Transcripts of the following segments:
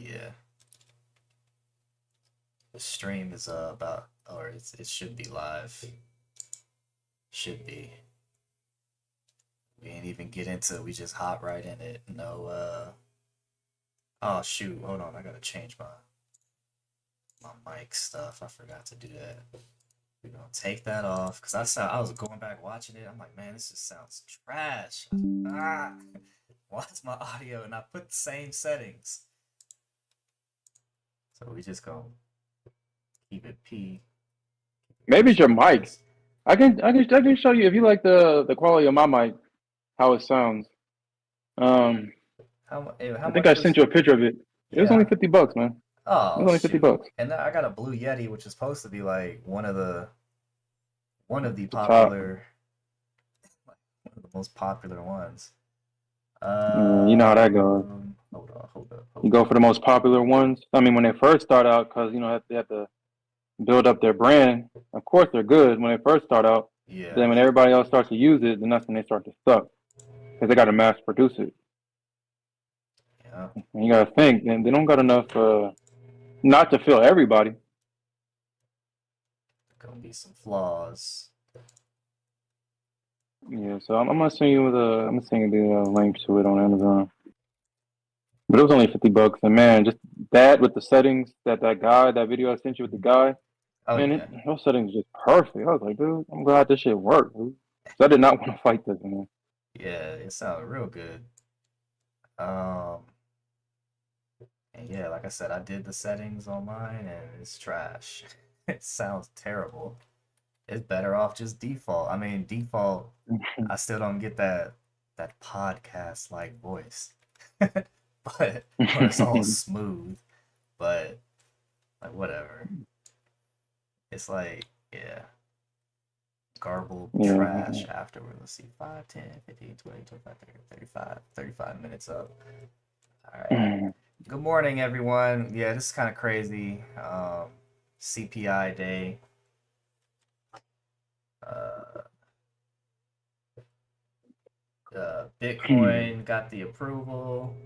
Yeah, the stream is about, or it should be live. Should be. We ain't even get into it. We just hop right in it. No, oh shoot, hold on. I gotta change my mic stuff. I forgot to do that. We're gonna take that off because I was going back watching it. I'm like, man, this just sounds trash. Ah, why is my audio? And I put the same settings. So we just gonna keep it P. Maybe it's your Like mic. this. I can show you if you like the quality of my mic, how it sounds. Um, How I think much I was? sent you a picture of it. It was only Yeah. $50, man. It Oh was only 50 shoot. bucks. And I got a Blue Yeti, which is supposed to be like one of the The top. popular, like, one of the most popular ones. You know how that goes. Hold on, hold up, You hold go up. for the most popular ones. I mean, when they first start out, because they have to build up their brand. Of course, they're good when they first start out. Yeah, Then when everybody else starts to use it, then that's when they start to suck because they got to mass produce it. yeah. And you got to think, and they don't got enough not to fill everybody. Gonna be some flaws. Yeah, so I'm gonna send you the link to it on Amazon. But it was only $50, and man, just that with the settings that video I sent you with the guy, Oh man, yeah, those settings just perfect. I was like, dude, I'm glad this shit worked, dude. 'Cause I did not want to fight this, man. yeah. It sounded real good. Um, and yeah, like I said, I did the settings on mine, and it's trash. It sounds terrible. It's better off just default. I mean, default. I still don't get that podcast like voice, but or it's all smooth. But like whatever. It's like yeah, garbled Yeah. trash afterward. Let's see, 5, 10, 15, 20, 25, 30, 35, 35 minutes up. All right. Good morning, everyone. Yeah, this is kind of crazy. CPI day. Uh, Bitcoin got the approval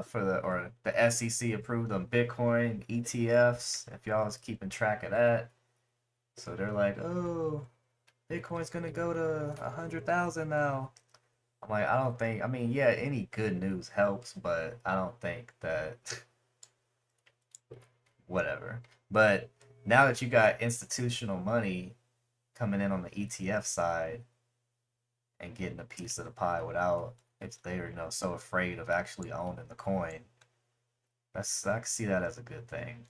for the SEC approved on Bitcoin ETFs. If y'all was keeping track of that, so they're like, oh, Bitcoin's gonna go to 100,000 now. I'm like, I don't think. I mean, yeah, any good news helps, but I don't think that whatever. But now that you got institutional money coming in on the ETF side and getting a piece of the pie without if they're so afraid of actually owning the coin, I can see that as a good thing.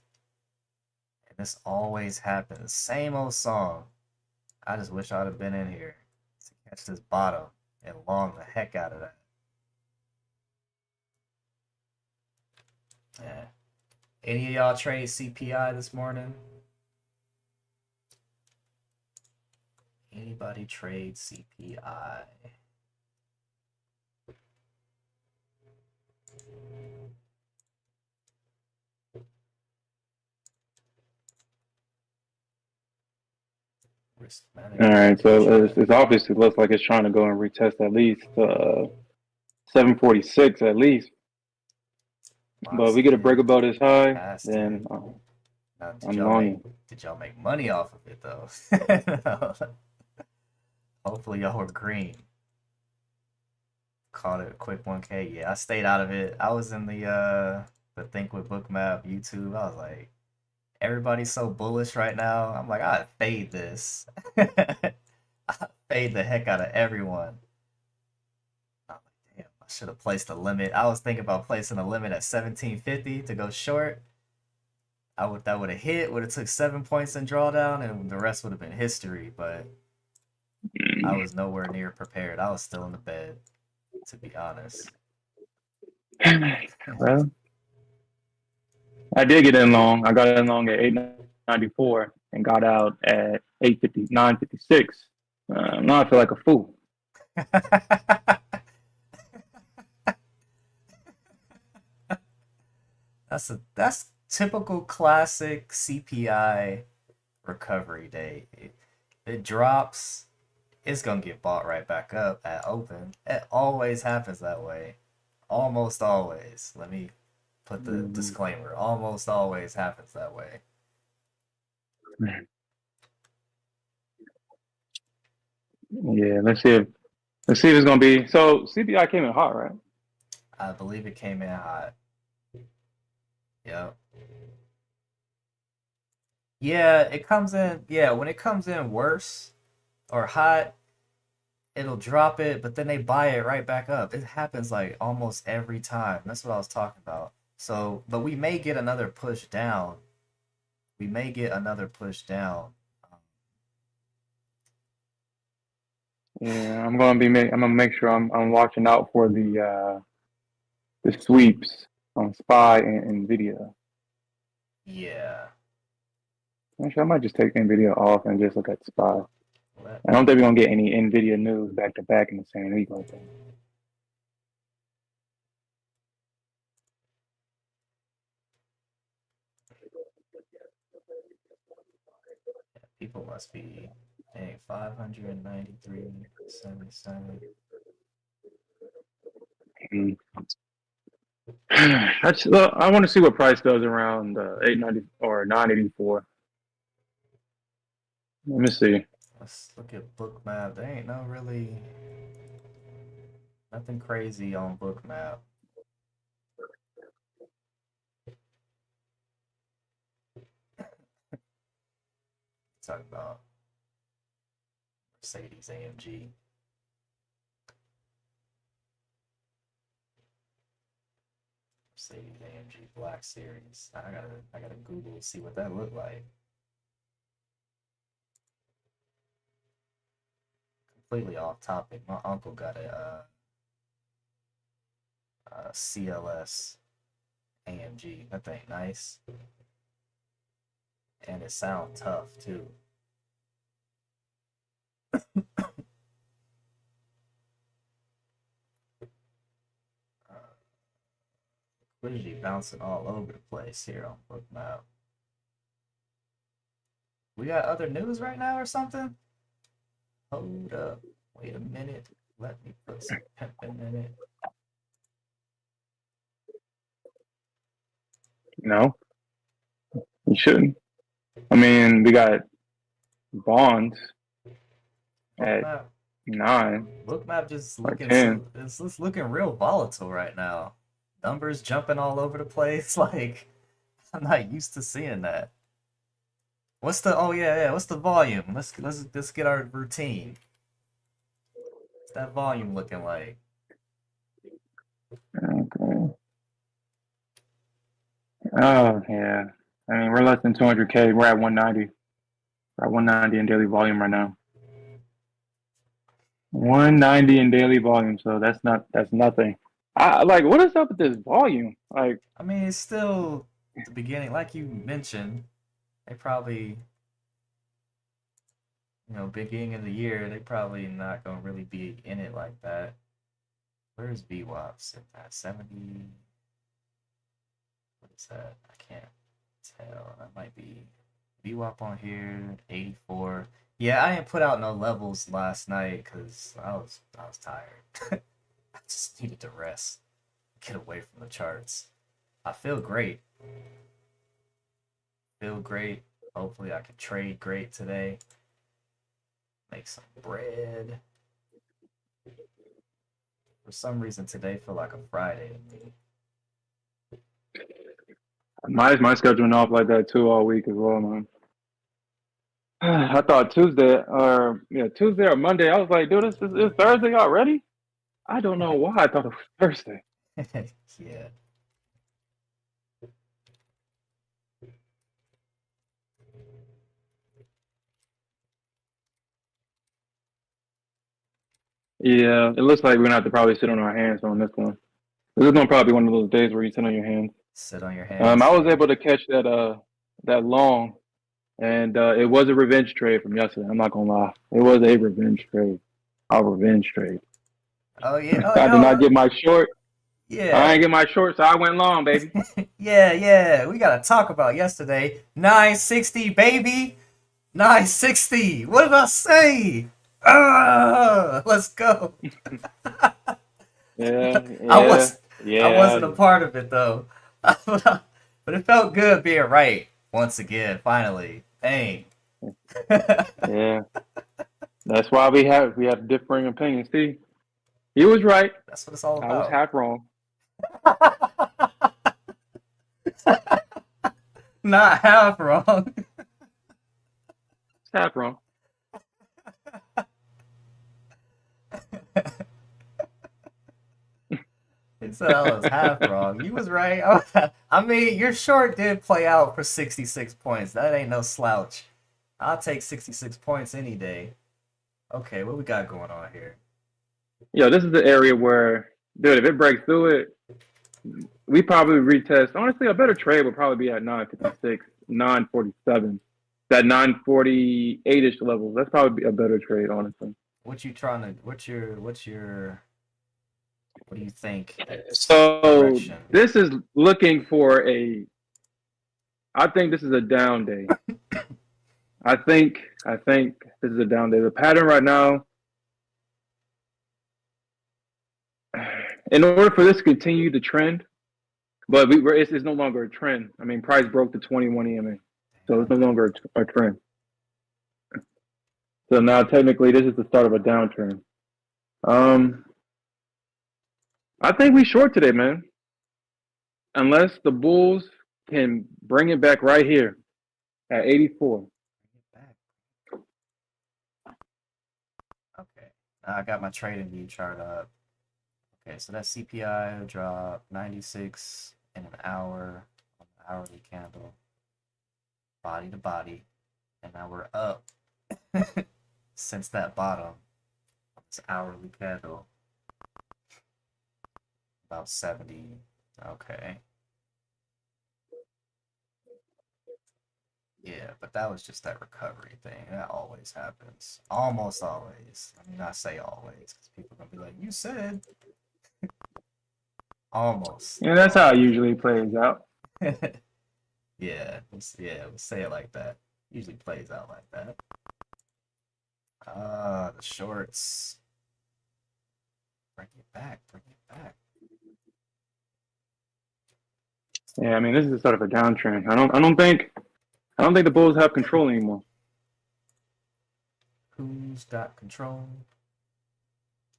And this always happens. Same old song. I just wish I'd have been in here to catch this bottom and long the heck out of that. Yeah. Any of y'all trade CPI this morning? Anybody trade CPI? Risk All management right, so contract. it's obviously looks like it's trying to go and retest at least 746 at least. But if we get a break Boston above this high, passed it. then Now, I'm on you. did y'all make money off of it though? Hopefully y'all were green. Caught it a quick 1K. Yeah, I stayed out of it. I was in the Think with Bookmap YouTube. I was like, everybody's so bullish right now. I'm like, I fade this. I fade the heck out of everyone. I'm like, damn, I should have placed a limit. I was thinking about placing a limit at 1750 to go short. That would have hit, would have took 7 points in drawdown, and the rest would have been history. But I was nowhere near prepared. I was still in the bed, to be honest. Well, I did get in long. I got in long at 894 and got out at 859.56. Now I feel like a fool. That's typical classic CPI recovery day. It drops, it's gonna get bought right back up at open. It always happens that way. Almost always. Let me put the Mm. disclaimer. Almost always happens that way. Yeah, let's see if it's gonna be. So CPI came in hot, right? I believe it came in hot. Yep. Yeah, it comes in. Yeah, when it comes in worse or hot, it'll drop it, but then they buy it right back up. It happens like almost every time. That's what I was talking about. So, but we may get another push down. We may get another push down. Yeah, I'm gonna make sure I'm watching out for the sweeps on SPY and Nvidia. Yeah. Actually, I might just take Nvidia off and just look at SPY. Let I don't think we're me. gonna get any Nvidia news back to back in the same week like that. People must be. Dang, 593.77. Mm. I want to see what price does around 890 or 984. Let me see. Let's look at Bookmap. There ain't no really nothing crazy on Bookmap. Talk about Mercedes AMG. Mercedes AMG Black Series. I gotta Google see what that looked like. Completely off topic. My uncle got a CLS AMG. That thing nice, and it sound tough too. Uh, Liquidity bouncing all over the place here on Bookmap. We got other news right now or something? Hold up. Wait a minute. Let me put some pimping in it. No, you shouldn't. I mean, we got bonds at Bookmap. 9 Bookmap just or looking 10. so it's looking real volatile right now. Numbers jumping all over the place. Like I'm not used to seeing that. What's the yeah, what's the volume? Let's get our routine. What's that volume looking like? Okay. Oh yeah. I mean, we're less than 200K. We're at 190. We're at 190 in daily volume right now. 190 in daily volume. So that's nothing. I like what is up with this volume? Like, I mean, it's still the beginning, like you mentioned. They probably, beginning of the year, they probably not gonna really be in it like that. Where's VWAP sitting at 70? What is that? I can't tell. That might be VWAP on here, 84. Yeah, I didn't put out no levels last night because I was tired. I just needed to rest, get away from the charts. I feel great. Feel great. Hopefully I can trade great today. Make some bread. For some reason today feel like a Friday to me. my scheduling off like that too all week as well, man. I thought Tuesday or Monday. I was like, dude, this is Thursday already. I don't know why I thought it was Thursday. Yeah. Yeah, it looks like we're gonna have to probably sit on our hands on this one. This is gonna probably be one of those days where you sit on your hands. Sit on your I hands. was Yeah. able to catch that long, and it was a revenge trade from yesterday. I'm not gonna lie, it was a revenge trade. A revenge trade. Oh yeah. I did not Oh, get my short. I yeah. ain't get my short, so I went long, baby. Yeah. We gotta talk about yesterday. 960, baby. 960. What did I say? Let's go. Yeah, I yeah. was I Yeah, wasn't a part of it though. But it felt good being right once again, finally. Dang. That's yeah. That's why we have differing opinions. See, he was right. what it's all I was about. half wrong. Not half wrong. Half wrong. He said I was half wrong. You was right. I mean, your short did play out for 66 points. That ain't no slouch. I'll take 66 points any day. Okay, what we got going on here? Yeah, this is the area where, dude, if it breaks through it, we probably retest. Honestly, a better trade would probably be at 956, 947, that 948 ish level. That's probably a better trade, honestly. What you trying to? What do you think? So Direction. this is looking for a. I think this is a down day. I think this is a down day. The pattern right now, in order for this to continue the trend, but it's no longer a trend. I mean, price broke the 21 EMA, so it's no longer a trend. So now technically, this is the start of a downturn. Um, I think we short today, man. Unless the Bulls can bring it back right here at 84. Okay. Now I got my trading view chart up. Okay, so that CPI dropped 96 in an hour on the hourly candle, body to body, and now we're up since that bottom. This hourly candle about 70. Okay. Yeah, but that was just that recovery thing. That always happens. Almost always. I mean, I say always because people are gonna be like, "You said." Almost. Yeah, that's how it usually plays out. Yeah, we'll say it like that. Usually plays out like that. Ah, the shorts. Bring it back, bring it back. Yeah, I mean, this is the start of a downtrend. I don't think the Bulls have control anymore. Who's got control?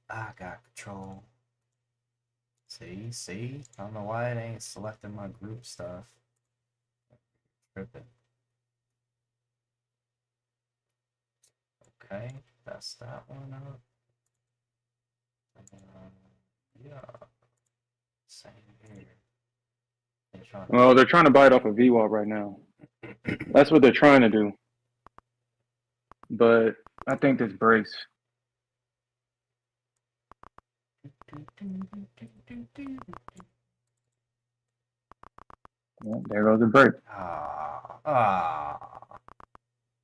I got control. See? I don't know why it ain't selecting my group stuff. Tripping. Okay, that's that one up. Yeah, same here. Well, they're trying to buy it off of VWAP right now. That's what they're trying to do. But I think this breaks. Yeah, there goes the break.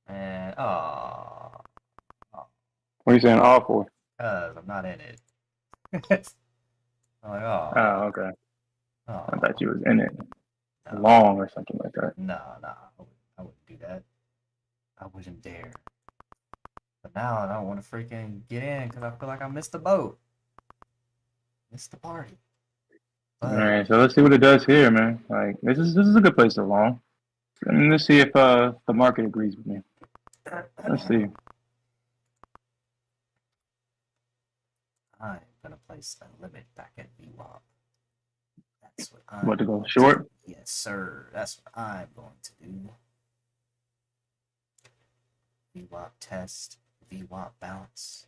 Man, What are you saying? All for? cause I'm not in it. I'm like, Oh, okay. I oh, thought you was in it no, long or something like that. no, I wouldn't do that. I wouldn't dare. But now I don't want to freaking get in because I feel like I missed the boat, missed the party. All But right, so let's see what it does here, man. Like this is a good place to long. And let's see if the market agrees with me. Let's see. I'm gonna place a limit back at VWAP. That's what I'm What to go going to short? do. Yes, sir. That's what I'm going to do. VWAP test, VWAP bounce.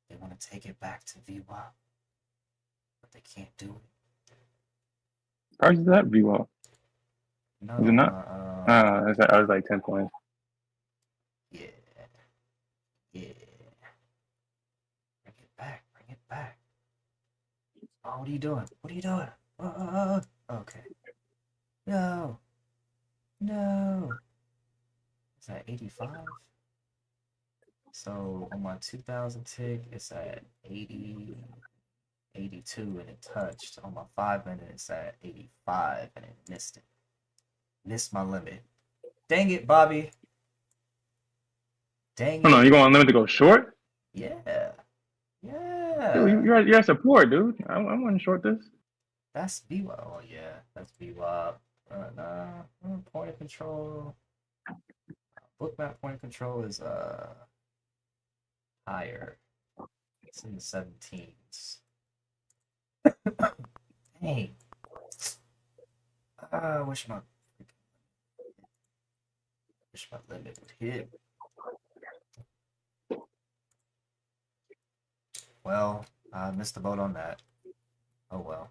They want to take it back to VWAP, but they can't do it. Price is that VWAP? No, Is it not? I was like 10 points. yeah, yeah. Bring it back, bring it back. Oh, what are you doing? What are you doing? Okay. No, no. Is that 85? So on my 2000 tick, it's at 80, 82, and it touched. On my 5 minute, it's at 85, and it missed it. Missed my limit. Dang it, Bobby. Dang Hold on, it. you going limit to go short? Yeah. Yeah. Dude, you're at support, dude. I want to short this. That's VWAP. Oh yeah, that's VWAP. Point of control. Bookmap point of control is higher. It's in the 17s. Hey, I wish my limit would hit. Well, I missed the boat on that. Oh well.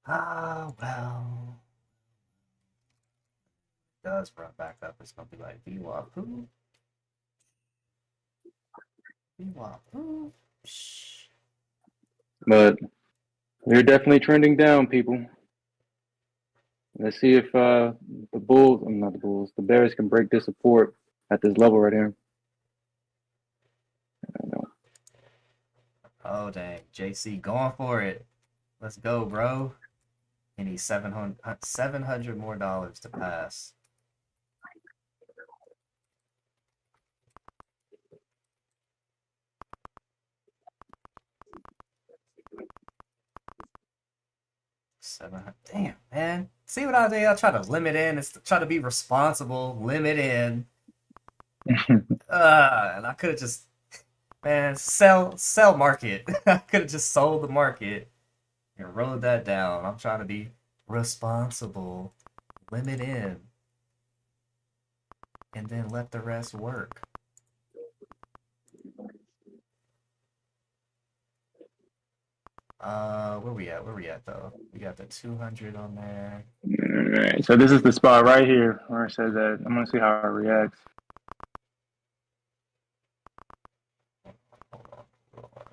Ah well. It does run back up. It's gonna be like VWAP who? VWAP who? Shh. But they're definitely trending down, people. Let's see if the Bulls, I'm not the Bulls, the Bears can break this support at this level right here. Oh dang, JC going for it. Let's go, bro. He needs 700 more dollars to pass. Damn, man. See what I did? I try to limit in. It's try to be responsible. Limit in. And I could have just, man, sell market. I could have just sold the market and rode that down. I'm trying to be responsible. Limit in. And then let the rest work. Where we at? Where we at though? We got the 200 on there. All right, so this is the spot right here where it says that. I'm gonna see how it reacts. Hold on, hold on.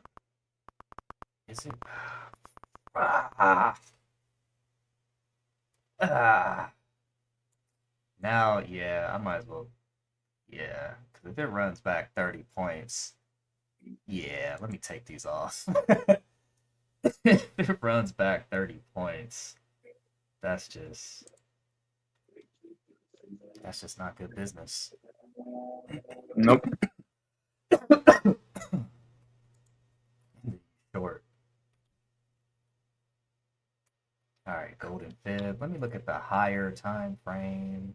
Is it? Ah, ah. Now, yeah, I might as well. Yeah, because if it runs back 30 points, yeah, let me take these off. If it runs back 30 points, that's just that's just not good business. Nope. Short. All right, golden fib. Let me look at the higher time frame.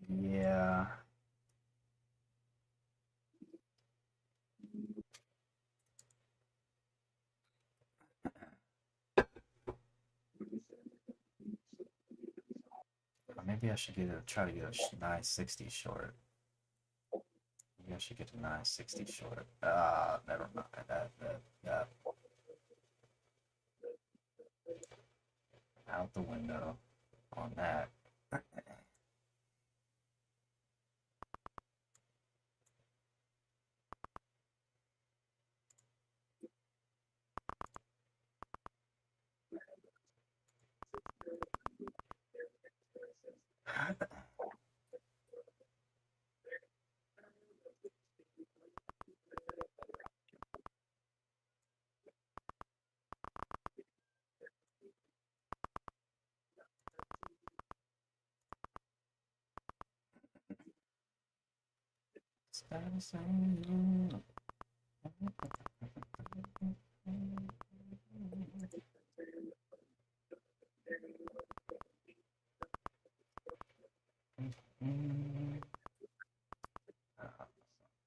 Yeah. Maybe I should try to get a 960 short. Maybe I should get a 960 short. Never mind. That out the window on that.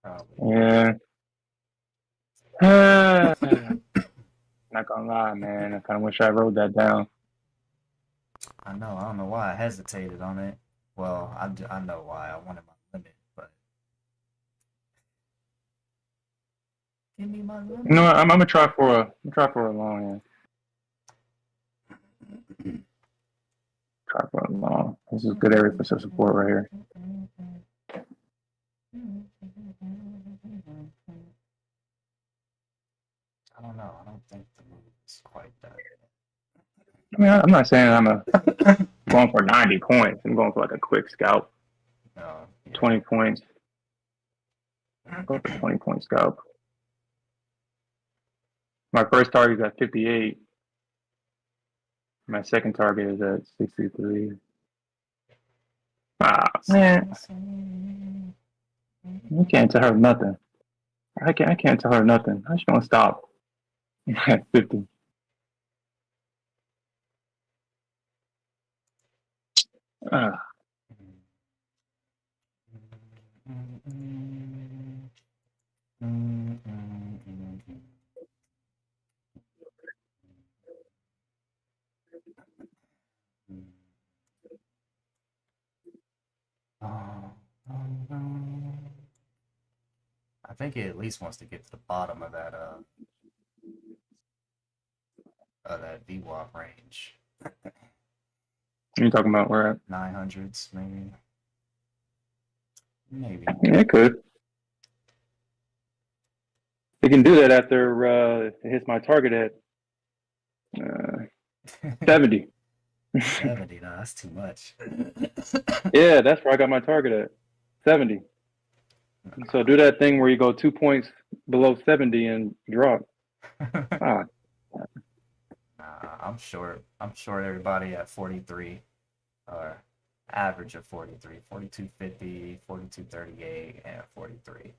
Probably. Yeah. Not gonna lie, man. I kind of wish I wrote that down. I know. I don't know why I hesitated on it. Well, I know why. I wanted my limit, but give me my You know limit. what? I'm gonna try for a long. Yeah. Try for a long. This is a good area for some support right here. I don't know. I don't think the move is quite done. I mean, I'm not saying going for 90 points. I'm going for like a quick scalp. No, yeah. 20 points. Go for 20-point scalp. My first target is at 58. My second target is at 63. Man, you can't tell her nothing. I can't tell her nothing. I'm just gonna stop at 50. I think it at least wants to get to the bottom of that VWAP range. You talking about where at? 900s, maybe. Maybe. Yeah, it could. It can do that after it hits my target at 70. 70, no, that's too much. Yeah, that's where I got my target at 70. So do that thing where you go 2 points below 70 and drop. Ah, Nah, I'm short. I'm short everybody at 43, or average of 43, 42.50, 42.38, and 43.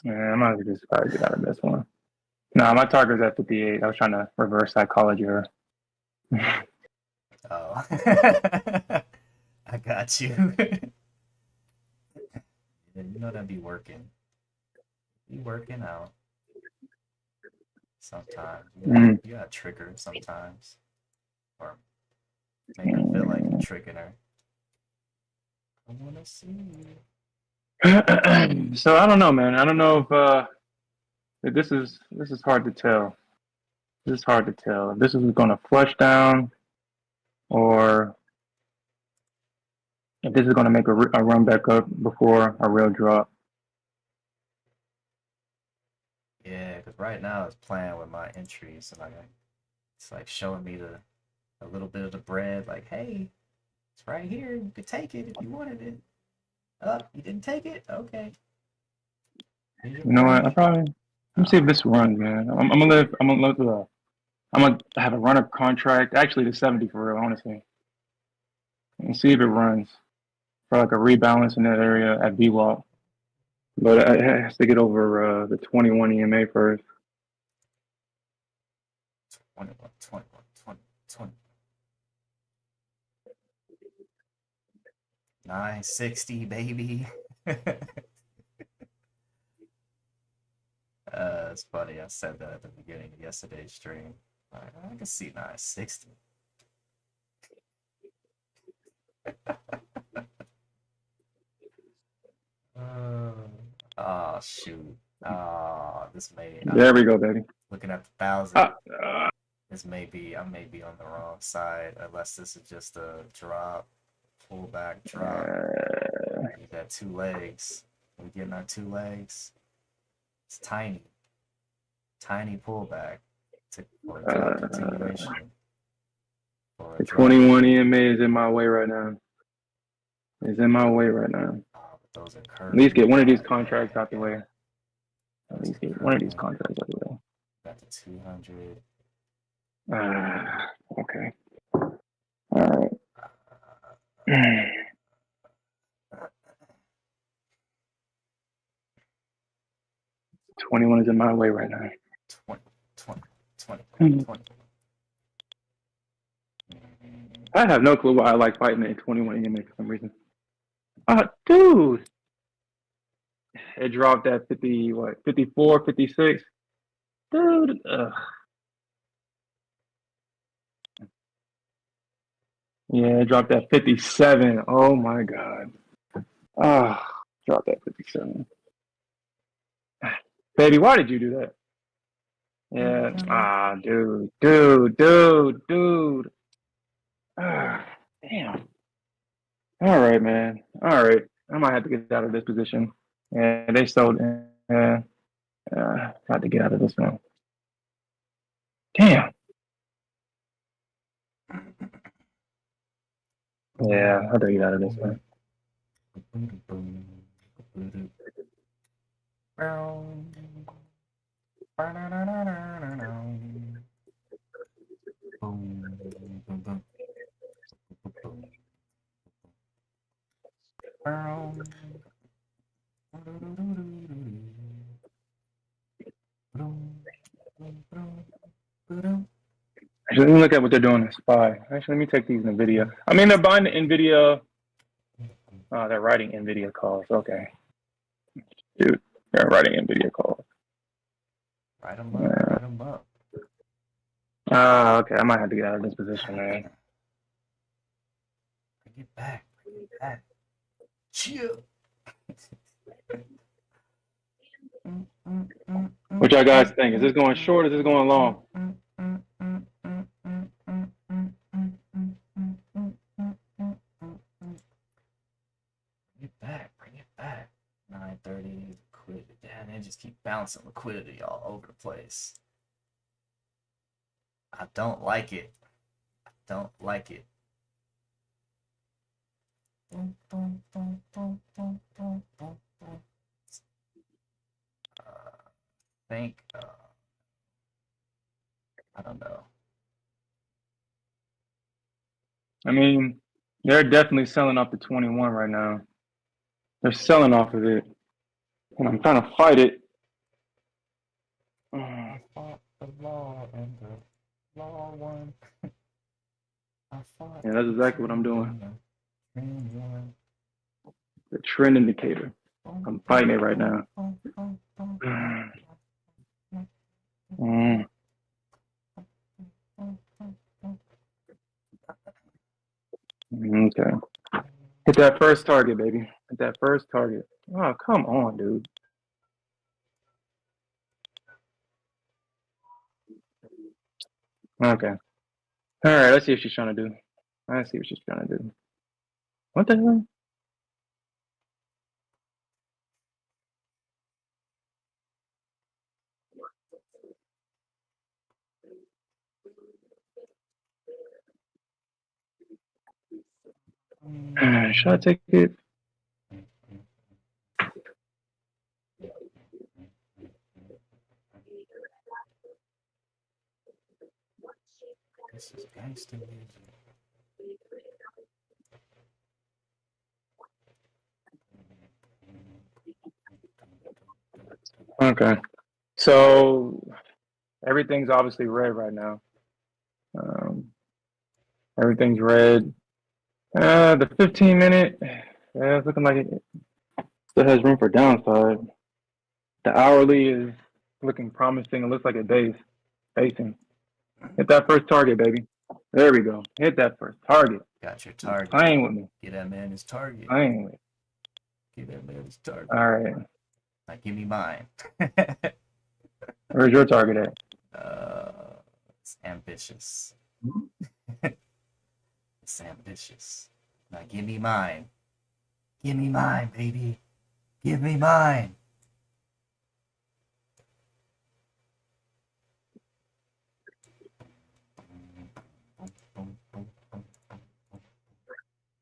man, I might as well just try to get out of this one. Nah, my target's at 58. I was trying to reverse psychology her. Oh, I got you. Yeah, you know that be working. Be working out sometimes. You gotta trick her sometimes, or make her feel like you're tricking her. I wanna see you. So I don't know, man. I don't know if this is hard to tell. This is hard to tell. If this is going to flush down, or if this is going to make a run back up before a real drop. Yeah, because right now it's playing with my entries, and it's like showing me a little bit of the bread. Like, hey, it's right here. You could take it if you wanted it. Oh, you didn't take it? Okay. Here's your You know what? bread. I probably let me see if this runs, man. I'm gonna have a runner contract actually to 70 for real, honestly, and see if it runs for like a rebalance in that area at VWAP. But it has to get over the 21 EMA first. 21, 21, 20, 20. 960, baby. It's funny. I said that at the beginning of yesterday's stream. I can see 960. Uh, oh shoot. This may. There we go, baby. Looking at the 1,000. Ah, I may be on the wrong side, unless this is just a drop, pullback drop. We got 2 legs. We getting our 2 legs. It's tiny, tiny pullback for a continuation. For a the drop. 21 EMA is in my way right now. Is in my way right now. Oh, but those are At least curving. get one of these Oh, contracts yeah, out the yeah. way. At Those least are get one of these curving. contracts out the way. Got the 200. Okay. All right. Uh, 21 is in my way right now. 20, 20, 20, 20. I have no clue why I like fighting at 21 EMA for some reason. Dude. It dropped at 50, what, 54, 56? Dude. Yeah, it dropped at 57. Oh my God. Dropped at 57. Baby, why did you do that? Yeah. Dude. Damn. All right, man. All right. I might have to get out of this position. Yeah, they sold. Got to get out of this one. Damn. Yeah, I have to get out of this one. Actually, let me look at what they're doing in Spy. Actually, let me take these NVIDIA. I mean, they're buying the NVIDIA. They're writing NVIDIA calls. Okay. Dude, they're writing NVIDIA calls. Write them up. Write them up. Okay. I might have to get out of this position, man. Bring it back. Bring it back. Chill. What y'all guys think? Is this going short or is this going long? Bring it back. Bring it back. 930 liquidity. Damn, they just keep bouncing liquidity all over the place. I don't like it. I don't like it. Think. I don't know. I mean, they're definitely selling off the 21 right now. They're selling off of it. And I'm trying to fight it. I fought the law and the law won. Yeah, that's exactly what I'm doing. The trend indicator. I'm fighting it right now. Okay. Hit that first target, baby. Hit that first target. Oh, come on, dude. Okay. All right, let's see what she's trying to do. Let's see what she's trying to do. What the hell? Should I take it? This is gangster music. Okay. So everything's obviously red right now. Everything's red. The 15-minute, it's looking like it still has room for downside. The hourly is looking promising. It looks like a day's facing. Hit that first target, baby. There we go. Hit that first target. Got your target. Playing with me. Get that man his target. Playing with. Get that man his target. All right. Now give me mine. Where's your target at? It's ambitious. It's ambitious. Now give me mine. Give me mine, baby. Give me mine.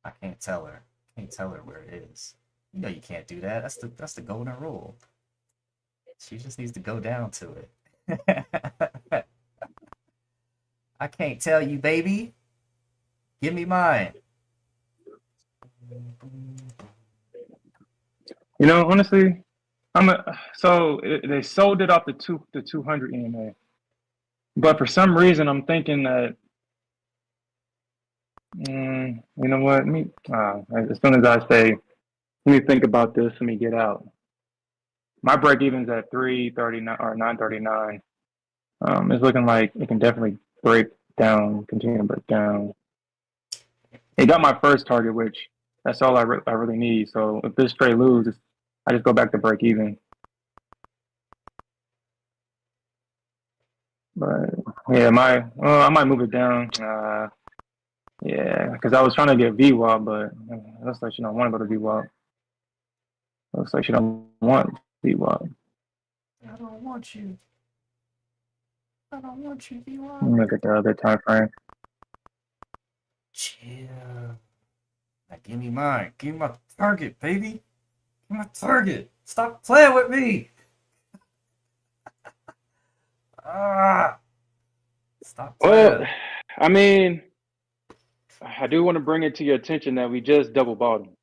I can't tell her. Can't tell her where it is. You know you can't do that. That's the golden rule. She just needs to go down to it. I can't tell you, baby. Give me mine. You know, honestly, they sold it off the 200 EMA, but for some reason I'm thinking that you know what? As soon as I say, let me think about this, let me get out. My break even's at 339 or 939. It's looking like it can definitely break down, continue to break down. It got my first target, which that's all I really need. So if this trade loses, I just go back to break even. But yeah, I might move it down. Yeah, because I was trying to get VWAP, but it looks like she don't want to go to VWAP. Looks like she don't want VWAP. I don't want you. I don't want you, VWAP. Let me look at the other time frame. Chill. Now give me mine. Give me my target, baby. Give me my target. Stop playing with me. Stop playing. Well, I mean, I do want to bring it to your attention that we just double bottomed.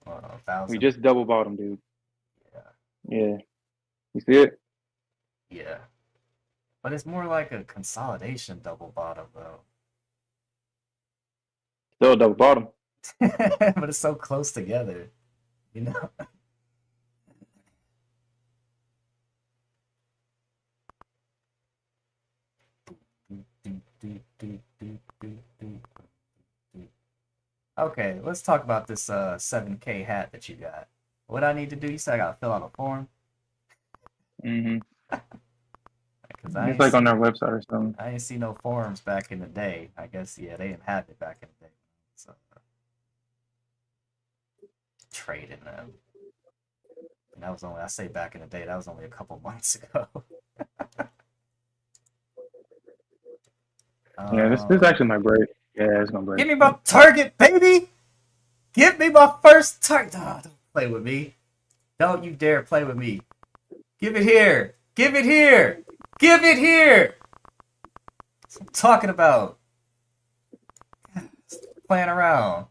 a We thousand. just double bottom, dude. Yeah, Yeah. You see it? yeah. But it's more like a consolidation double bottom though. Still double bottom. But it's so close together, you know. Okay, let's talk about this 7K hat that you got. What I need to do? You said I gotta fill out a form Mm-hmm. because It's like on their website or something. I ain't see no forums back in the day. I guess yeah, they didn't have it back in the day. So trading them. And that was only I say back in the day. That was only a couple months ago. Yeah, this is um, actually my break. Yeah, it's gonna break. Give me my target, baby. Give me my first target. Oh, don't play with me. Don't you dare play with me. Give it here. Give it here. Give it here. That's what I'm talking about. Stop playing around.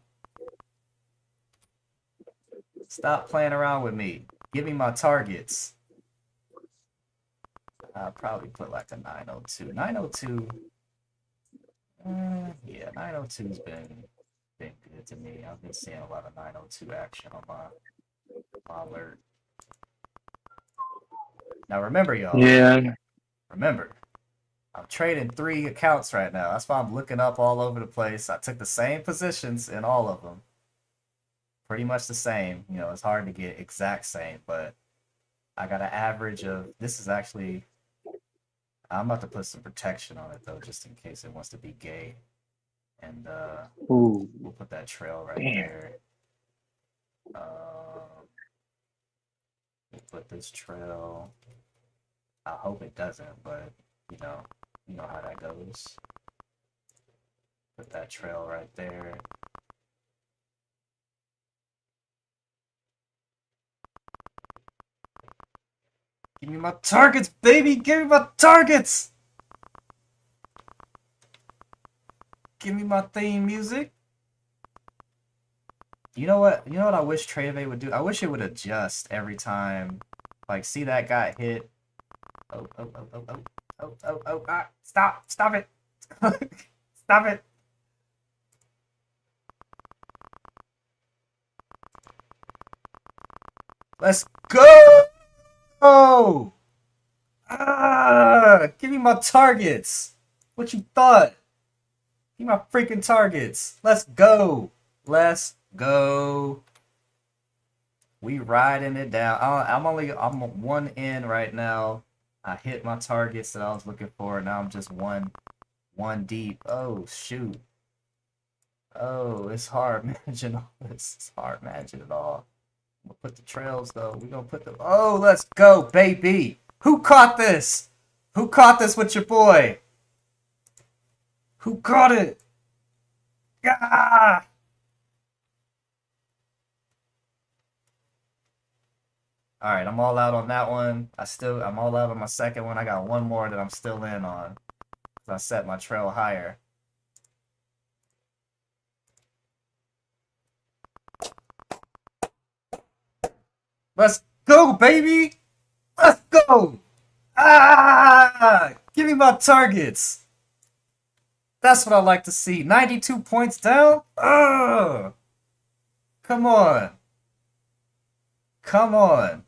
Stop playing around with me. Give me my targets. I'll probably put like a 902. 902. Yeah, 902's been good to me. I've been seeing a lot of 902 action on my alert. Now remember, y'all. Yeah. Remember, I'm trading 3 accounts right now. That's why I'm looking up all over the place. I took the same positions in all of them. Pretty much the same. You know, it's hard to get exact same, but I got an average of, this is actually, I'm about to put some protection on it though, just in case it wants to be gay. And Ooh. we'll put that trail right Damn. there. We'll put this trail. I hope it doesn't, but you know how that goes. Put that trail right there. Give me my targets, baby! Give me my targets! Give me my theme music. You know what? You know what I wish TradeAway would do? I wish it would adjust every time. Like, see that got hit. Oh, oh, oh, oh, oh, oh, oh, oh, ah, stop, stop it. Stop it. Let's go! Ah, give me my targets. What you thought? Give me my freaking targets. Let's go. Let's go. We riding it down. I'm one in right now. I hit my targets that I was looking for. Now I'm just one deep. Oh shoot. Oh, it's hard managing all this. It's hard managing it all. We'll put the trails though. We're gonna put the oh, let's go, baby. Who caught this? Who caught this with your boy? Who caught it? Ah! All right, I'm all out on that one. I'm all out on my second one. I got one more that I'm still in on. I set my trail higher. Let's go, baby! Let's go! Ah! Give me my targets. That's what I like to see. 92 points down? Ugh! Come on. Come on.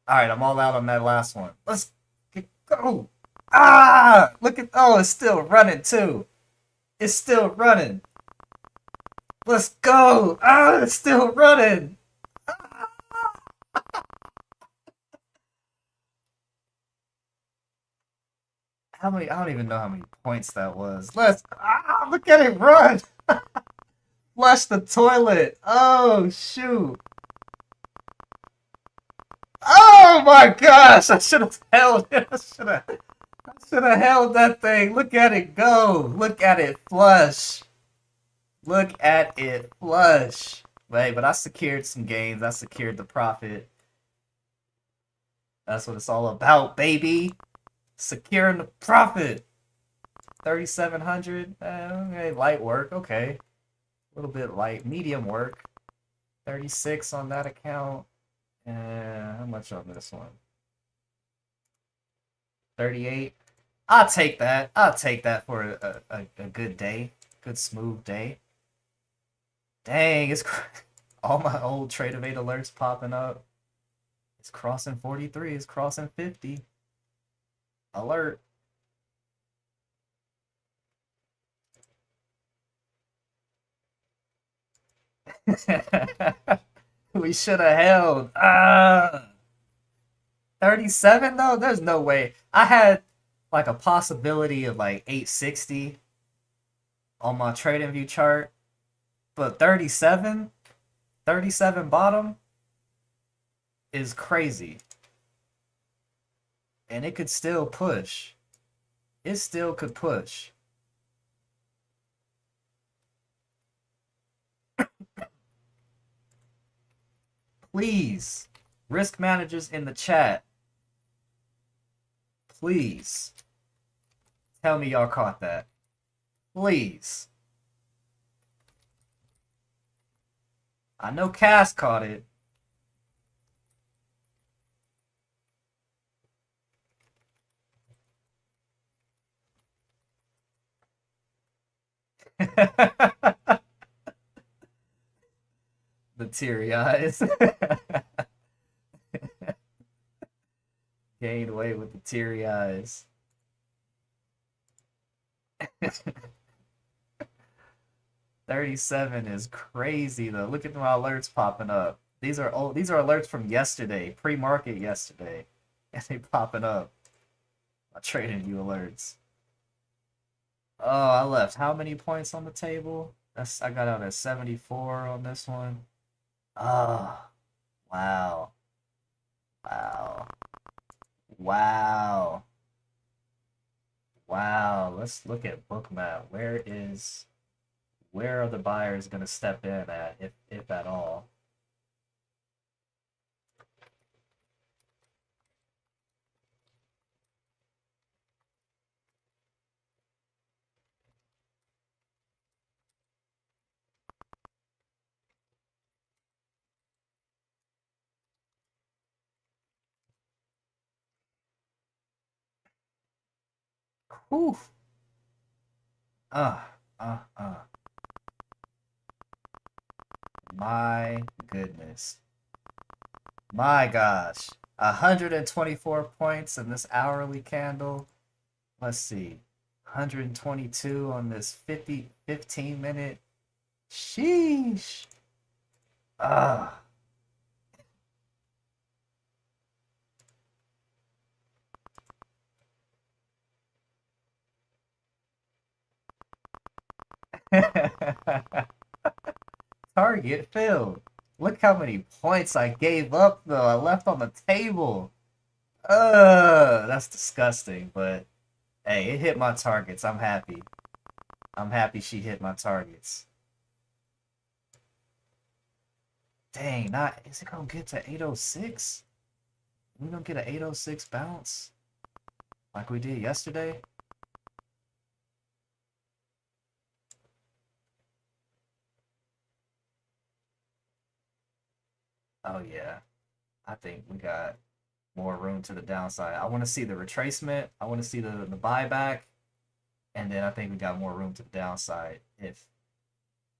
Alright, I'm all out on that last one. Let's go. Ah! Look at, oh, it's still running too. It's still running. Let's go. Ah, it's still running. How many, I don't even know how many points that was. Look at it run. Flush the toilet. Oh, shoot. Oh my gosh, I should have held it. I should have held that thing. Look at it go. Look at it flush. Look at it flush. Wait, but I secured some gains. I secured the profit. That's what it's all about, baby. Securing the profit. 3,700. Okay, light work. Okay. A little bit light, medium work. 36 on that account. And how much on this one? 38. I'll take that. I'll take that for a good day. Good smooth day. Dang, it's all my old Trade of 8 alerts popping up. It's crossing 43. It's crossing 50. Alert. We should have held. 37 though? There's no way. I had like a possibility of like 860 on my trading view chart, but 37, 37 bottom is crazy. And it could still push. It still could push. Please, risk managers in the chat, please tell me y'all caught that. Please. I know Cass caught it. The teary eyes. Gained weight with the teary eyes. 37 is crazy though. Look at my alerts popping up. These are alerts from yesterday, pre-market yesterday. And they popping up. My trading view alerts. Oh, I left how many points on the table? I got out at 74 on this one. Oh, wow. Wow. Wow. Wow. Let's look at Bookmap. Where are the buyers gonna step in at, if at all? Whew. Uh, uh, uh. My goodness. My gosh. 124 points in this hourly candle. Let's see. 122 on this 15-minute. Sheesh. Ah. Target filled. Look how many points I gave up though. I left on the table. That's disgusting, but hey, it hit my targets. I'm happy. I'm happy she hit my targets. Dang, not is it gonna get to 806? We gonna get an 806 bounce like we did yesterday? Oh yeah. I think we got more room to the downside. I want to see the retracement. I want to see the buyback. And then I think we got more room to the downside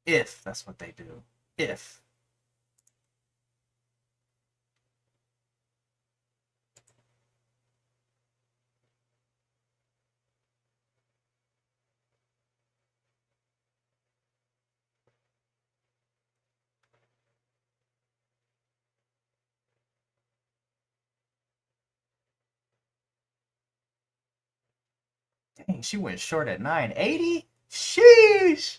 if that's what they do. If. Dang, she went short at 980? Sheesh.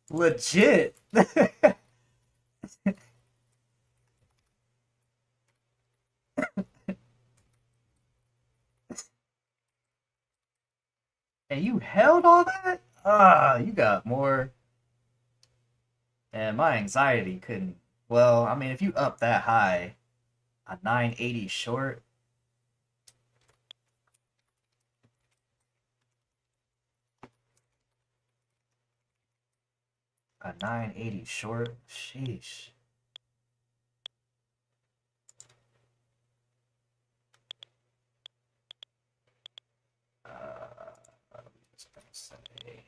Legit. And you held all that? You got more. And my anxiety couldn't. Well, I mean, if you up that high, a 980 short. A 980 short? Sheesh. I'm just gonna say.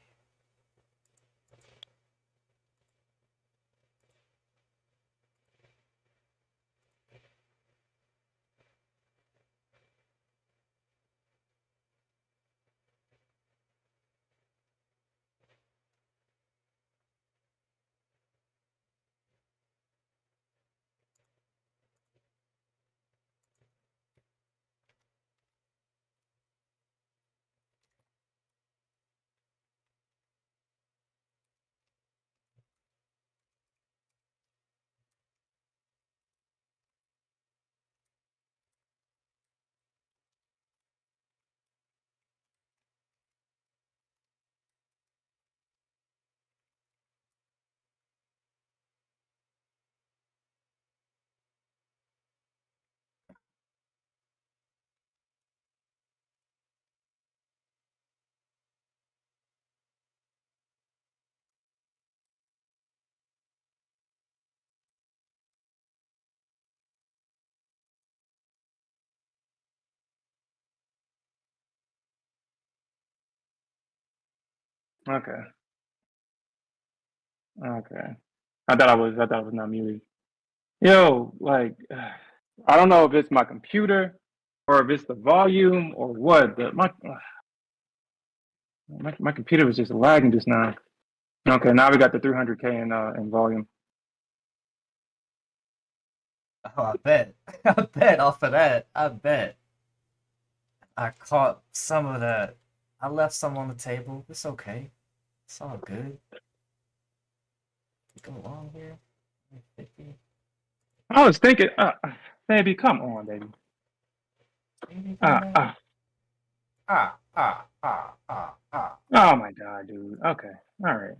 Okay. Okay. I thought I was not muted. Yo, like, I don't know if it's my computer or if it's the volume or what, but my computer was just lagging just now. Okay, now we got the 300K in volume. Oh, I bet. I bet off of that. I bet. I caught some of that. I left some on the table. It's okay. It's all good. Go along here. 50. I was thinking, baby, come on, baby. Maybe Ah, not. ah, Ah. oh my God, dude. Okay, all right.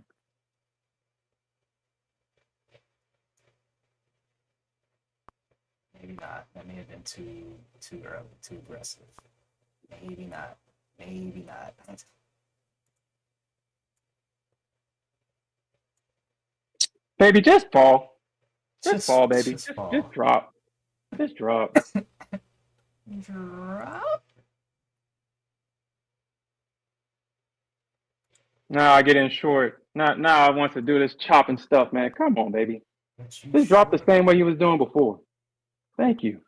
Maybe not. That may have been too early, too aggressive. Maybe not. Maybe not. Baby, just fall. Just Just fall, baby. just Just fall. drop. Just drop. Drop. Now I get in short. Now I want to do this chopping stuff, man. Come on, baby. But you Just drop the short. same way you was doing before. Thank you.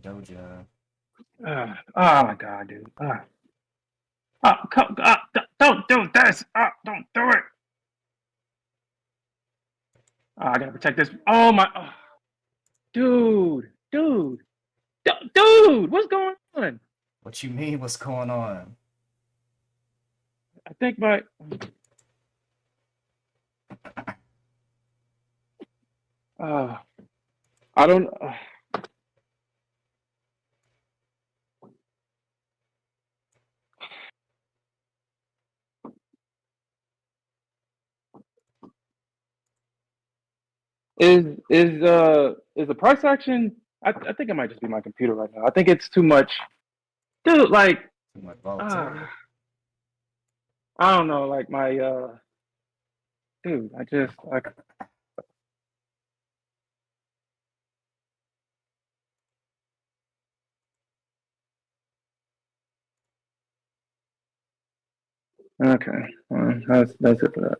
Doja. Oh my God, dude. Don't do this. Don't do it. I gotta protect this. Oh my, dude, dude. What's going on? What you mean? What's going on? I think my. Uh, I don't. Is the price action? I think it might just be my computer right now. I think it's too much, dude. Like, Too much uh, volatility. I don't know. Like my dude. I just like. Okay, well, that's it for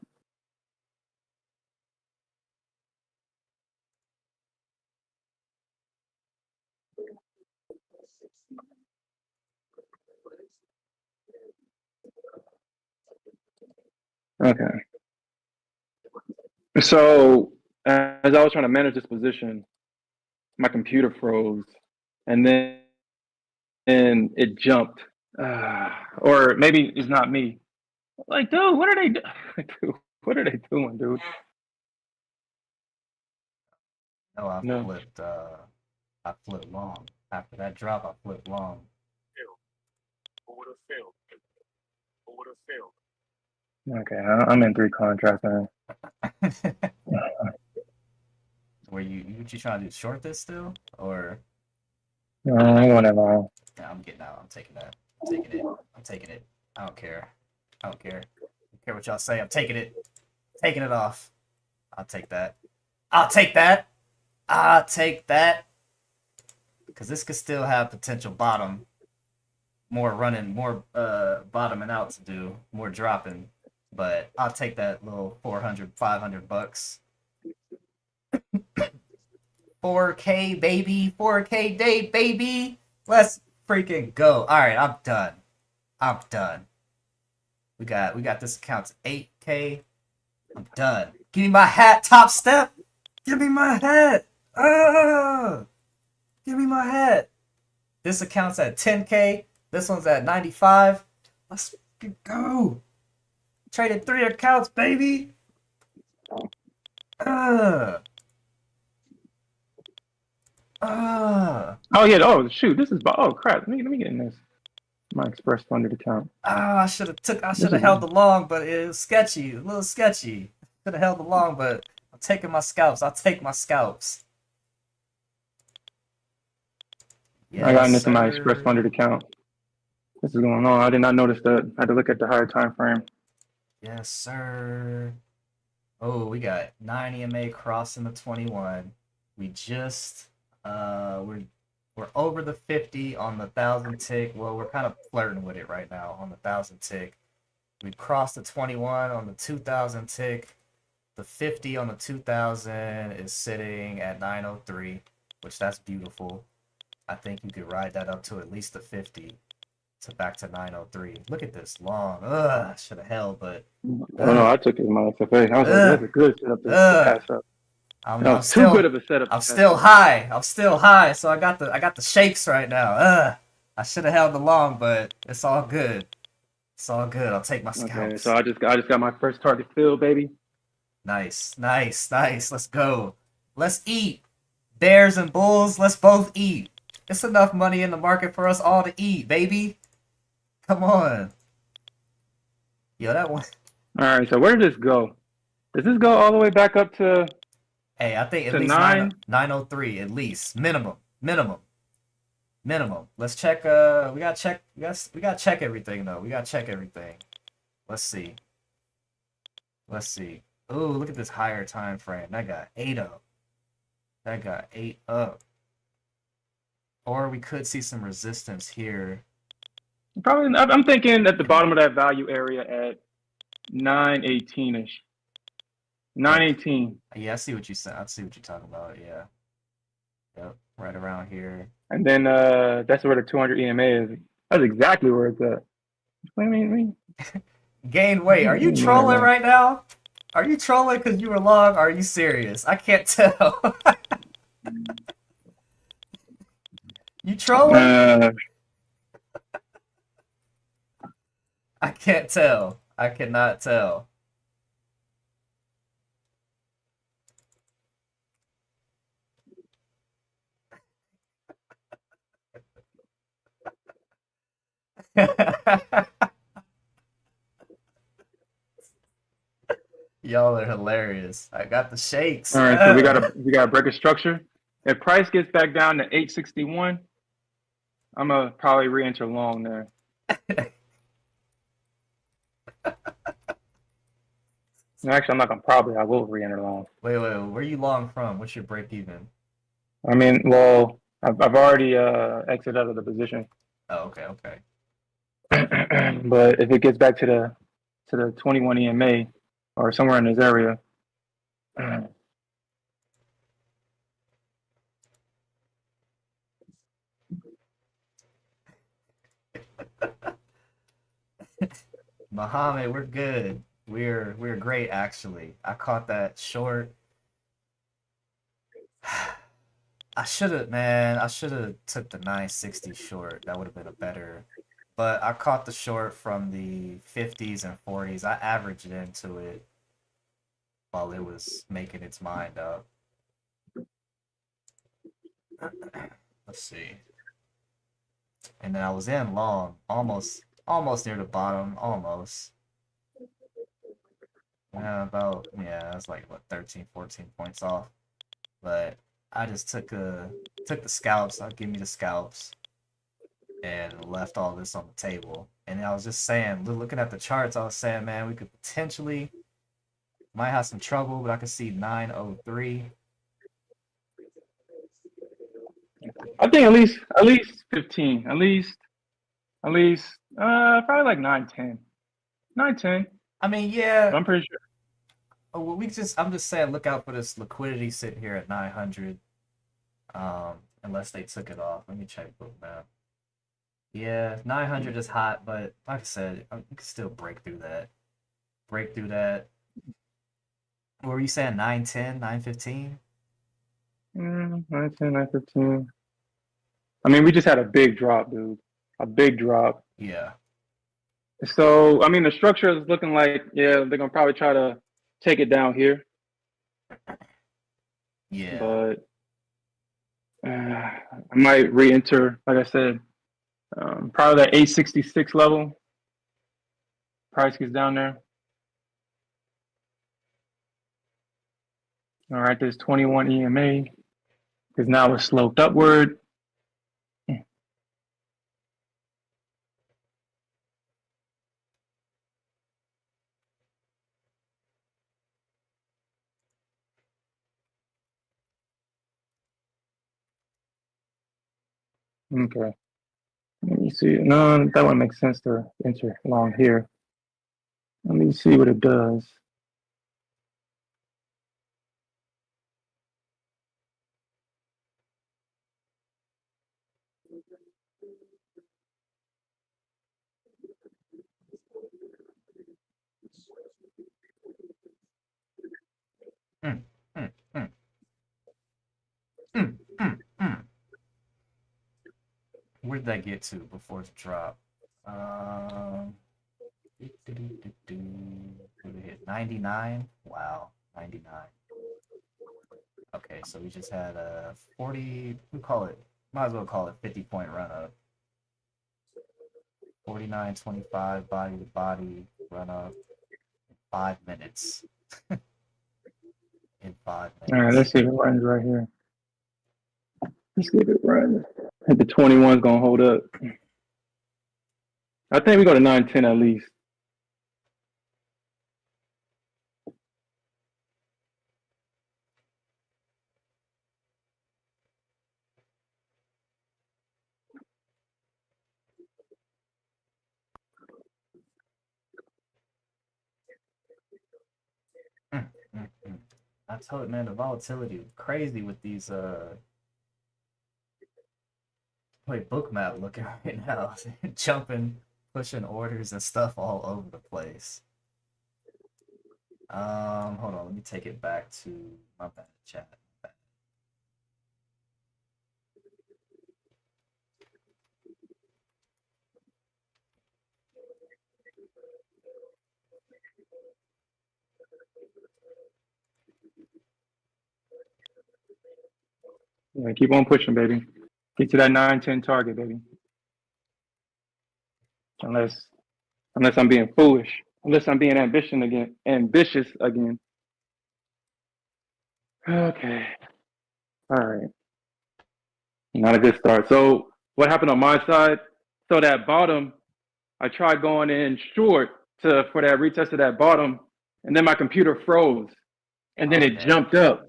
that. Okay. So as I was trying to manage this position, my computer froze, and then it jumped. Or maybe it's not me. Like, dude, what are they doing? Dude, what are they doing, dude? No, No. I flipped long. After that drop, I flipped long. Okay, I'm in three contracts, man. What you trying to do? Short this still? Or I'm going to lie. nah, I'm getting out. I'm taking that. I'm taking it. I'm taking it. I don't care. I don't care. I don't care what y'all say. I'm taking it. Taking it off. I'll take that. I'll take that. I'll take that. Because this could still have potential bottom. More running, more bottoming out to do. More dropping. But I'll take that little 400, 500 bucks. 4K, baby. 4K day, baby. Let's freaking go. All right, I'm done. I'm done. We got this account to 8K. I'm done. Give me my hat, Top Step. Give me my hat. Give me my hat. This account's at 10K. This one's at 95. Let's go. Traded 3 accounts, baby. Uh. Oh yeah. Oh shoot. This is. Oh crap. Let me get in this. My express funded account. I should have I should This have is. held the long, but it was sketchy. A little sketchy. Should have held the long, but I'm taking my scalps. I'll take my scalps. I got Yes, this in my express sir. funded account. This is going on. I did not notice that. I had to look at the higher time frame. Yes, sir. Oh, we got 9 EMA crossing the 21. We just we're over the 50 on the 1,000 tick. Well, we're kind of flirting with it right now on the 1,000 tick. We crossed the 21 on the 2,000 tick. The 50 on the 2,000 is sitting at 903, which that's beautiful. I think you could ride that up to at least the 50 to back to 903. Look at this long. Ugh, should have held, but Oh no, ugh, I took it as my SFA. I was like, ugh, that's a good setup to ugh. pass up. I'm, That I'm was too good still of a setup I'm to pass still up. high. I'm still high. So I got the shakes right now. I should have held the long, but it's all good. It's all good. I'll take my Okay, so scalps. I just got my first target filled, baby. Nice, nice, nice. Let's go. Let's eat. Bears and bulls, let's both eat. It's enough money in the market for us all to eat, baby. Come on. Yo, that one. All right, so where did this go? Does this go all the way back up Hey, I think at to least 9? 903 at least. Minimum. Minimum. Minimum. Let's check we gotta check we gotta check everything though. We gotta check everything. Let's see. Let's see. Ooh, look at this higher time frame. That got 8 up. That got 8 up. Or we could see some resistance here. Probably. I'm thinking at the bottom of that value area at 918 ish. Okay. 918, Yeah, I see what you said. I see what you're talking about. Yeah. Yep. Right around here. and then that's where the 200 EMA is. That's exactly where it's at. What do you mean? Gain What weight. Are do you you mean right trolling now? right now? Are you trolling because you were long? Or are you serious? I can't tell. You trolling? Uh, I can't tell. I cannot tell. Y'all are hilarious. I got the shakes. all right, so we got to break a structure. If price gets back down to 861, I'm gonna probably re-enter long there. Actually, I'm not gonna probably. I will re-enter long. Wait, where you long from? What's your break even? I mean, well, I've already exited out of the position, Oh, okay, okay. but if it gets back to the 21 EMA or somewhere in this area, Muhammad, we're good. We're great actually. I caught that short. I should have, man. I should have took the 960 short. That would have been a better. But I caught the short from the 50s and 40s. I averaged into it while it was making its mind up. Let's see. And then I was in long, almost near the bottom, almost. Yeah, about yeah, that's like what 13, 14 points off. But I just took the scalps. I'll give me the scalps and left all this on the table. And I was just saying, looking at the charts, I was saying, man, we could potentially might have some trouble, but I could see 903. I think at least 15. At least probably like 910. 910. I mean, yeah. I'm pretty sure. Well, I'm just saying, look out for this liquidity sitting here at 900. Unless they took it off. Let me check Bookmap. Yeah, 900 is hot, but like I said, you can still break through that. Break through that. What were you saying? 910, 915? 910, 915. I mean, we just had a big drop, dude. A big drop. Yeah. So, I mean, the structure is looking like, yeah, they're going to probably try to take it down here. Yeah. But I might re-enter, like I said, probably that 866 level. Price gets down there. All right, there's 21 EMA because now it's sloped upward. Okay. Let me see. No, that one makes sense to enter along here. Let me see what it does. Mm, mm, mm. Mm, mm, mm. Where did that get to before the drop? Did it hit 99? Wow, 99. Okay, so we just had a 40, might as well call it 50-point run up. 49.25 body to body run up in 5 minutes. In 5 minutes. All right, let's see if it runs right here. Let's see if it runs. I think the 21's going to hold up. I think we go to 910 at least. Mm, mm, mm. I told you, man, the volatility is crazy with these wait, Bookmap looking right now. Jumping, pushing orders and stuff all over the place. Hold on, let me take it back to my bad chat. Yeah, keep on pushing, baby. Get to that 910 target, baby. Unless I'm being foolish. Unless I'm being ambitious again. Okay. All right. Not a good start. So what happened on my side? So that bottom, I tried going in short for that retest of that bottom, and then my computer froze, and then it Okay. jumped up.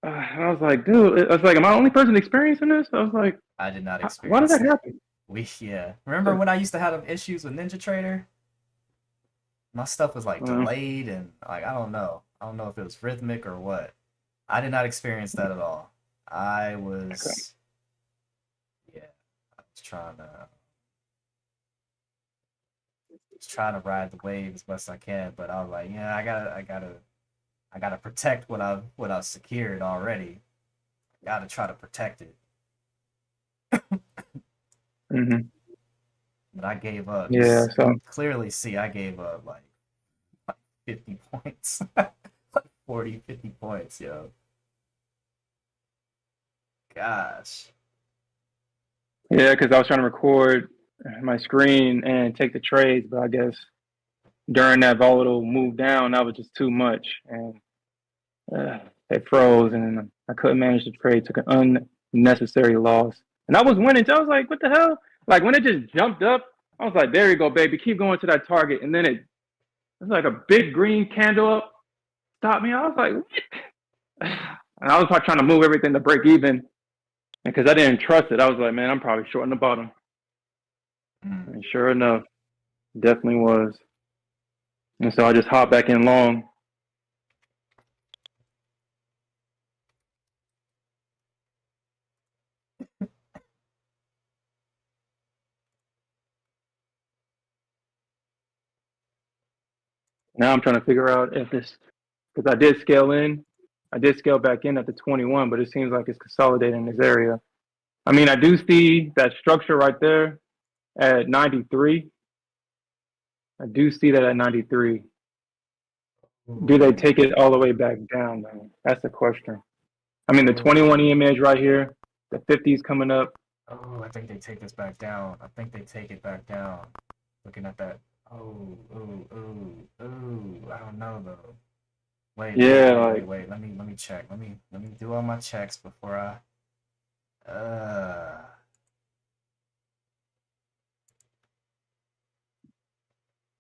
And I was like, dude, I was like, am I the only person experiencing this? I was like, I did not why did experience that it. happen? Yeah. Remember when I used to have them issues with NinjaTrader? My stuff was like delayed and like I don't know. I don't know if it was rhythmic or what. I did not experience that at all. I was yeah, I was trying to ride the wave as best I can, but I was like, yeah, I gotta protect what I've secured already. I gotta try to protect it. Mm-hmm. But I gave up. Yeah, so You clearly see I gave up like 50 points. 40, 50 points, yo. Gosh. yeah, because I was trying to record my screen and take the trades, but I guess during that volatile move down, that was just too much. And It froze, and I couldn't manage the trade. Took an unnecessary loss, and I was winning. So I was like, "What the hell?" Like when it just jumped up, I was like, "There you go, baby. Keep going to that target." And then it was like a big green candle up, stopped me. I was like, "What?" And I was like trying to move everything to break even, and because I didn't trust it, I was like, "Man, I'm probably short on the bottom." And sure enough, definitely was. And so I just hopped back in long. Now I'm trying to figure out if this, because I did scale in. I did scale back in at the 21, but it seems like it's consolidating this area. I mean, I do see that structure right there at 93. I do see that at 93. Do they take it all the way back down, though? That's the question. I mean, the 21 image right here, the 50s coming up. Oh, I think they take this back down. I think they take it back down. Looking at that. Oh, I don't know though. Wait. Let me check. Let me do all my checks before I.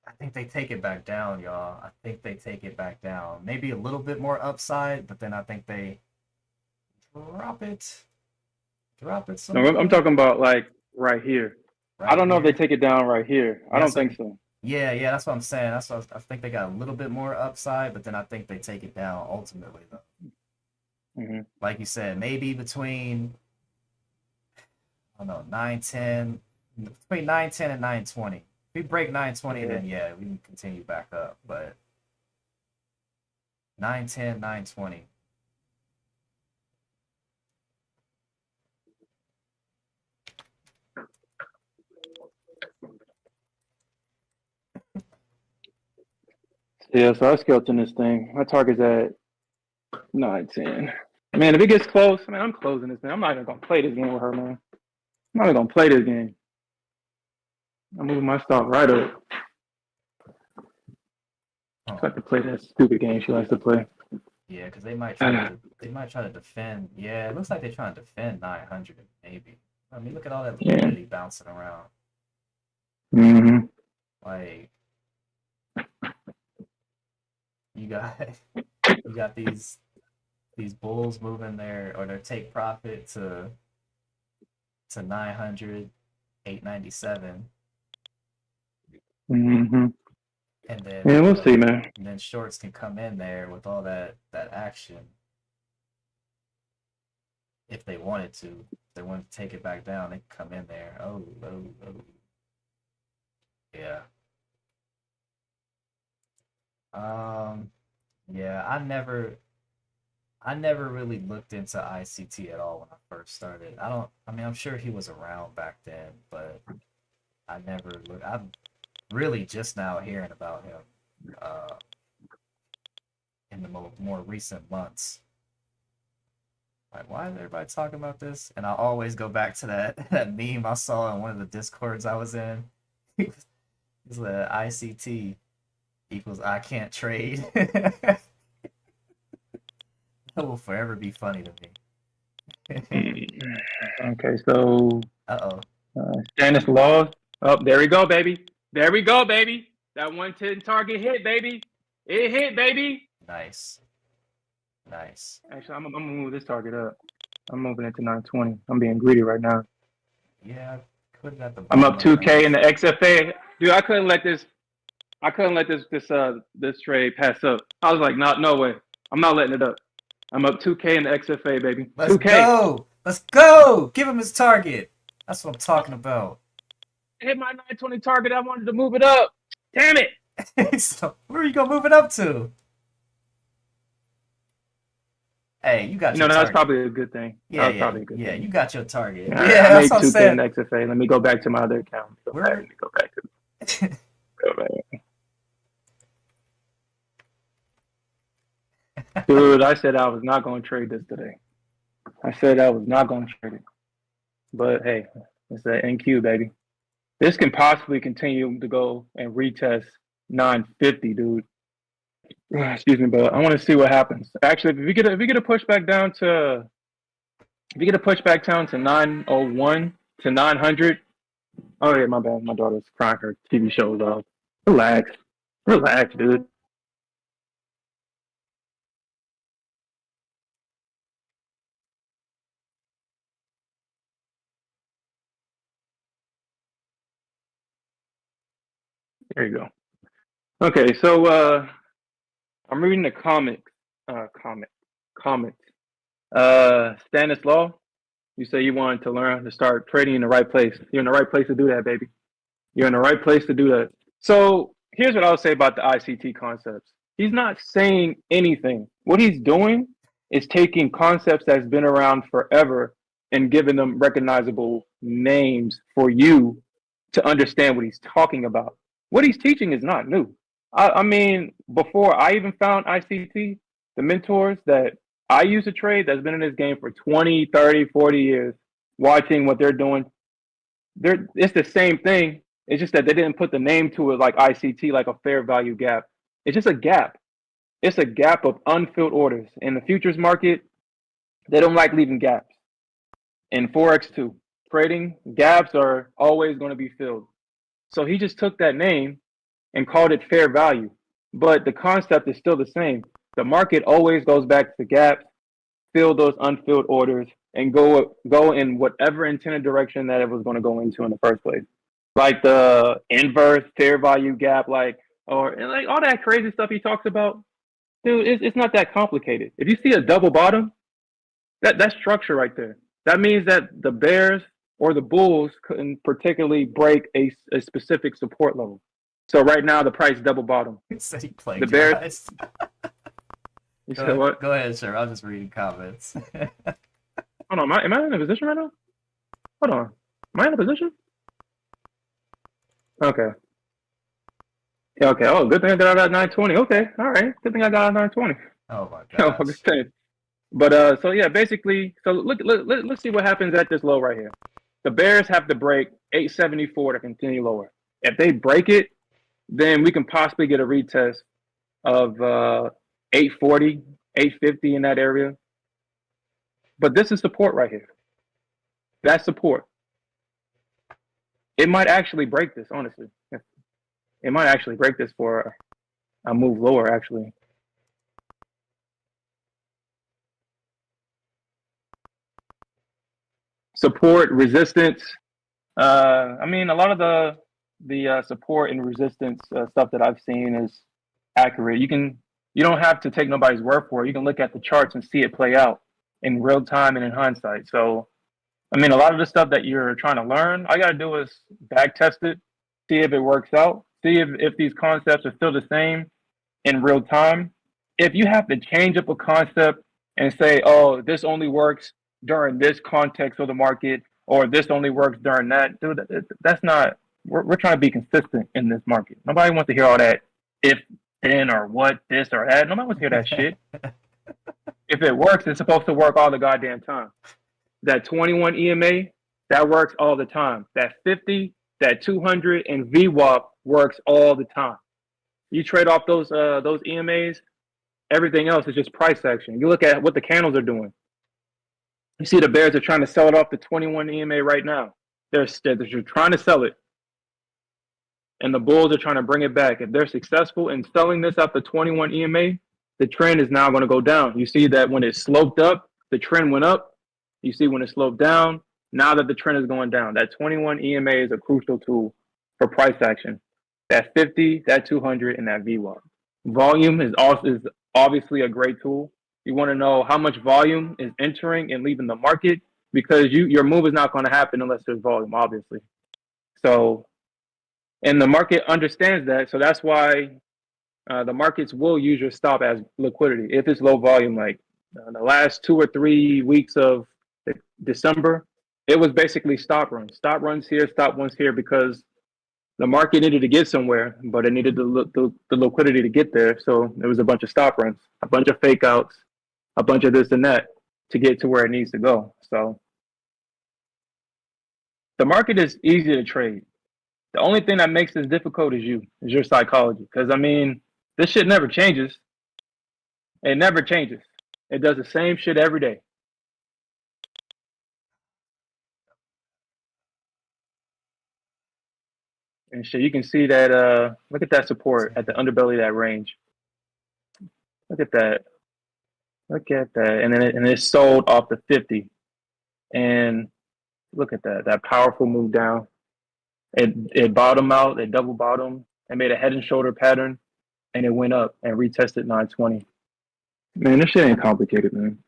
I think they take it back down, y'all. I think they take it back down. Maybe a little bit more upside, but then I think they drop it. Drop it some No, I'm more. talking about like right here. I Right don't know if they here. take it down right here. I Yeah, don't so think so. yeah, that's what I'm saying. That's what I think they got a little bit more upside, but then I think they take it down ultimately though. Mm-hmm. Like you said, maybe between I don't know, 910, between 910 and 920. If we break 920, Yeah. then yeah, we can continue back up. But 910, 920. Yeah, so I scaled in this thing. My target's at 910. Man, if it gets close, man, I'm closing this thing. I'm not even gonna play this game with her, man. I'm not even gonna play this game. I'm moving my stock right up. Huh. I like to play that stupid game she likes to play. Yeah, because they might try to defend. Yeah, it looks like they're trying to defend 900 maybe. I mean, look at all that Yeah. liquidity bouncing around. Mm-hmm. Like you got you got these bulls moving their take profit to 900, 897, Mm-hmm. and then Yeah, we'll see, man. and then shorts can come in there with all that action if they wanted to. If they wanted to take it back down, they can come in there. Oh. Yeah. Um, yeah, I never really looked into ICT at all when I first started. I mean, I'm sure he was around back then, but I never looked. I'm really just now hearing about him uh, in the more recent months. Like, why is everybody talking about this? And I always go back to that meme I saw in one of the discords I was in. It's like ICT equals I can't trade. That will forever be funny to me. Okay, so Uh-oh. Stannis lost. Oh, there we go, baby. There we go, baby. That 110 target hit, baby. It hit, baby. Nice. Nice. Actually, I'm gonna move this target up. I'm moving it to 920. I'm being greedy right now. Yeah, put it at the I'm bottom up of the 2K in range. the XFA. Dude, I couldn't let this trade pass up. I was like, no way. I'm not letting it up. I'm up 2K in the XFA, baby. Let's 2K. go. Let's go. Give him his target. That's what I'm talking about. Hit my 920 target. I wanted to move it up. Damn it. So, where are you gonna move it up to? Hey, you got your That was target. probably a good thing. That Yeah, was yeah, probably a good yeah. thing. You got your target. All right, Yeah, I that's made what I'm 2K in saying. the XFA. Let me go back to my other account. Where? Let me go back to go back. Dude, I said I was not going to trade this today. I said I was not going to trade it. But hey, it's an NQ, baby. This can possibly continue to go and retest 950, dude. Excuse me, but I want to see what happens. Actually, if we get a pushback down to if you get a pushback down to 901 to 900. Oh yeah, my bad. My daughter's crying her TV shows off. Relax, relax, dude. There you go. Okay, so I'm reading the comics. Comment. Comment. Stanislaw, you say you wanted to learn to start trading in the right place. You're in the right place to do that, baby. You're in the right place to do that. So here's what I'll say about the ICT concepts. He's not saying anything. What he's doing is taking concepts that's been around forever and giving them recognizable names for you to understand what he's talking about. What he's teaching is not new. I mean, before I even found ICT, the mentors that I used to trade that's been in this game for 20, 30, 40 years, watching what they're doing, it's the same thing. It's just that they didn't put the name to it like ICT, like a fair value gap. It's just a gap. It's a gap of unfilled orders. In the futures market, they don't like leaving gaps. In Forex too, trading gaps are always going to be filled. So he just took that name and called it fair value. But the concept is still the same. The market always goes back to gaps, fill those unfilled orders, and go in whatever intended direction that it was going to go into in the first place. Like the inverse fair value gap, or like all that crazy stuff he talks about, dude. It's not that complicated. If you see a double bottom, that's structure right there. That means that the bears or the bulls couldn't particularly break a specific support level. So right now the price double bottom. He said he The plagiarized. bears. You said what? Go ahead, sir. I'm just reading comments. Hold on. Am I in a position right now? Hold on. Am I in a position? Okay. Yeah, okay. Oh, good thing I got out at 920. Okay. All right. Good thing I got out at 920. Oh my Oh, gosh. okay. But so yeah, basically, so let's see what happens at this low right here. The bears have to break 874 to continue lower. If they break it, then we can possibly get a retest of 840, 850 in that area. But this is support right here. That's support. It might actually break this, honestly. It might actually break this for a move lower, actually. Support, resistance. I mean, a lot of the support and resistance stuff that I've seen is accurate. You don't have to take nobody's word for it. You can look at the charts and see it play out in real time and in hindsight. So, I mean, a lot of the stuff that you're trying to learn, all you got to do is back test it, see if it works out, see if these concepts are still the same in real time. If you have to change up a concept and say, oh, this only works during this context of the market, or this only works during that, dude, that's not, we're trying to be consistent in this market. Nobody wants to hear all that if, then, or what, this or that. Nobody wants to hear that shit. If it works, it's supposed to work all the goddamn time. That 21 EMA, that works all the time. That 50, that 200, and VWAP works all the time. You trade off those EMAs, everything else is just price action. You look at what the candles are doing. You see the bears are trying to sell it off the 21 EMA right now. They're trying to sell it. And the bulls are trying to bring it back. If they're successful in selling this at the 21 EMA, the trend is now going to go down. You see that when it sloped up, the trend went up. You see when it sloped down, now that the trend is going down. That 21 EMA is a crucial tool for price action. That 50, that 200, and that VWAP. Volume is obviously a great tool. You want to know how much volume is entering and leaving the market, because your move is not going to happen unless there's volume, obviously. So, and the market understands that. So that's why the markets will use your stop as liquidity if it's low volume. Like the last 2 or 3 weeks of December, it was basically stop runs here, stop ones here, because the market needed to get somewhere, but it needed the liquidity to get there. So there was a bunch of stop runs, a bunch of fake outs, a bunch of this and that to get to where it needs to go. So the market is easy to trade. The only thing that makes this difficult is your psychology. Because I mean, this shit never changes. It never changes. It does the same shit every day. And shit, you can see that. Look at that support at the underbelly of that range. Look at that. Look at that. And then it sold off the 50. And look at that. That powerful move down. It bottomed out. It double bottomed. It made a head and shoulder pattern, and it went up and retested 920. Man, this shit ain't complicated, man.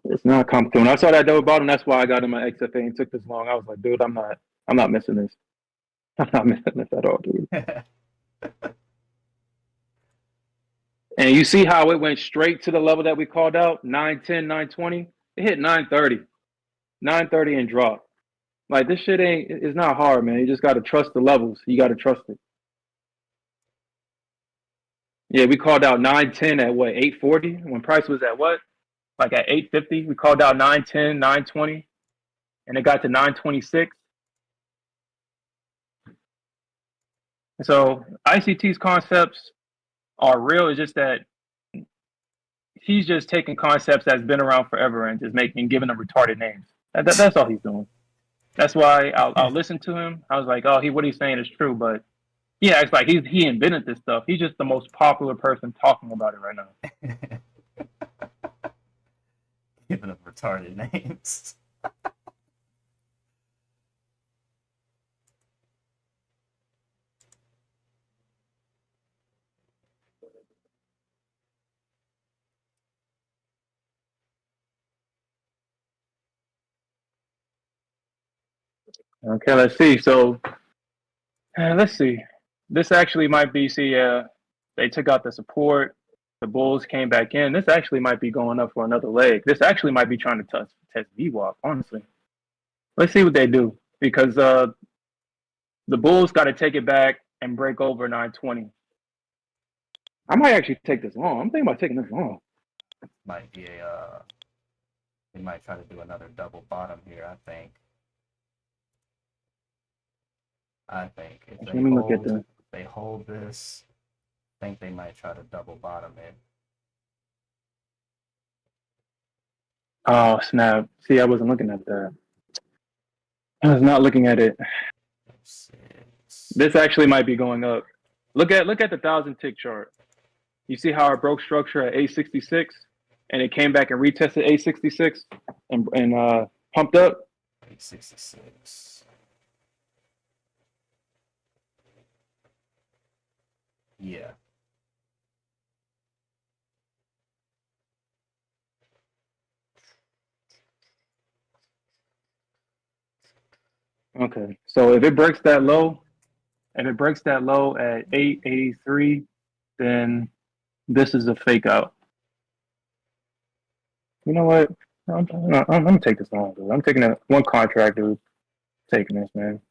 It's not complicated. When I saw that double bottom, that's why I got in my XFA and took this long. I was like, dude, I'm not missing this. I'm not missing this at all, dude. And you see how it went straight to the level that we called out, 910, 920. It hit 930, 930 and dropped. Like this shit it's not hard, man. You just gotta trust the levels. You gotta trust it. Yeah, we called out 910 at what, 840? When price was at what? Like at 850. We called out 910, 920, and it got to 926. And so ICT's concepts are real. It's just that he's just taking concepts that's been around forever and just giving them retarded names. That's all he's doing. That's why I'll listen to him. I was like, oh, what he's saying is true, but yeah, it's like he invented this stuff. He's just the most popular person talking about it right now. Giving them retarded names. Okay, let's see. So let's see. This actually might be. They took out the support. The Bulls came back in. This actually might be going up for another leg. This actually might be trying to test VWAP. Honestly, let's see what they do because the Bulls got to take it back and break over 920. I might actually take this long. I'm thinking about taking this long. Might be we might try to do another double bottom here, I think. If they hold this, I think they might try to double bottom it. Oh snap! See, I wasn't looking at that. I was not looking at it. This actually might be going up. Look at the 1,000 tick chart. You see how it broke structure at 866, and it came back and retested 866 and pumped up. 866. Yeah. Okay, so if it breaks that low at 883, then this is a fake out. You know what? I'm gonna take this long, dude. I'm taking one contract, dude. Taking this, man.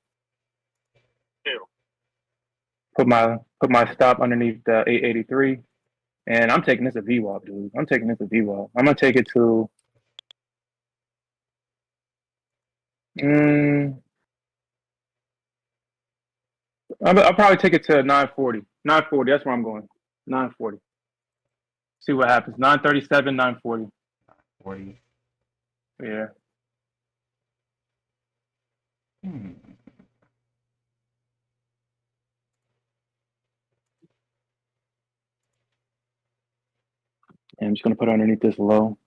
Put my stop underneath the 883, and I'm taking this a VWAP, dude. I'm taking this a VWAP. I'm gonna take it to. I'll probably take it to 940. 940. That's where I'm going. 940. See what happens. 937, 940. 40. Yeah. Hmm. And I'm just gonna put it underneath this low.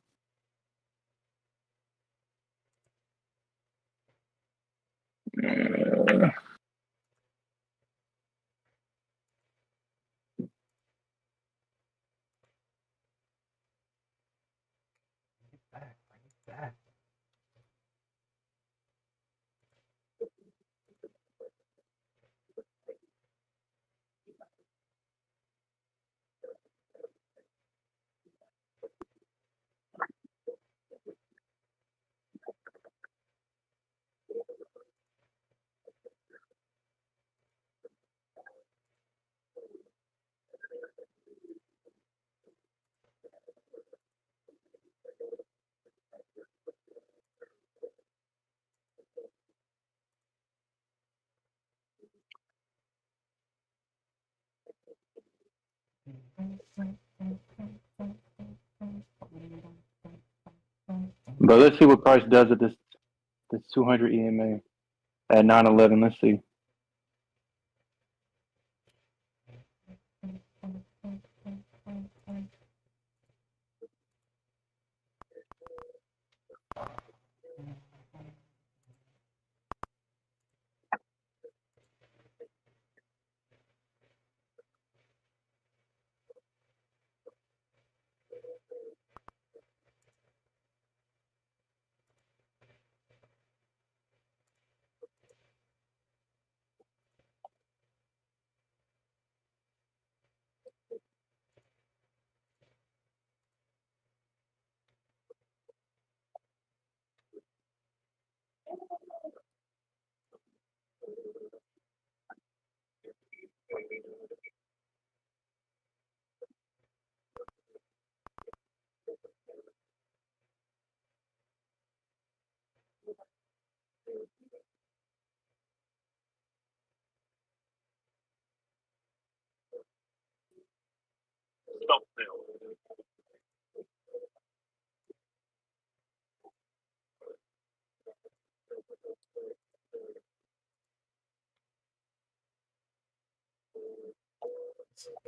Back. But let's see what price does at this 200 EMA at 911. Let's see.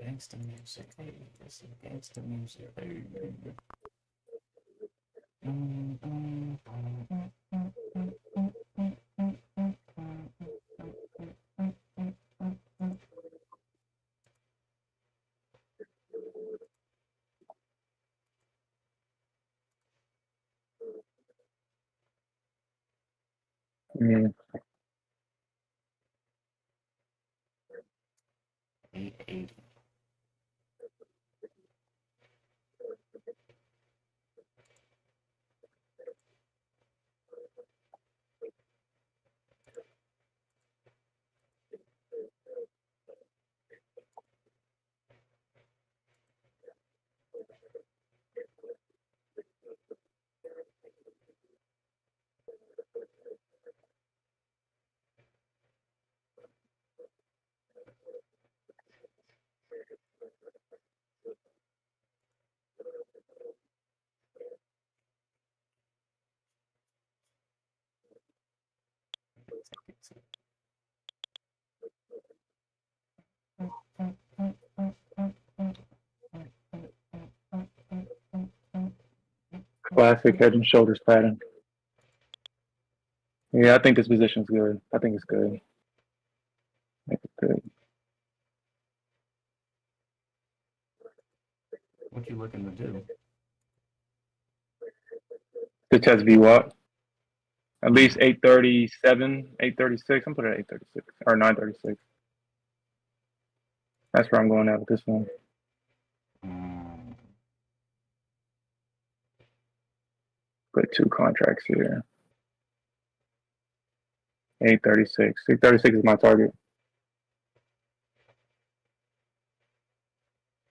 Gangsta music. Hey, this is gangsta music. Hey. Mm. 880. Classic head and shoulders pattern. Yeah, I think this position's good. I think it's good. I think it's good. What you looking to do? The test VWAP. At least 837, 836. I'm putting it at 836 or 936. That's where I'm going at with this one. Put 2 contracts here. 836. 836 is my target.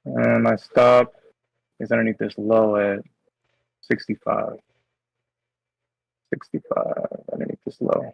And my stop is underneath this low at 65. 65 underneath this low.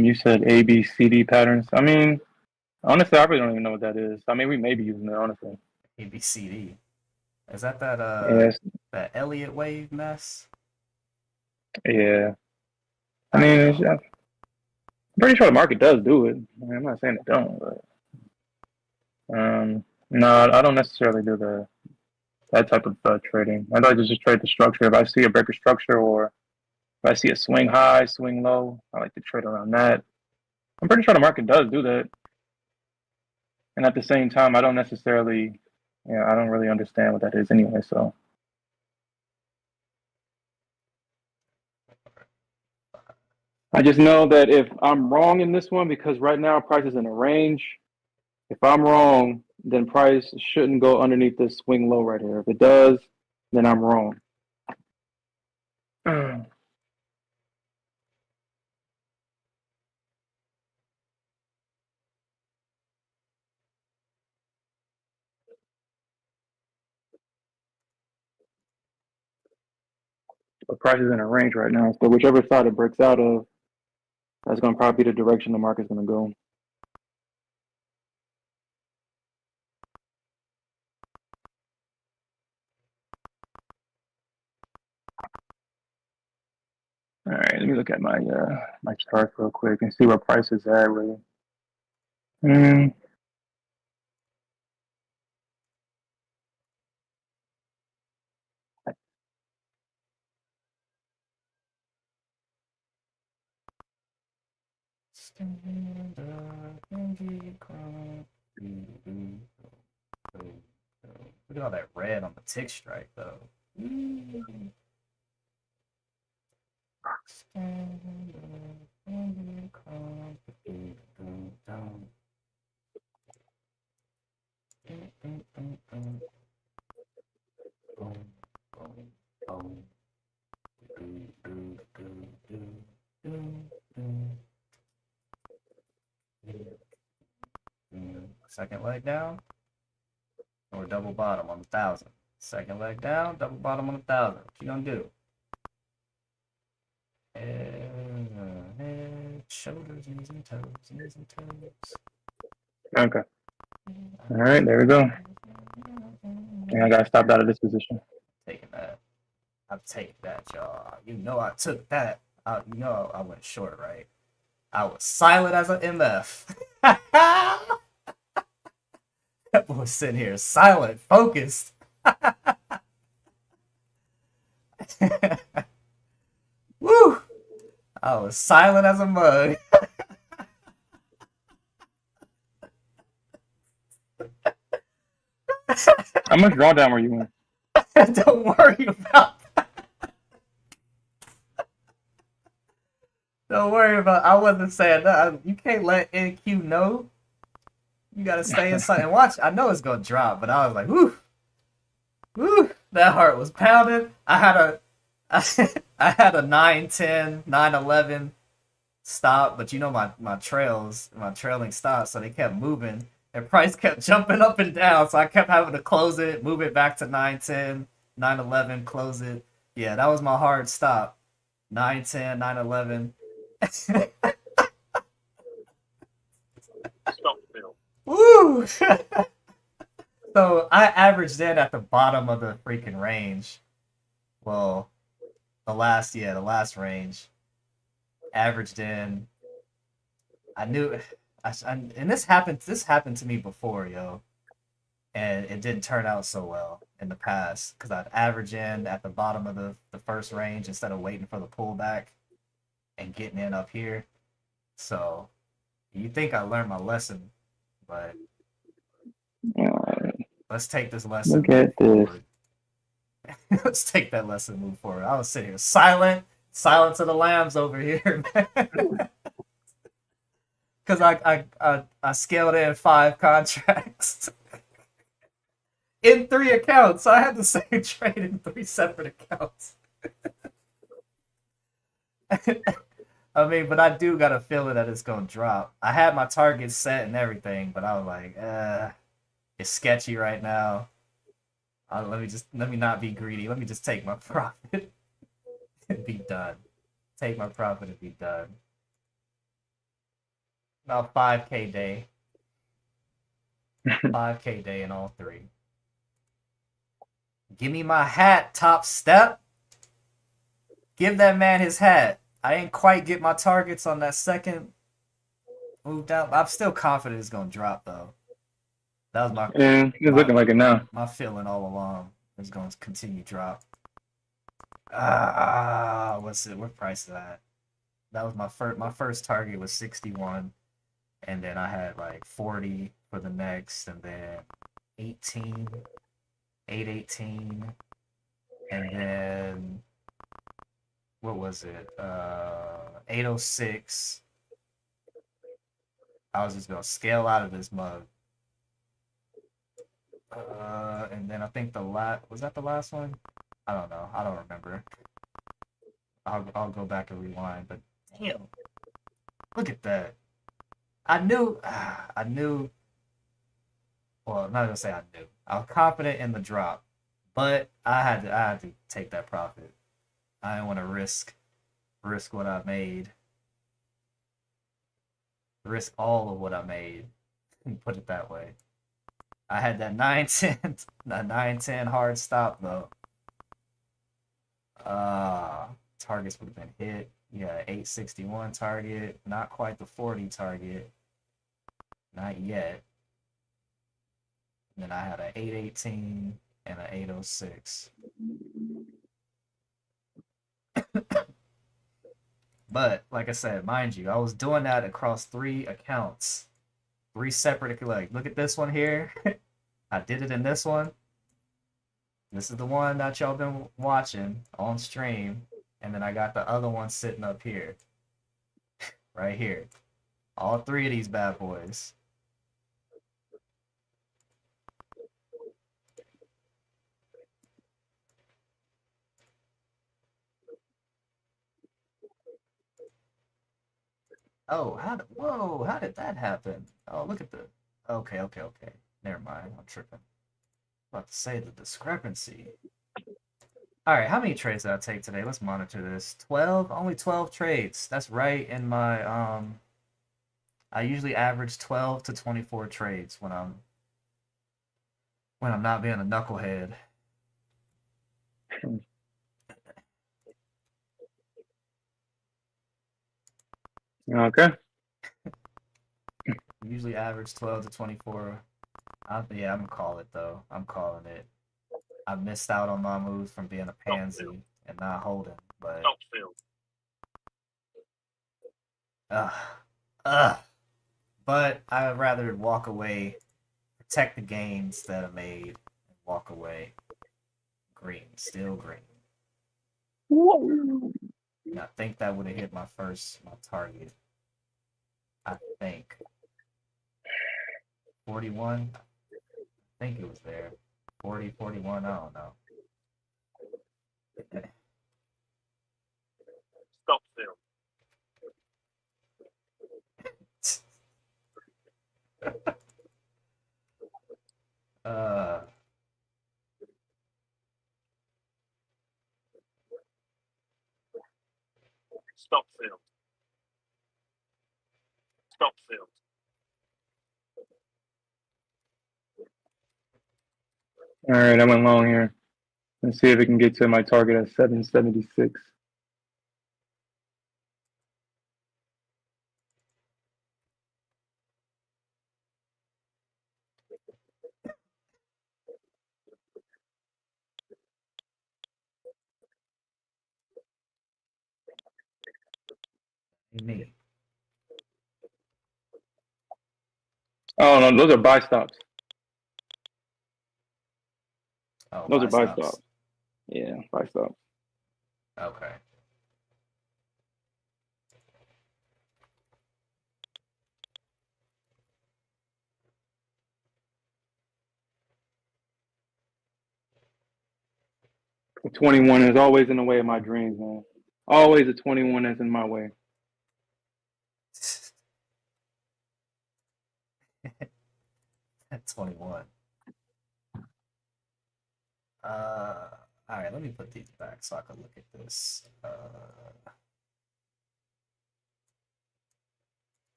You said A, B, C, D patterns. I mean, honestly, I really don't even know what that is. I mean, we may be using it, honestly. ABCD. Is that Yes, that Elliott wave mess? yeah. I I mean, don't it's, know. I'm pretty sure the market does do it. I mean, I'm not saying it don't, but no, I don't necessarily do that type of trading. I like to just trade the structure. If I see a breaker structure or if I see a swing high, swing low, I like to trade around that. I'm pretty sure the market does do that. And at the same time, I don't necessarily, I don't really understand what that is anyway. So I just know that if I'm wrong in this one, because right now price is in a range, if I'm wrong, then price shouldn't go underneath this swing low right here. If it does, then I'm wrong. But price is in a range right now. So whichever side it breaks out of, that's going to probably be the direction the market's going to go. All right, let me look at my chart real quick and see where price is at. Really. Mm, Stand up and get crunk. Look at all that red on the TickStrike though. Stand up and get crunk. Second leg down or double bottom on 1,000. Second leg down, double bottom on 1,000. What you gonna do? Head, shoulders, knees and toes, knees and toes. okay. All right, there we go. And I got stopped out of this position. Taking that. I take that, y'all. You know I took that. You know I went short, right? I was silent as an MF. That boy sitting here silent, focused. Woo! I was silent as a mug. How much drawdown were you in? Don't worry about that. Don't worry about. I wasn't saying that. You can't let NQ know. You gotta stay inside and watch. I know it's gonna drop, but I was like, whoo, whoo. That heart was pounding. I had a 9-10, 9-11 stop, but you know my trailing stops, so they kept moving. And price kept jumping up and down, so I kept having to close it, move it back to 9-10, 9-11, close it. Yeah, that was my hard stop. 9-10, 9-11. Woo! So I averaged in at the bottom of the freaking range. Well, the last range. Averaged in. I knew, and this happened. This happened to me before, yo, and it didn't turn out so well in the past because I'd average in at the bottom of the first range instead of waiting for the pullback and getting in up here. So you think I learned my lesson, but let's take this lesson Look at this. forward. Let's take that lesson and move forward. I was sitting here silent, silence of the lambs over here, man. Because I scaled in 5 contracts in 3 accounts. So I had the same trade in 3 separate accounts. I mean, but I do got a feeling that it's gonna drop. I had my targets set and everything, but I was like, it's sketchy right now. Let me not be greedy. Let me just take my profit and be done. Take my profit and be done. About 5K day. 5K day in all 3. Give me my hat, top step. Give that man his hat. I didn't quite get my targets on that second move down. I'm still confident it's gonna drop though. That was And it's my looking like it now. my feeling all along. It's gonna continue drop. What's it? What price is that? That was my first target was 61, and then I had like 40 for the next, and then 18, 818, and then what was it? 806. I was just gonna scale out of this mug. And then I think the last was that the last one? I don't know. I don't remember. I'll go back and rewind. But damn, look at that. I knew. I knew. Well, I'm not gonna say I knew. I was confident in the drop, but I had to take that profit. I didn't want to risk what I made, risk all of what I made. Put it that way. I had that 910, that 910 hard stop though. Targets would have been hit. Yeah, 861 target, not quite the 40 target, not yet. And then I had an 818 and an 806. But like I said, mind you, I was doing that across 3 accounts, 3 separate. Like, look at this one here. I did it in this one. This is the one that y'all been watching on stream, and then I got the other one sitting up here, right here. All 3 of these bad boys. Oh, how did that happen? Oh, look at the, okay. Never mind, I'm tripping. About to say the discrepancy. All right, how many trades did I take today? Let's monitor this. 12, only 12 trades. That's right in my, I usually average 12 to 24 trades when I'm not being a knucklehead. Okay. Usually average 12 to 24. Yeah, I'm gonna call it though. I'm calling it. I missed out on my moves from being a pansy and not holding, but uh, uh, but I'd rather walk away, protect the gains that I made, and walk away green, still green. Whoa. And I think that would have hit my target. I think 41. I think it was there. 40, 41. I don't know. uh, All right, I went long here. Let's see if it can get to my target at 776. me. Oh no, those are buy stops. Oh, Those are buy buy stops. stops. Yeah, buy stops. Okay. 21 is always in the way of my dreams, man. Always a 21 is in my way. 21. Uh, all right, let me put these back so I can look at this.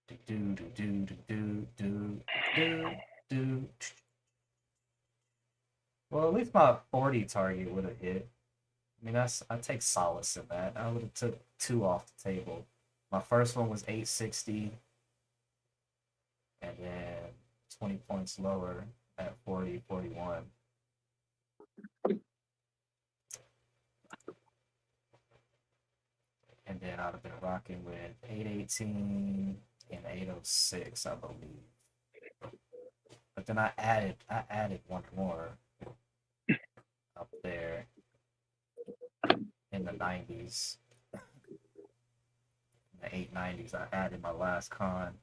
Do do do do do do do do. What least my 40 target would have hit. I mean, I take solace in that. I would have took 2 off the table. My first one was 860, and then 20 points lower at 40, 41. And then I'd have been rocking with 818 and 806, I believe. But then I added one more up there in the 90s. In the 890s, I added my last con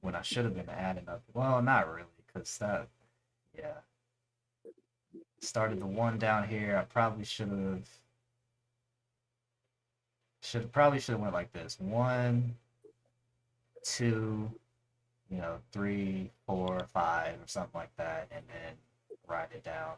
when I should have been adding up. Well, not really, because that, yeah. Started the one down here. I probably probably should have went like this. 1, 2, 3, 4, 5, or something like that, and then write it down.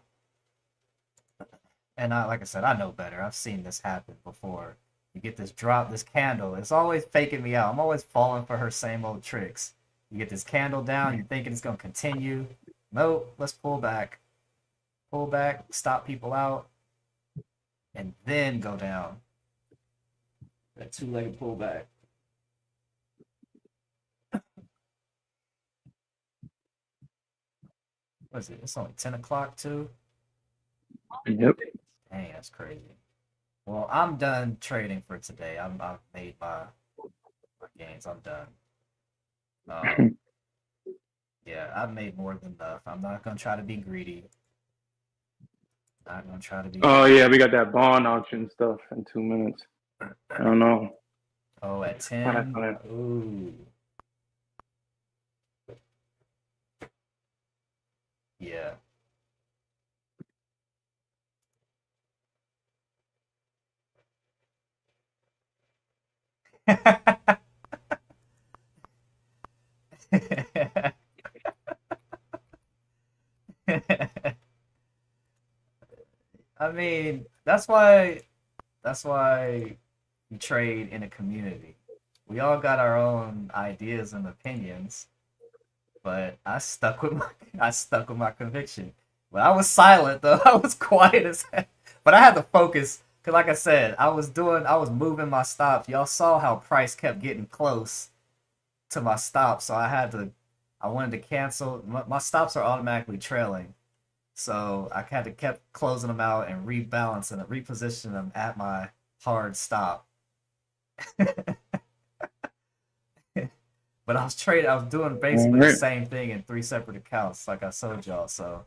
And like I said, I know better. I've seen this happen before. You get this drop, this candle. It's always faking me out. I'm always falling for her same old tricks. You get this candle down, you're thinking it's gonna continue. Nope, let's pull back. Pull back, stop people out, and then go down. That 2-legged pullback. What is it? It's only 10 o'clock too? Yep. Dang, that's crazy. Well, I'm done trading for today. I've made my gains. I'm done. Yeah, I've made more than enough. I'm not gonna try to be greedy. Not gonna try to be. Oh yeah, we got that bond auction stuff in 2 minutes. I don't know. Oh, at 10. Ooh. Yeah. I mean, that's why we trade in a community. We all got our own ideas and opinions, but I stuck with my conviction. But I was silent though. I was quiet as heck. But I had to focus because, like I said, I was moving my stops. Y'all saw how price kept getting close to my stop, so I wanted to cancel. My stops are automatically trailing, so I had to kept closing them out and rebalancing and repositioning them at my hard stop. But I was doing basically the same thing in 3 separate accounts, like I showed y'all. So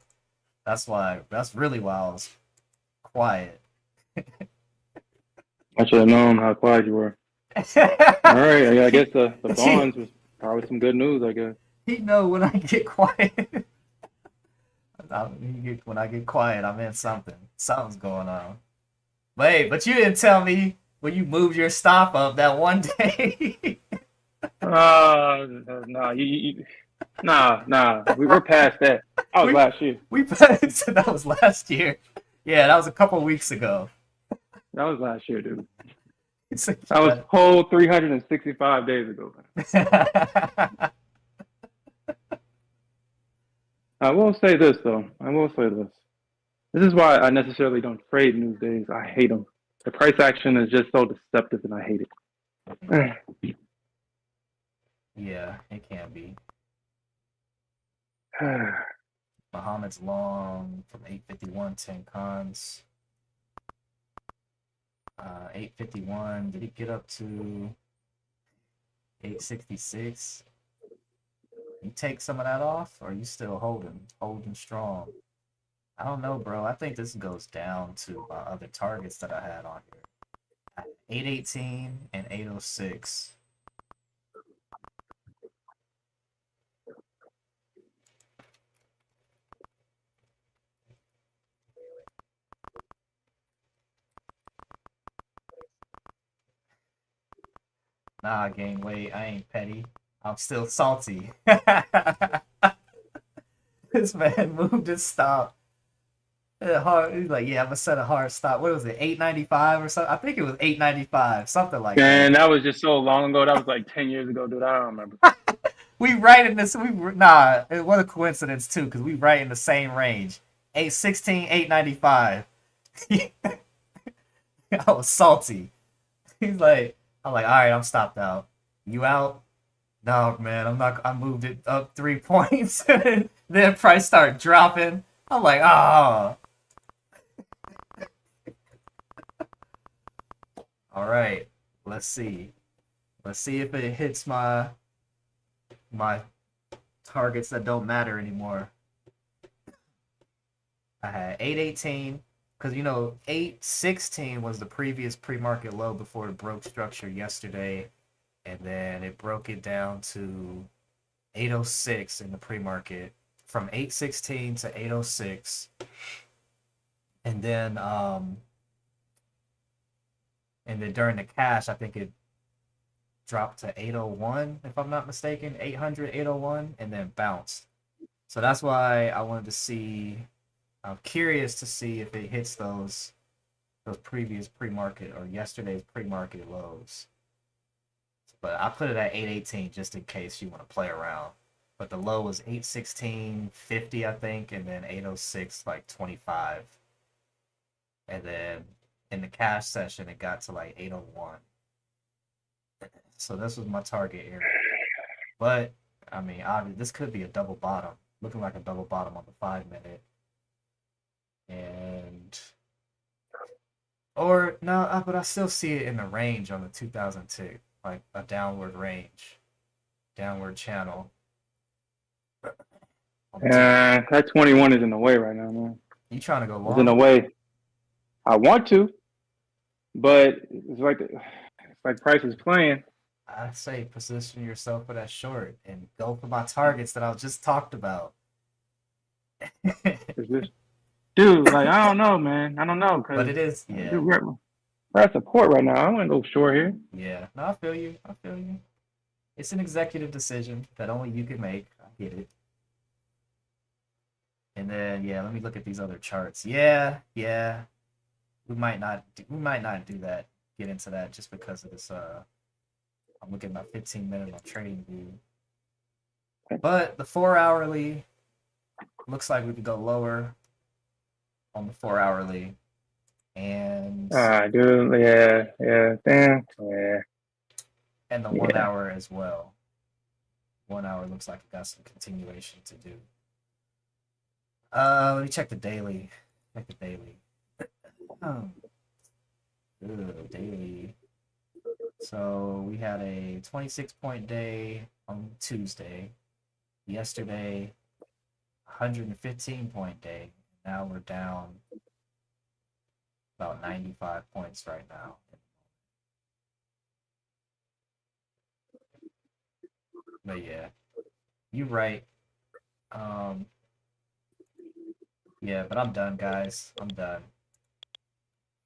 that's really why I was quiet. I should have known how quiet you were. All right, I guess the bonds was probably some good news, I guess. He know when I get quiet. When I get quiet, I'm in something. Something's going on. But you didn't tell me when you moved your stop up that one day. Nah, we were past that. That was last year. That was last year. Yeah, that was a couple weeks ago. That was last year, dude. That was whole 365 days ago. I will say this, though. This is why I necessarily don't trade news days. I hate them. The price action is just so deceptive, and I hate it. Yeah, it can be. Muhammad's long from 851, 10 cons. 851. Did he get up to 866? You take some of that off, or are you still holding strong? I don't know, bro. I think this goes down to my other targets that I had on here. 818 and 806. Nah, I gained weight. I ain't petty. I'm still salty. This man moved his stop. He's like, yeah, I'm gonna set a hard stop. What was it, 895 or something? I think it was 895, something like that. And that was just so long ago. That was like 10 years ago, dude. I don't remember. We right in this. What a coincidence too, because we right in the same range. 816, 895. I was salty. He's like, I'm like, all right, I'm stopped out. You out? No, man, I'm not. I moved it up 3 points. Then price started dropping. I'm like, oh, all right. Let's see. Let's see if it hits my targets that don't matter anymore. I had 818 because 816 was the previous pre-market low before it broke structure yesterday, and then it broke it down to 806 in the pre-market from 816 to 806, and then during the cash I think it dropped to 801 if I'm not mistaken, 800, 801, and then bounced. So that's why I wanted to see. I'm curious to see if it hits those previous pre-market or yesterday's pre-market lows. But I put it at 818 just in case you want to play around. But the low was 816.50 I think, and then 806 like 25. And then in the cash session it got to like 801. So this was my target area. But I mean, obviously this could be a double bottom, looking like a double bottom on the 5 minute. And or no, but I still see it in the range on the 2000 tick, like a downward range, downward channel. That 21 is in the way right now, man. You trying to go It's in the long? way. I want to, but it's like price is playing. I say position yourself for that short and go for my targets that I just talked about. Is this dude? Like I don't know, man. I don't know But because it is, dude, yeah, we're at support right now. I want to go short here. yeah. No, I feel you. I feel you. It's an executive decision that only you can make. I get it. And then yeah, let me look at these other charts. Yeah, yeah. We might not do that. Get into that just because of this. I'm looking at my 15 minute on trading view. But the 4 hourly looks like we could go lower on the 4 hourly, and Dude, yeah, damn, yeah, and the one yeah. hour as well. 1 hour looks like it got some continuation to do. Let me check the daily. Check the daily. Oh, daily. So we had a 26-point day on Tuesday. Yesterday, 115-point day. Now we're down about 95 points right now. But yeah, you're right. Um, yeah, but I'm done, guys. I'm done.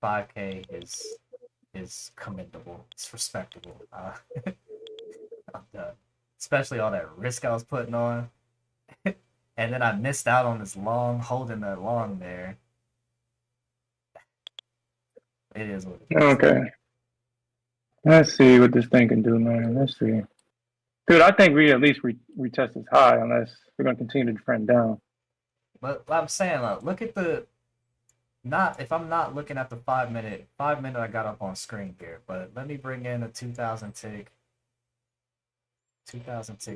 5K is commendable. It's respectable. I'm done. Especially all that risk I was putting on. And then I missed out on this long, holding that long there. It is what it is. Okay, let's see what this thing can do, man. Let's see, dude. I think we at least retest this high unless we're gonna continue to trend down. But I'm saying, like, look at the not if I'm not looking at the 5 minute. 5 minute I got up on screen here, but let me bring in a 2000 tick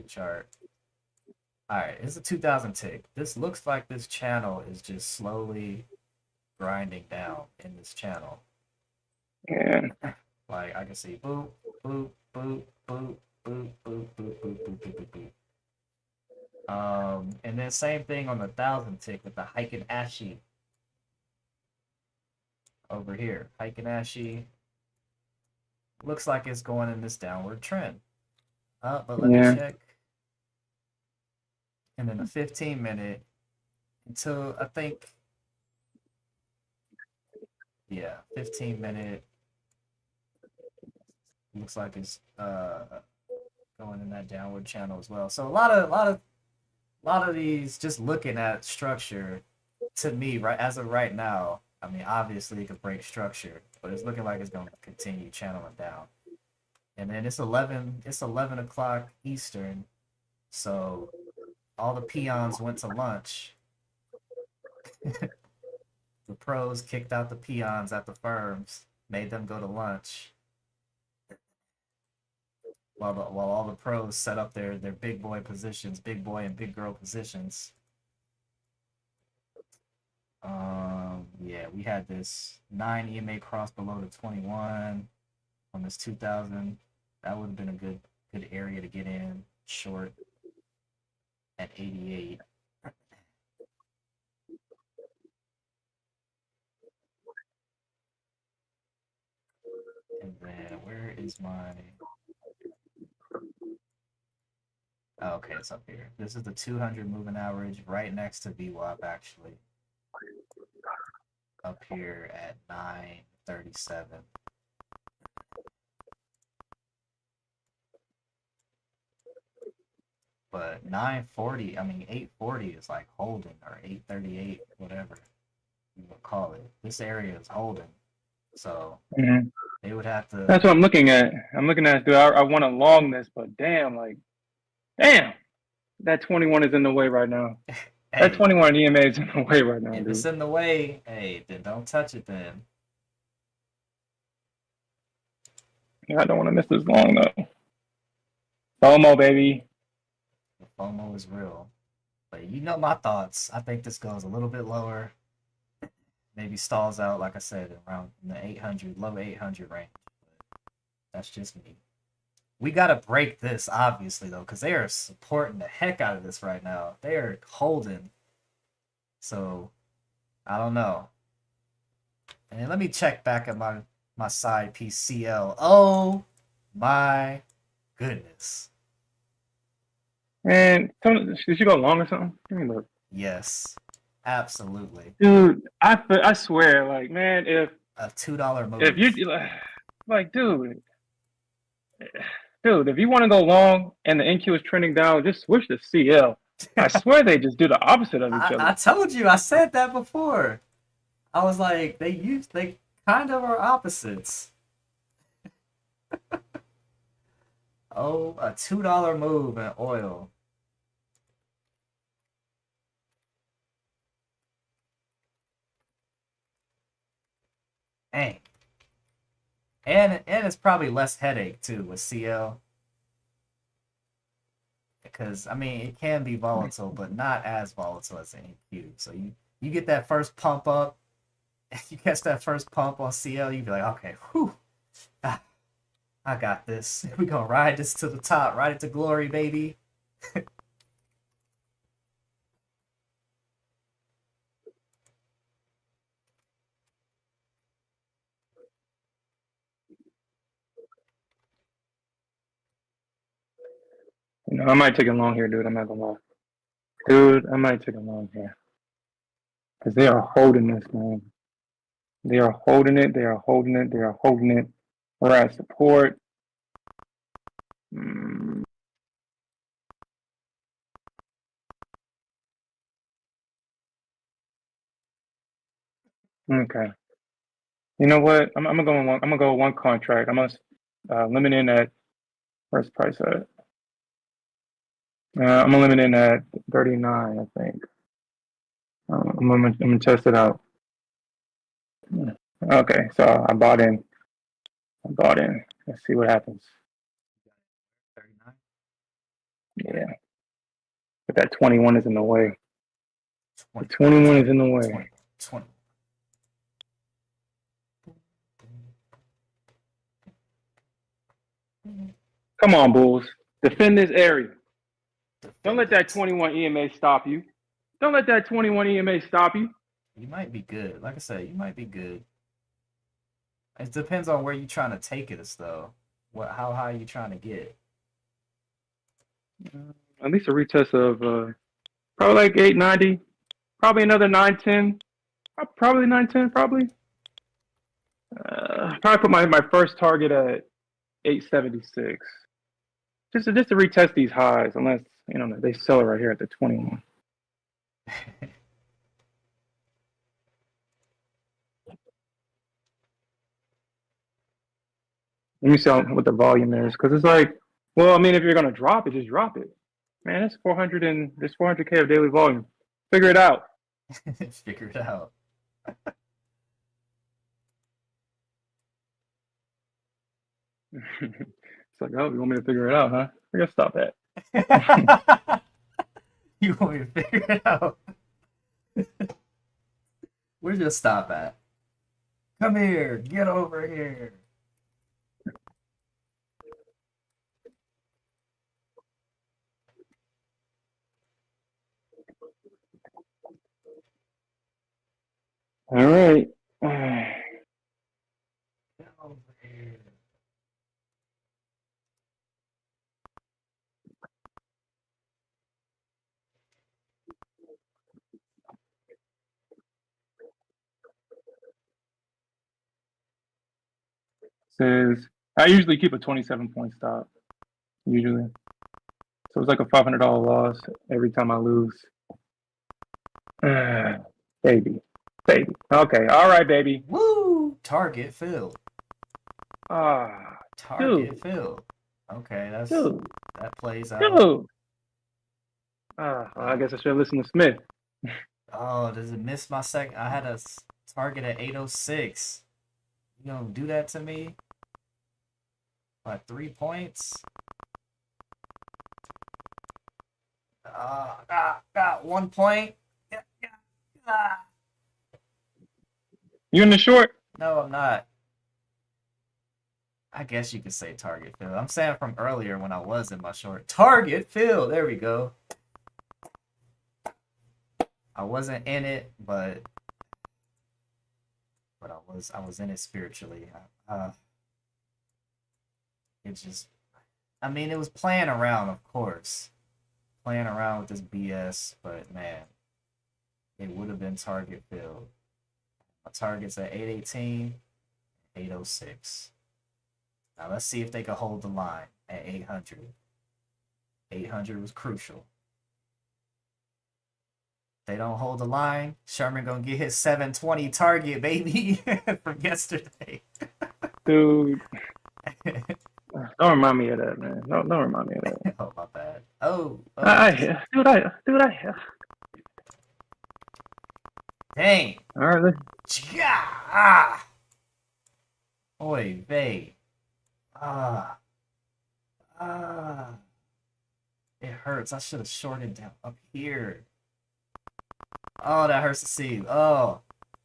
chart. All right, it's a 2000 tick. This looks like this channel is just slowly grinding down in this channel. Yeah, Like I can see boop, boop, boop, boop, boop, boop, boop, boop, boop, boop, boop, boop. And then same thing on the 1000 tick with the Heiken Ashi over here. Heiken Ashi looks like it's going in this downward trend. But let me yeah, check. And then the 15 minute until I think, yeah, 15 minute looks like it's going in that downward channel as well. So a lot of these, just looking at structure, to me, right as of right now, I mean, obviously it could break structure, but it's looking like it's going to continue channeling down. And then it's 11 o'clock Eastern, so all the peons went to lunch. The pros kicked out the peons at the firms, made them go to lunch, while all the pros set up their big boy positions, big boy and big girl positions. Yeah, we had this 9 EMA cross below the 21 on this 2000. That would have been a good area to get in short at 88. And then where is my? Oh, okay, it's up here. This is the 200 moving average right next to VWAP actually. Up here at 937. But 940, I mean 840 is like holding or 838, whatever you would call it. This area is holding. So they would have to. That's what I'm looking at. I'm looking at, dude, I want to long this, but damn, that 21 is in the way right now. Hey, that 21 EMA is in the way right now, if dude. it's in the way, hey, then don't touch it then. I don't want to miss this long though. FOMO, baby. The FOMO is real. But you know my thoughts. I think this goes a little bit lower. Maybe stalls out, like I said, around the 800, low 800 range. But that's just me. We got to break this, obviously, though, because they are supporting the heck out of this right now. They are holding. So, I don't know. And let me check back at my side piece CL. Oh, my goodness. Man, did you go long or something? Let me look. Yes, absolutely. Dude, I swear, like, man, if a $2 move. If you like, dude, if you want to go long and the NQ is trending down, just switch to CL. I swear they just do the opposite of each other. I told you, I said that before. I was like, they kind of are opposites. Oh, a $2 move in oil. Dang. And it's probably less headache too with CL. Because I mean it can be volatile, but not as volatile as NQ. So you get that first pump up, you catch that first pump on CL, you be like, okay, whew, I got this. We gonna ride this to the top, ride it to glory, baby. I might take it long here, dude. I'm not gonna lie. Dude, I might take it long here. Because they are holding this, man. They are holding it. They are holding it. They are holding it. We're at support. Okay. You know what? I'm gonna go one contract. I'm gonna limit in at where's price at? I'm gonna limit in at 39, I think. I'm gonna test it out. Okay, so I bought in. Let's see what happens. 39. Yeah. But that 21 is in the way. The 21 is in the way. 20. Come on, Bulls. Defend this area. Don't let that 21 EMA stop you. Don't let that 21 EMA stop you. You might be good. Like I said, you might be good. It depends on where you're trying to take it, though. How high you trying to get? At least a retest of probably like 890. Probably another 910. Probably 910, probably. Probably put my first target at 876. Just to retest these highs, unless they sell it right here at the 21. Let me see what the volume is, because it's like, well, I mean, if you're gonna drop it, just drop it. Man, it's 400K of daily volume. Figure it out. Figure it out. It's like, oh, you want me to figure it out, huh? I gotta stop that. You want me to figure it out? Where'd you stop at? Come here, get over here. All right. Get over here. Says I usually keep a 27-point stop. Usually, so it's like a $500 loss every time I lose. Baby, baby. Okay, all right, baby. Woo! Target filled. Ah, Target dude, filled. Okay, dude, that plays out. dude. Well, I Uh, guess I should listen to Smith. oh, does it miss my second? I had a target at 806. You gonna do that to me? By 3 points? Got 1 point. Yeah, yeah. Ah. You in the short? No, I'm not. I guess you could say target field. I'm saying from earlier when I was in my short. Target field. There we go. I wasn't in it, but I was in it spiritually. It just, I mean, it was playing around, of course, playing around with this BS. But man, it would have been target filled. My target's at 818, 806. Now let's see if they can hold the line at 800. 800 was crucial. They don't hold the line, Sherman gonna get his 720 target, baby, from yesterday. Dude, don't remind me of that, man. Don't remind me of that. Oh my bad. Oh, Dude, dang. all right, Ah, oy vey. Ah, ah. It hurts. I should have shorted down up here. Oh, that hurts to see. Oh,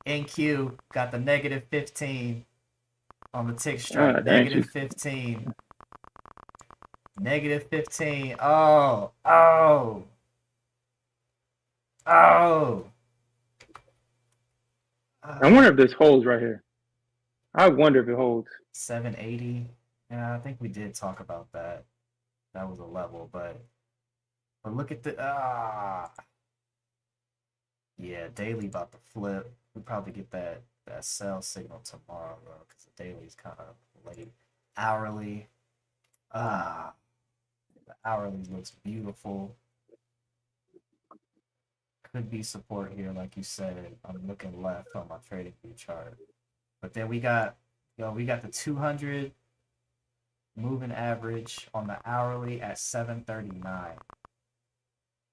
NQ got the -15 on the TickStrike. dang, she's -15. -15. Oh, oh, oh. I wonder if this holds right here. I wonder if it holds. 780. Yeah, I think we did talk about that. That was a level, but look at the yeah, daily about to flip. We probably get that sell signal tomorrow, bro, because the daily's kind of late. Hourly, ah, the hourly looks beautiful. Could be support here, like you said. I'm looking left on my trading view chart, but then we got the 200 moving average on the hourly at 739,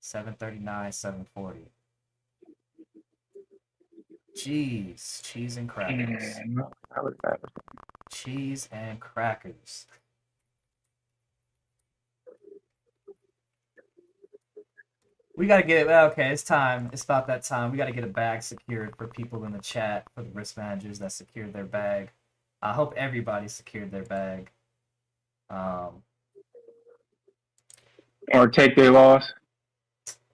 739, 740. Cheese and crackers. Cheese and crackers. We gotta get it. Okay, it's time. It's about that time. We gotta get a bag secured for people in the chat, for the risk managers that secured their bag. I hope everybody secured their bag. Or take their loss.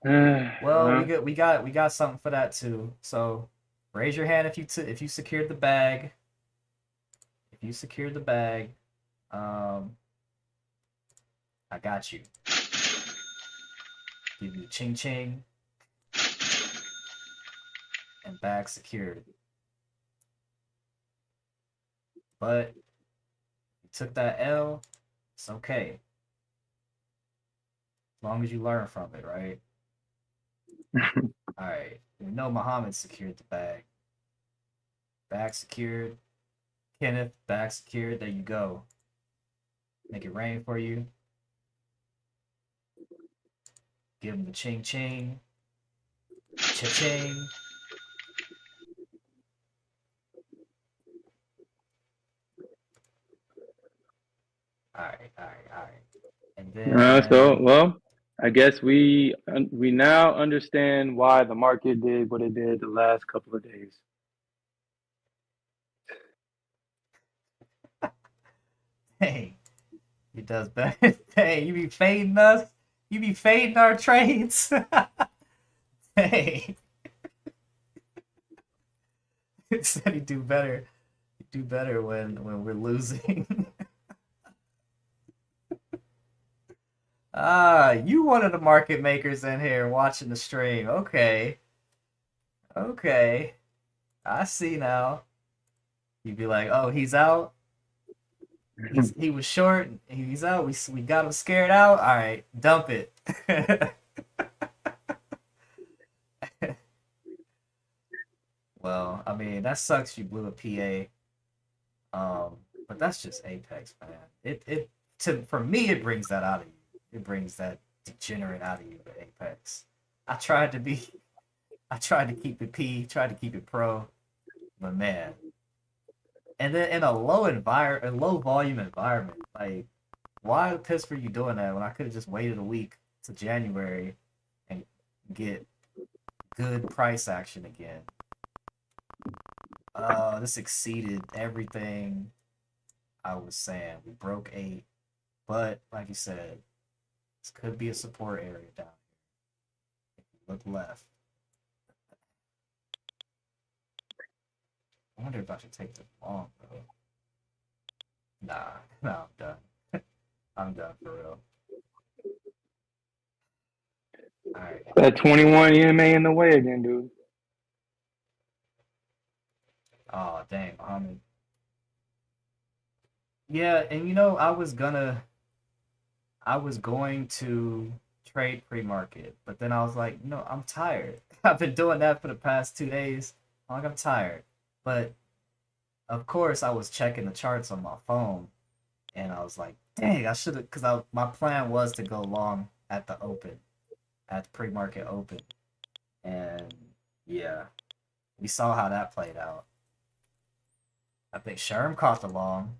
Well, we got something for that too. So raise your hand if you secured the bag. If you secured the bag, I got you. Give you ching ching and bag secured. But you took that L, it's okay. As long as you learn from it, right? Alright. We know Muhammad secured the bag. Bag secured. Kenneth, bag secured. There you go. Make it rain for you. Give him the ching ching. Cha-ching. All right, all right, all right. And So, then, well, I guess we now understand why the market did what it did the last couple of days. hey, he does better. Hey, you be fading us. You be fading our trades. Hey, he said he do better. He do better when we're losing. Ah, you one of the market makers in here watching the stream. Okay, okay, I see now. You'd be like, oh, he's out. He was short. He's out. We got him scared out. All right, dump it. Well, I mean that sucks. You blew a PA. But that's just Apex, man. It to for me it brings that out of you. It brings that degenerate out of you with Apex. I tried to be I tried to keep it P, tried to keep it pro, but man. And then in a a low volume environment, like why the piss were you doing that when I could have just waited a week to January and get good price action again? This exceeded everything I was saying. We broke 8, but like you said, this could be a support area down here. If you look left, I wonder if I should take the long though. Nah, nah, I'm done. I'm done for real. All right. That 21 EMA in the way again, dude. Oh dang, Muhammad. Yeah, and I was going to trade pre-market, but then I was like, I'm tired. I've been doing that for the past 2 days. I'm tired. But of course, I was checking the charts on my phone, and I was like, dang, I should have, because my plan was to go long at the open, at the pre-market open, and yeah, we saw how that played out. I think Sherm caught the long.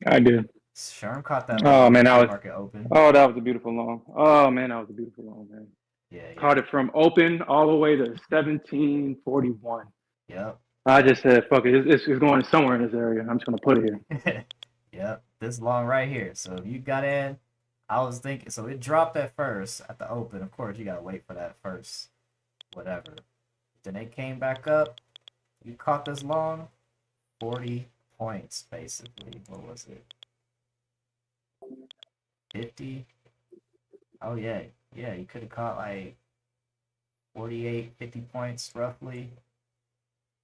I did. Sherm caught that Oh long at man, the that was pre-market open. oh that was a beautiful long. Oh man, that was a beautiful long, man. Yeah, Caught yeah, it from open all the way to 1741. yep, I yep. just said, fuck it, it's going somewhere in this area. I'm just gonna put it here. Yep, this long right here. So if you got in, I was thinking, so it dropped at first at the open. Of course, you gotta wait for that first, whatever. Then it came back up. You caught this long, 40 points basically. What was it? 50? Oh yeah, yeah. You could have caught like 48, 50 points roughly,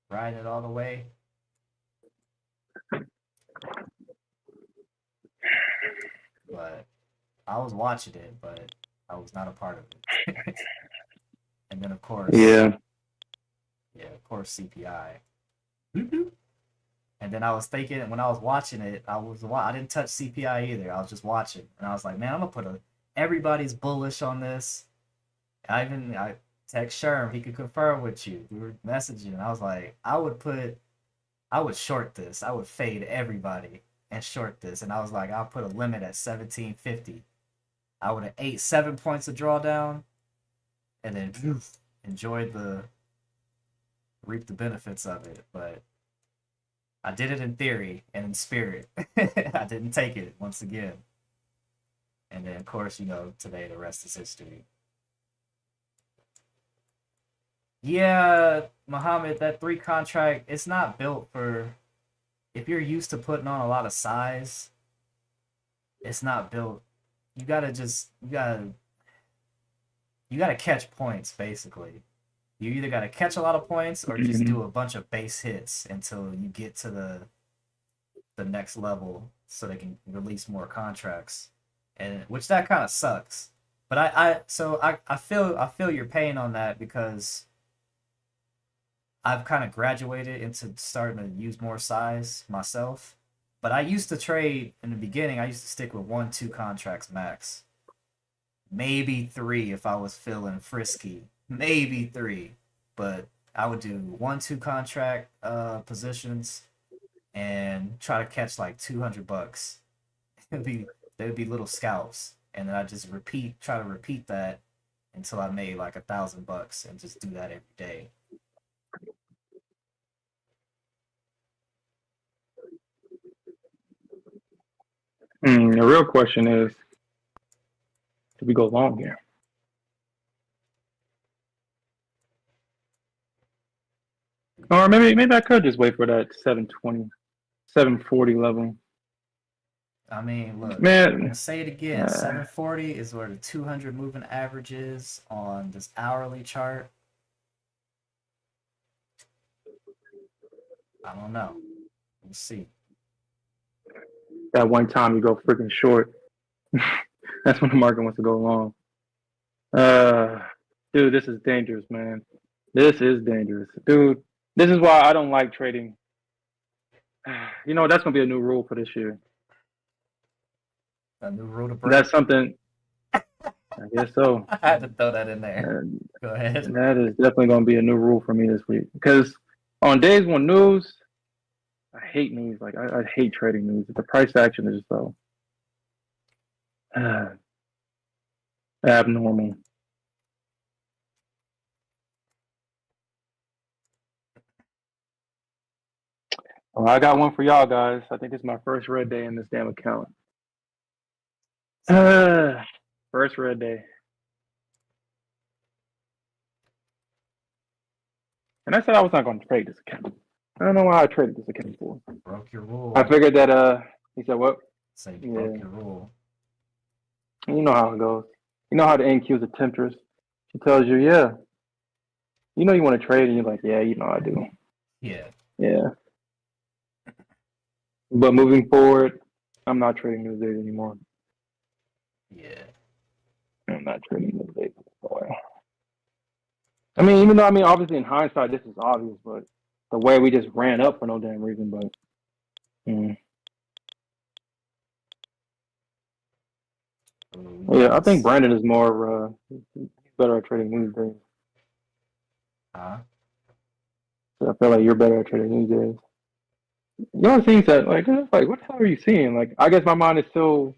riding it all the way. But I was watching it, but I was not a part of it. And then of course, Yeah, yeah, of course CPI. And then I was thinking when I was watching it, I didn't touch CPI either. I was just watching, and I was like, man, I'm gonna put a everybody's bullish on this. I text Sherm, he could confirm with you. We were messaging, and I was like, I would short this. I would fade everybody and short this, and I was like, I'll put a limit at 1750. I would have ate 7 points of drawdown, and then enjoyed the reap the benefits of it, but I did it in theory and in spirit. I didn't take it once again. And then, of course, today the rest is history. Yeah, Muhammad, that 3 contract, it's not built for. If you're used to putting on a lot of size, it's not built. You gotta catch points basically. You either gotta catch a lot of points or just do a bunch of base hits until you get to the next level so they can release more contracts, and which that kind of sucks. But I feel your pain on that because I've kind of graduated into starting to use more size myself. But I used to trade in the beginning. I used to stick with 1, 2 contracts max, maybe 3 if I was feeling frisky, maybe 3. But I would do 1, 2 contract positions and try to catch like $200 It'd be there'd be little scalps, and then I just try to repeat that until I made like $1,000 and just do that every day. The real question is, do we go long here? Or maybe I could just wait for that 720, 740 level. I mean, look, I'm Man, gonna say it again. 740 is where the 200 moving average is on this hourly chart. I don't know. We'll see. that one time you go freaking short. That's when the market wants to go long. Dude, this is dangerous, man. This is dangerous, dude. This is why I don't like trading. You know, that's gonna be a new rule for this year. A new rule to break. That's something. I guess so. I had to throw that in there. Go ahead. That is definitely gonna be a new rule for me this week because on days when news, I hate news. Like I hate trading news. The price action is so abnormal. Well, I got one for y'all guys. I think it's my first red day in this damn account. First red day. And I said I was not going to trade this account. I don't know why I traded this account for. Broke your rule. I figured that he said what? Say you broke your rule. You know how it goes. You know how the NQ is a temptress. She tells you, yeah. You know you want to trade and you're like, yeah, you know I do. Yeah. Yeah. But moving forward, I'm not trading those days anymore. Yeah. I'm not trading those days anymore. I mean, even though obviously in hindsight this is obvious, but the way we just ran up for no damn reason, but yeah, I think Brandon is more better at trading these days. So I feel like you're better at trading these days. You know, things that like what the hell are you seeing? Like, I guess my mind is still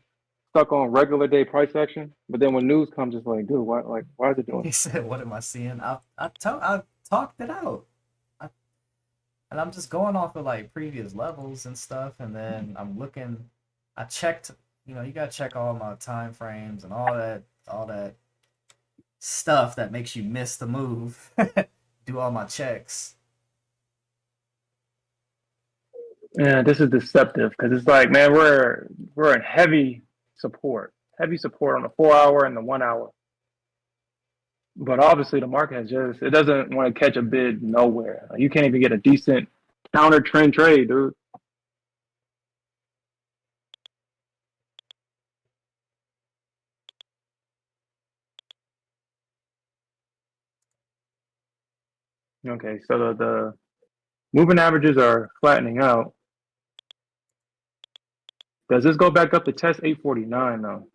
stuck on regular day price action, but then when news comes, it's like, dude, why is it doing? He said, "What am I seeing?" I talked it out, and I'm just going off of like previous levels and stuff, and then I'm looking. I checked. You know, you gotta check all my time frames and all that stuff that makes you miss the move. Do all my checks. Yeah, this is deceptive because it's like, man, we're in heavy support on the 4 hour and the 1 hour. But obviously the market it doesn't want to catch a bid nowhere. Like, you can't even get a decent counter trend trade, dude. Okay, so the moving averages are flattening out. Does this go back up to test 849 though?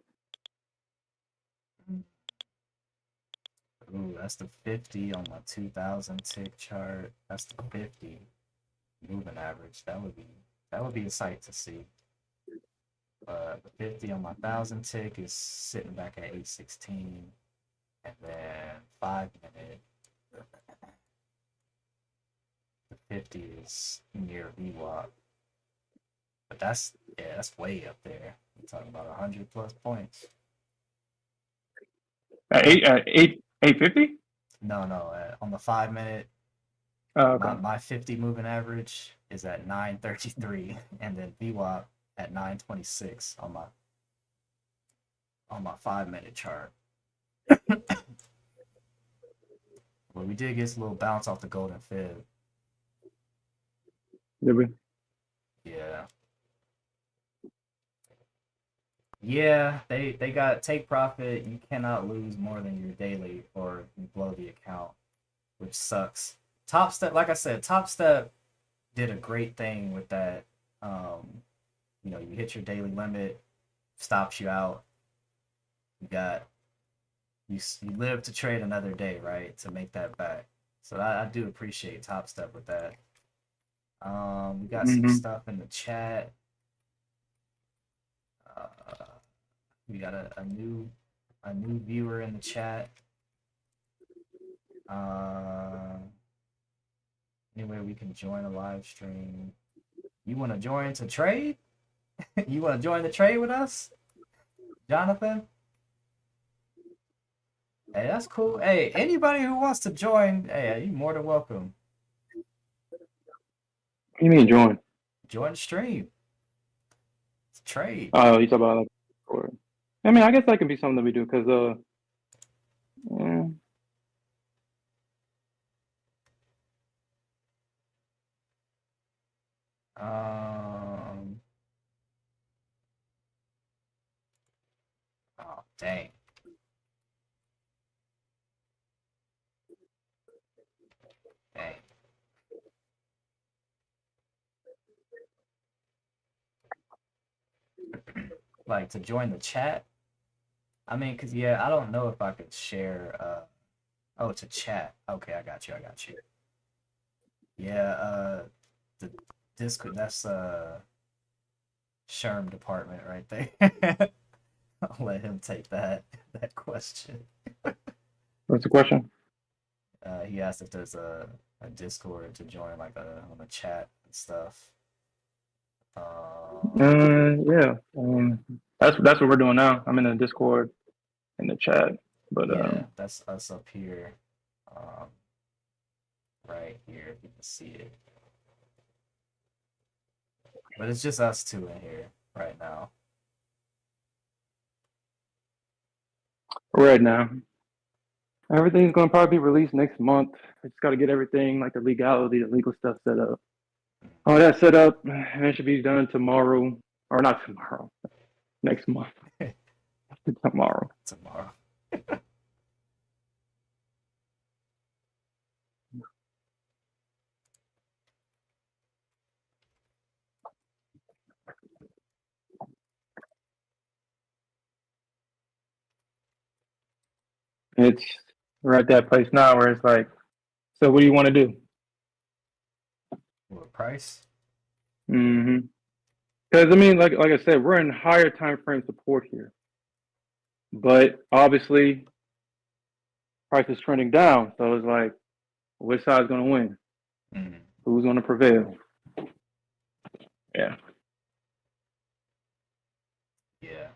Ooh, that's the 50 on my 2000 tick chart. That's the 50 moving average. That would be a sight to see. The 50 on my 1000 tick is sitting back at 816, and then 5 minute. The 50 is near VWAP, but that's way up there. We're talking about 100+ points. At 850? No, on the 5 minute. Oh, okay. My 50 moving average is at 933, and then VWAP at 926 on my 5 minute chart. But we did get a little bounce off the golden fib. Did we? Yeah. Yeah, they got take profit. You cannot lose more than your daily or you blow the account, which sucks. Top Step, like I said, Top Step did a great thing with that. You know, you hit your daily limit, stops you out. You live to trade another day, right? To make that back. So I do appreciate Top Step with that. We got some stuff in the chat. We got a new viewer in the chat. Anyway, we can join a live stream. You want to join to trade? You want to join the trade with us, Jonathan? Hey, that's cool. Hey, anybody who wants to join, hey, you're more than welcome. What do you mean join? Join the stream. It's a trade. Oh, you talk about like, or, I mean, I guess that could be something that we do because yeah. Um. Oh, dang. Dang. Like to join the chat. I mean, cause yeah, I don't know if I could share. Oh, to chat. Okay, I got you. I got you. Yeah. The Discord. That's Sherm department right there. I'll let him take that question. What's the question? He asked if there's a Discord to join, like on a chat and stuff. Yeah. That's what we're doing now. I'm in the Discord in the chat, but Yeah, that's us up here, um, right here. If you can see it, but it's just us two in here right now. right now everything's gonna probably be released next month. I just got to get everything like the legality, the legal stuff set up. All that set up, and it should be done tomorrow, or not tomorrow, next month. Tomorrow. Tomorrow. It's we're at that place now where it's like, so what do you want to do? What price? Mm-hmm. Because I mean, like I said, we're in higher time frame support here, but obviously price is trending down. So it's like, which side's going to win? Mm-hmm. Who's going to prevail? Yeah. Yeah.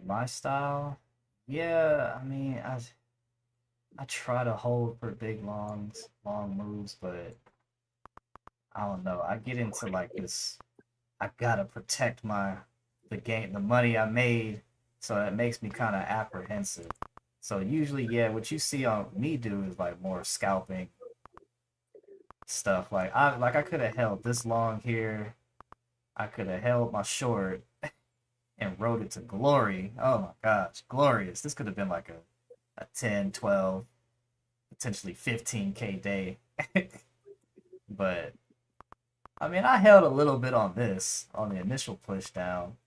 My style, yeah. I mean, I try to hold for big long moves, but I don't know. I get into like this. I gotta protect the game, the money I made, so that makes me kind of apprehensive. So usually, yeah, what you see on me do is like more scalping stuff. Like I could have held this long here. I could have held my short and rode it to glory. Oh my gosh, glorious. This could have been like a 10, 12, potentially 15K day. But I mean, I held a little bit on this on the initial push down.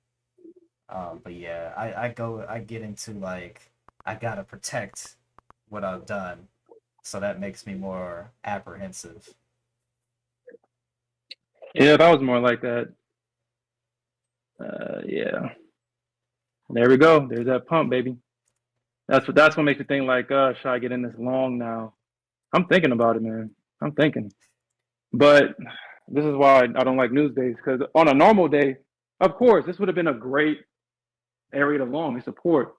But yeah, I get into like I gotta protect what I've done, so that makes me more apprehensive. Yeah, that was more like that. Yeah. There we go. There's that pump, baby. That's what makes me think like, should I get in this long now? I'm thinking about it, man. I'm thinking. But this is why I don't like news days, because on a normal day, of course, this would have been a great area to long and support.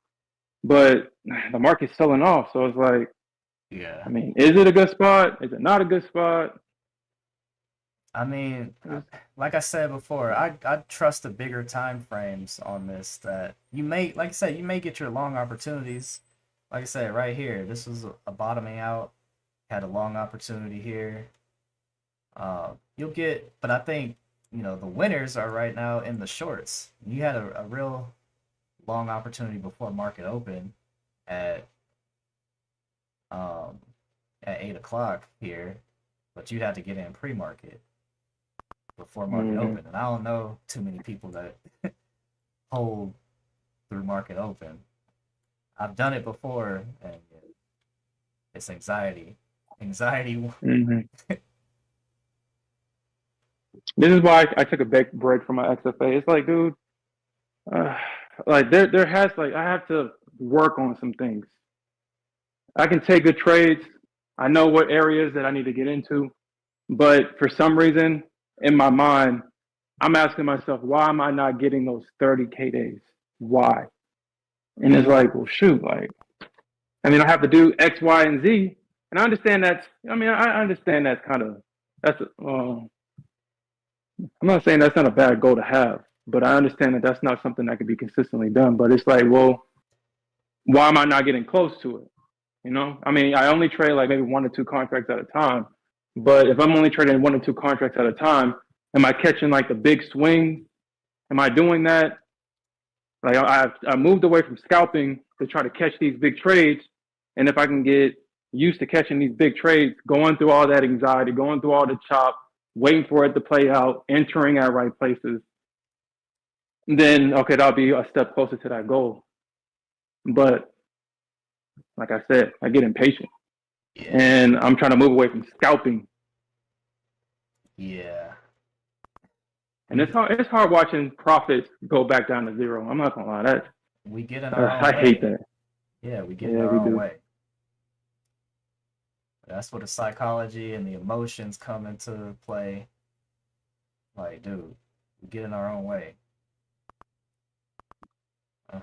But the market's selling off. So it's like, Yeah. I mean, is it a good spot? Is it not a good spot? I mean, like I said before, I trust the bigger time frames on this. That you may, like I said, you may get your long opportunities. Like I said, right here, this was a bottoming out. Had a long opportunity here. You'll get, but I think the winners are right now in the shorts. You had a real long opportunity before market open at um at 8 o'clock here, but you had to get in pre-market before market Mm-hmm. open, and I don't know too many people that hold through market open. I've done it before, and it's anxiety. Anxiety. Mm-hmm. This is why I took a big break from my XFA. It's like, dude, uh, like there has like I have to work on some things. I can take good trades. I know what areas that I need to get into, but for some reason in my mind, I'm asking myself, why am I not getting those 30K days? Why? And it's like, well, shoot, like, I mean, I have to do X, Y, and Z. And I understand that's, I mean, I understand that's kind of, that's, I'm not saying that's not a bad goal to have, but I understand that that's not something that can be consistently done. But it's like, well, why am I not getting close to it? You know, I mean, I only trade like maybe 1 or 2 contracts at a time. But if I'm only trading 1 or 2 contracts at a time, am I catching like the big swings? Am I doing that? Like I moved away from scalping to try to catch these big trades, and if I can get used to catching these big trades, going through all that anxiety, going through all the chop, waiting for it to play out, entering at right places, then okay, that'll be a step closer to that goal. But like I said, I get impatient, Yeah, and I'm trying to move away from scalping, yeah. and We it's hard watching profits go back down to zero. I'm not gonna lie, that we get in our own I hate way. that. Yeah, we get in Yeah, our we own do. way. That's where the psychology and the emotions come into play. Like, dude, we get in our own way. Uh.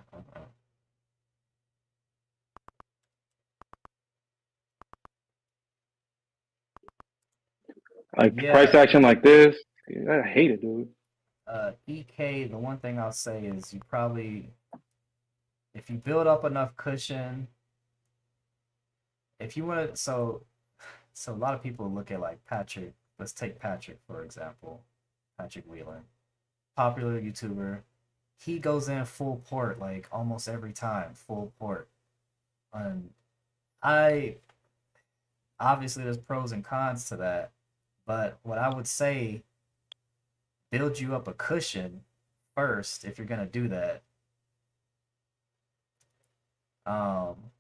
Like price Yeah, action like this, yeah, I hate it, dude. EK, the one thing I'll say is you probably, if you build up enough cushion, if you want to, so a lot of people look at like Patrick. Let's take Patrick for example. Patrick Wheelan, popular YouTuber. He goes in full port like almost every time, full port. And I obviously there's pros and cons to that, but what I would say, build you up a cushion first if you're gonna do that. Um,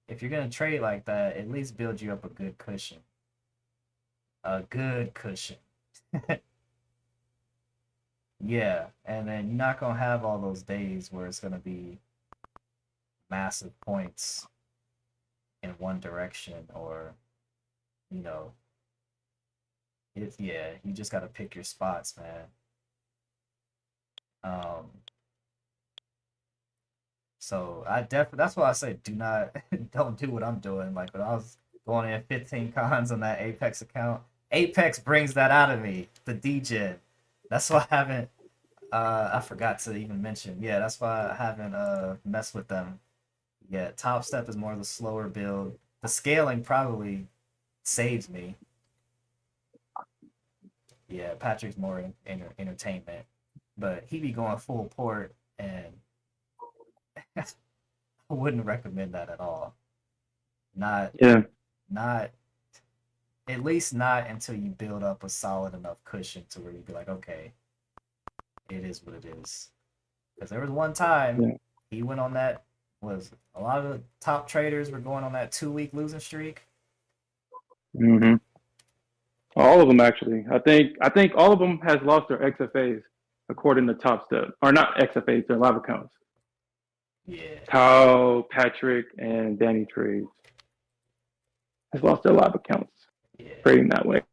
if you're gonna trade like that, at least build you up a good cushion. A good cushion. Yeah, and then you're not gonna have all those days where it's gonna be massive points in one direction, or you know, it's yeah, you just gotta pick your spots, man. Um, so I definitely that's why I say do not don't do what I'm doing. Like when I was going in 15 cons on that Apex account, Apex brings that out of me, the DJ. That's why I haven't I forgot to even mention. Yeah, that's why I haven't messed with them yet. Top Step is more of the slower build. The scaling probably saves me. Yeah, Patrick's more entertainment, but he be going full port, and I wouldn't recommend that at all. Not Yeah, not at least not until you build up a solid enough cushion to where you'd be like, okay, it is what it is. Because there was one time yeah. he went on that, was a lot of the top traders were going on that 2 week losing streak. Hmm. All of them actually. I think all of them has lost their XFAs according to Top Step, or not XFAs, their live accounts. Yeah, Tao, Patrick, and Danny Trades has lost their live accounts yeah, trading that way.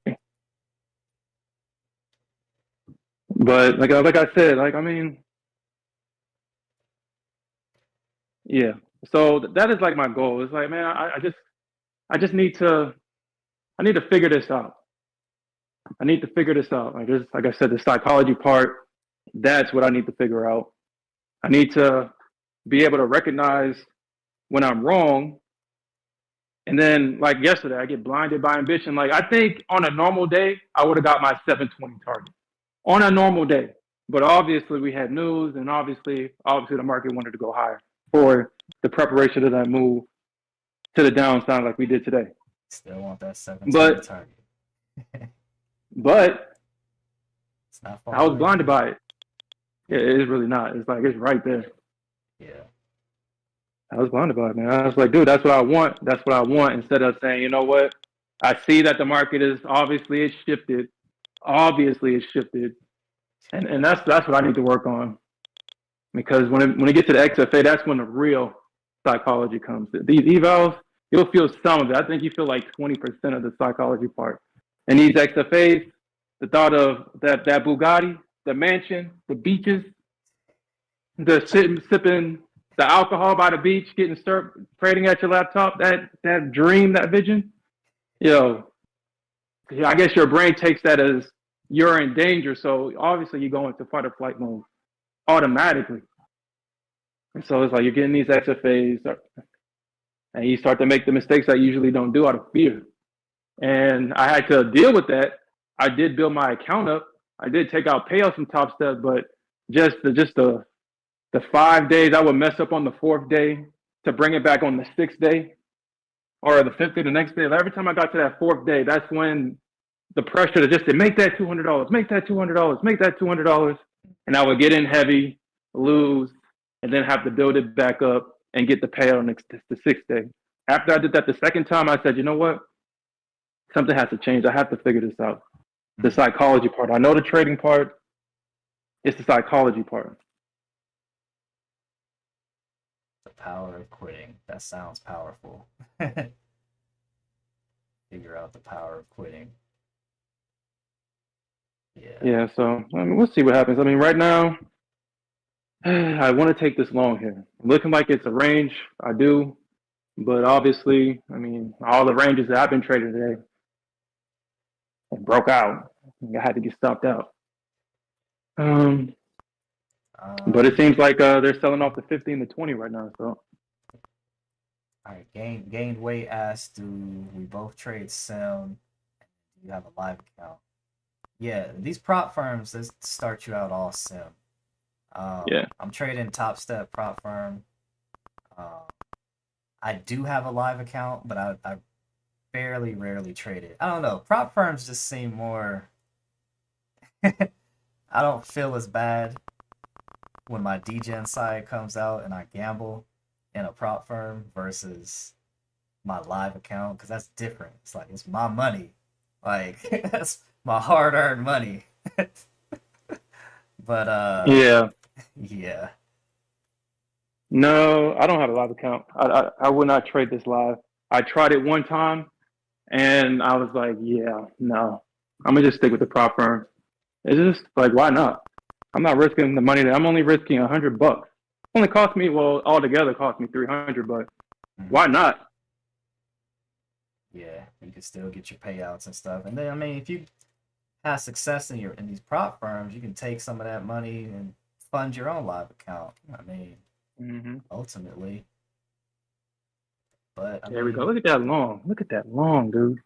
But like I said, like I mean, yeah. So that is like my goal. It's like, man, I just need to I need to figure this out. I need to figure this out. Like I said, the psychology part, that's what I need to figure out. I need to be able to recognize when I'm wrong. And then like yesterday, I get blinded by ambition. Like I think on a normal day, I would have got my 720 target. On a normal day. But obviously we had news, and obviously the market wanted to go higher for the preparation of that move to the downside like we did today. Still want that 720 But target. but It's not I far was away, blinded dude. by it. It is really not. It's like it's right there. Yeah. I was blinded by it, man. I was like, dude, that's what I want. That's what I want. Instead of saying, you know what? I see that the market is obviously it's shifted. Obviously it's shifted. And that's what I need to work on. Because when it gets to the XFA, that's when the real psychology comes. These evals, you'll feel some of it. I think you feel like 20% of the psychology part. And these XFAs, the thought of that Bugatti, the mansion, the beaches, the sipping the alcohol by the beach, getting served, trading at your laptop, that dream, that vision, you know, I guess your brain takes that as you're in danger. So obviously you go into fight or flight mode automatically. And so it's like you're getting these XFAs and you start to make the mistakes I usually don't do out of fear. And I had to deal with that. I did build my account up. I did take out payouts from Top Step, but just the 5 days I would mess up on the fourth day to bring it back on the sixth day or the fifth day, the next day. Every time I got to that fourth day, that's when the pressure to just to make that $200, make that $200, make that $200, and I would get in heavy, lose, and then have to build it back up and get the payout on the sixth day. After I did that the second time, I said, you know what? Something has to change. I have to figure this out. The psychology part. I know the trading part. It's the psychology part. The power of quitting. That sounds powerful. Figure out the power of quitting. Yeah. Yeah, so I mean, we'll see what happens. I mean, right now, I want to take this long here. Looking like it's a range, I do. But obviously, I mean, all the ranges that I've been trading today broke out. I had to get stopped out. But it seems like they're selling off the 15 to 20 right now. So all right, gained weight asked, do we both trade sim? Do you have a live account? Yeah, these prop firms, they start you out all sim. yeah, I'm trading Top Step prop firm. I do have a live account, but I fairly rarely trade it. I don't know. Prop firms just seem more. I don't feel as bad when my DGen side comes out and I gamble in a prop firm versus my live account because that's different. It's like it's my money, like that's my hard-earned money. But yeah. yeah, No, I don't have a live account. I would not trade this live. I tried it one time, and I was like, yeah, no, I'm gonna just stick with the prop firm. It's just like, why not? I'm not risking the money. I'm only risking $100. Only cost me, well, altogether cost me 300, but why not? yeah, you can still get your payouts and stuff. And then I mean, if you have success in these prop firms, you can take some of that money and fund your own live account. I mean, ultimately. But I There we go. mean, Look at that long. Look at that long, dude.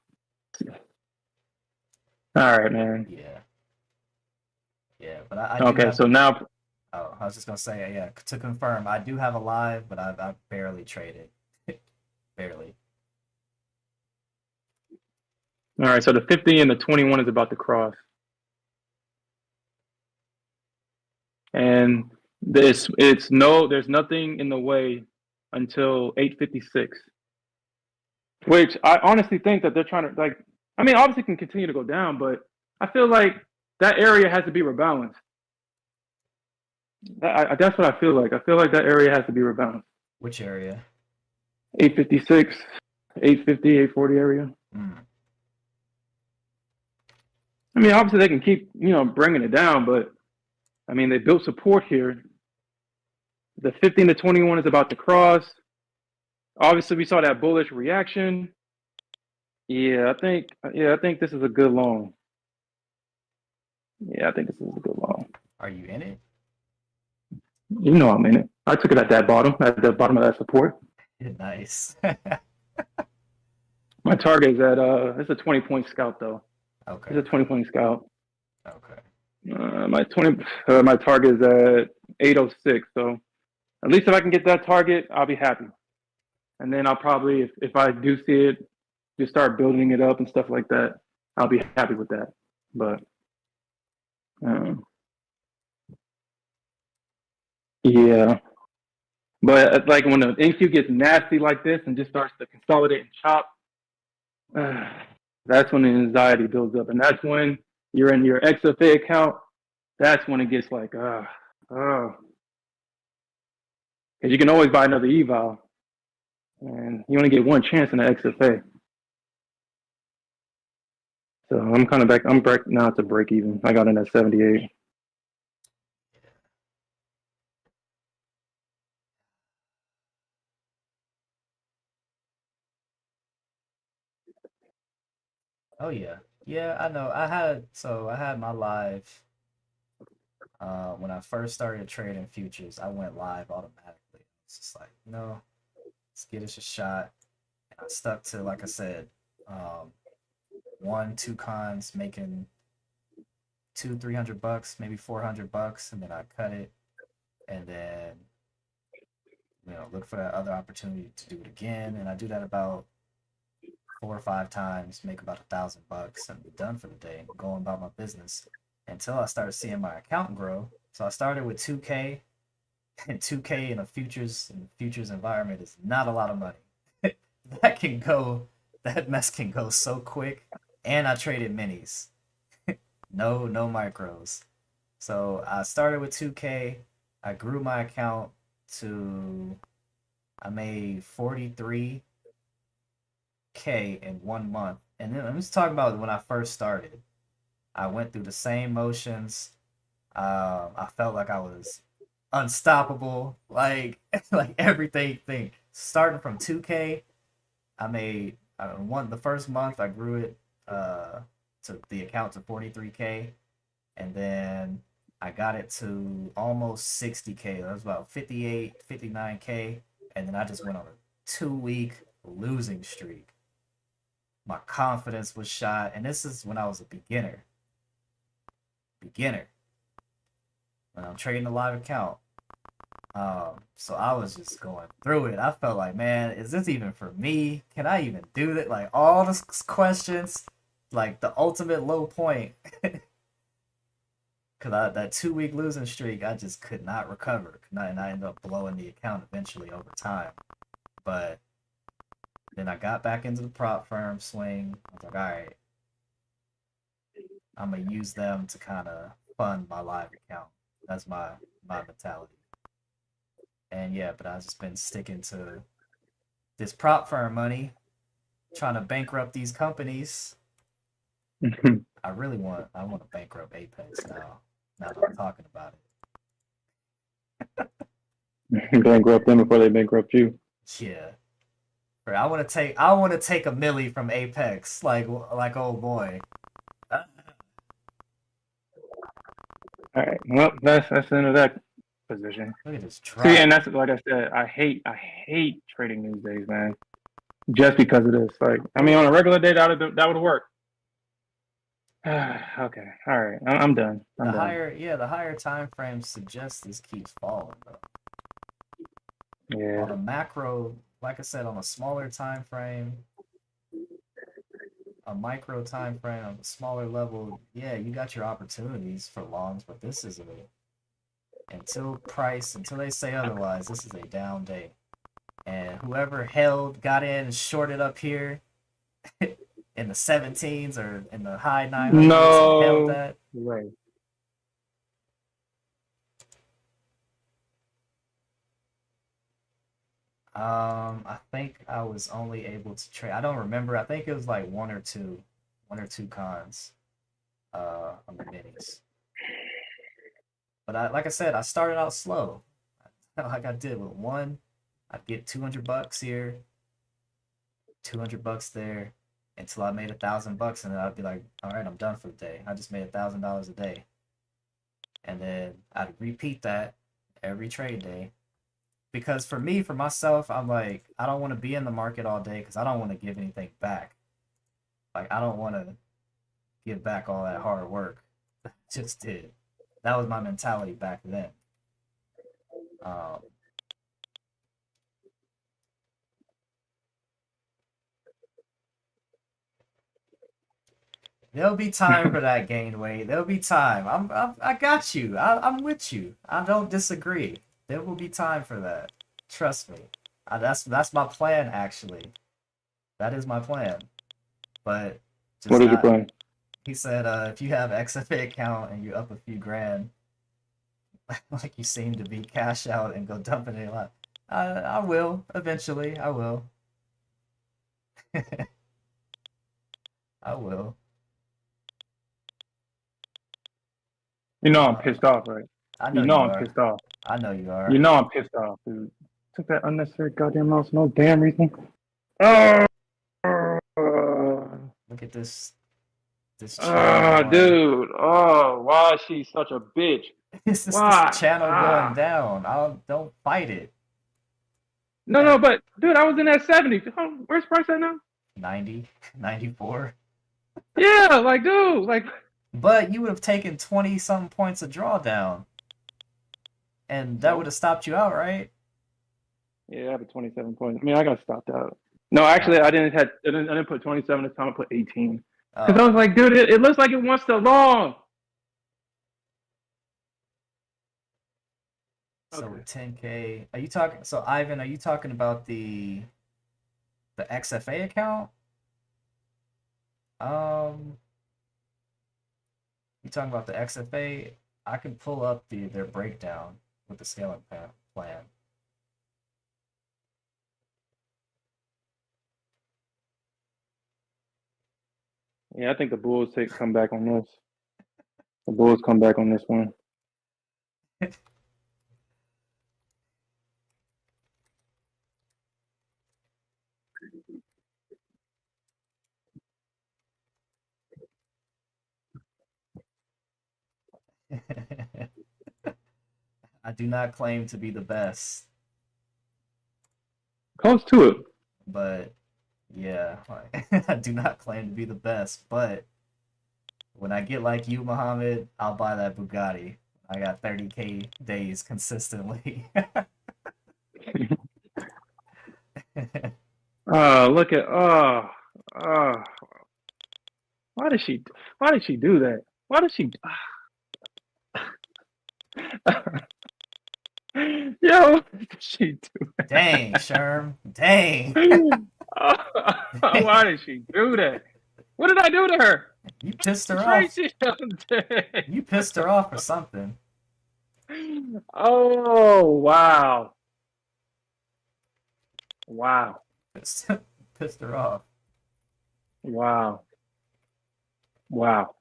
All right, man. yeah, yeah. But I do Okay, have. so now, Oh, I was just gonna say, yeah, to confirm, I do have a live, but I barely traded, barely. all right, so the 50 and the 21 is about to cross. And there's nothing in the way until 8:56, which I honestly think that they're trying to like. I mean, obviously, it can continue to go down, but I feel like that area has to be rebalanced. That's what I feel like. I feel like that area has to be rebalanced. Which area? 8:56, 8:50, 8:40 area. Mm. I mean, obviously they can keep bringing it down, but I mean they built support here. The 15 to 21 is about to cross. Obviously, we saw that bullish reaction. Yeah, I think this is a good long. Yeah, I think this is a good long. Are you in it? You know I'm in it. I took it at the bottom of that support. Nice. My target is at it's a 20-point scout though. Okay. It's a 20-point scout. Okay. My target is at 806. So at least if I can get that target, I'll be happy. And then I'll probably, if I do see it, just start building it up and stuff like that. I'll be happy with that. But um, yeah, but like when the NQ gets nasty like this and just starts to consolidate and chop, uh, that's when the anxiety builds up, and that's when you're in your XFA account. That's when it gets like, because you can always buy another eval, and you only get one chance in the XFA. So I'm kind of back. I'm back now to break even. I got in at 78. Oh yeah. Yeah, I know. I had my live when I first started trading futures, I went live automatically. It's just like, let's give this a shot. And I stuck to, like I said, um, one, two cons making two, $300, maybe $400, and then I cut it, and then look for that other opportunity to do it again, and I do that about 4 or 5 times, make about $1,000, and be done for the day, and go about my business until I started seeing my account grow. So I started with 2K, and 2K in a futures environment is not a lot of money. that can go, that mess can go so quick, and I traded minis, no micros. So I started with 2K. I grew my account to I made 43K in 1 month. And then I'm just talking about when I first started. I went through the same motions. I felt like I was unstoppable. Like like everything thing. Starting from 2K, I made the first month I grew it to the account to 43K, and then I got it to almost 60K. That was about 58, 59K, and then I just went on a 2 week losing streak. My confidence was shot, and this is when I was a beginner. Beginner. When I'm trading a live account. So I was just going through it. I felt like, man, is this even for me? Can I even do that? Like all the questions, like the ultimate low point. Cause that 2 week losing streak, I just could not recover. And I ended up blowing the account eventually over time. But then I got back into the prop firm swing. I was like, all right, I'm gonna use them to kind of fund my live account. That's my mentality. And yeah, but I've just been sticking to this prop firm money, trying to bankrupt these companies. I want to bankrupt Apex now. Now that I'm talking about Bankrupt them before they bankrupt you. it. Yeah. I want to take a milli from Apex, like oh boy. All right. Well, that's the end of that position. Look at this See, drop. and that's like I said. I hate trading these days, man. Just because of this. Like, I mean, on a regular day, that would work. Okay. All right. I'm done. I'm done. The higher time frame suggests this keeps falling though. Yeah. On a macro, like I said, on a smaller time frame, a micro time frame on a smaller level, yeah, you got your opportunities for longs, but this is until they say otherwise, this is a down day. And whoever got in and shorted up here in the 17s or in the high 900s and held No that, way. I think I was only able to trade. I don't remember. I think it was like one or two cons on the minis. But like I said, I started out slow. Like I did with one, I'd get $200 here, $200 there, until I made $1,000, and then I'd be like, all right, I'm done for the day. I just made $1,000 a day, and then I'd repeat that every trade day. Because for myself, I'm like, I don't want to be in the market all day because I don't want to give anything back. Like I don't want to give back all that hard work. Just did. That was my mentality back then. Um, There'll be time for that gain weight. There'll be time. I got you. I'm with you. I don't disagree. There will be time for that. Trust me. That's my plan actually. That is my plan. But What just is your not. plan? He said, if you have XFA account and you up a few grand, like you seem to be, cash out and go dump it in a lot. I will eventually. I will. I will. You know I'm Uh, pissed off, right? I know You know you I'm are. pissed off. I know you You are. know I'm pissed off, dude. Took that unnecessary goddamn loss, no damn reason. Oh, Look at this channel going. dude. Oh, why is she such a bitch? This Why? channel going down. I don't fight it. No, At but dude, I was in that 70. Where's Price at now? 90, 94. Yeah, like, dude, like. But you would have taken 20 something points of drawdown, and that would So? have stopped you out, right? Yeah, I have a 27 points. I mean, I got stopped out. No, Oh, actually, I didn't put 27 this time. I put 18 because I oh, was like, dude, it looks like it wants to long. so Okay. with 10K, are you talking? So Ivan, are you talking about the XFA account? Um, you talking about the XFA? I can pull up their breakdown with the scaling plan. Yeah, I think the Bulls come back on this. The Bulls come back on this one. I do not claim to be the best, Close to it. but yeah, like, I do not claim to be the best, but when I get like you, Muhammad, I'll buy that Bugatti. I got 30K days consistently. Look at uh why did she do that? Why did she Yo, what did she do Dang, Sherm. Dang. that? Why did she do that? What did I do to her? You pissed her off. Tracy. You pissed her off or something. Oh wow. Wow. Pissed, pissed her off. Wow. Wow.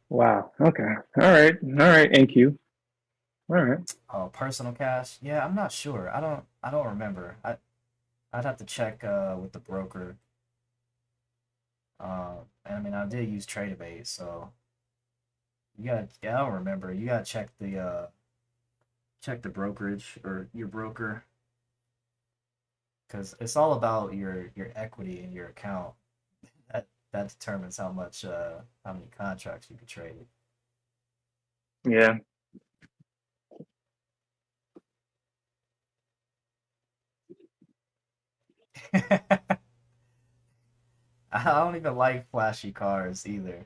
Wow. Okay. All right. All right. NQ. All right. Oh, personal cash? Yeah, I'm not sure. I don't remember. I'd have to check with the broker. And I mean I did use Tradeabase, so you gotta, yeah, I don't remember. You gotta check the brokerage or your broker, because it's all about your equity in your account. That determines how many contracts you could trade. Yeah. I don't even like flashy cars either.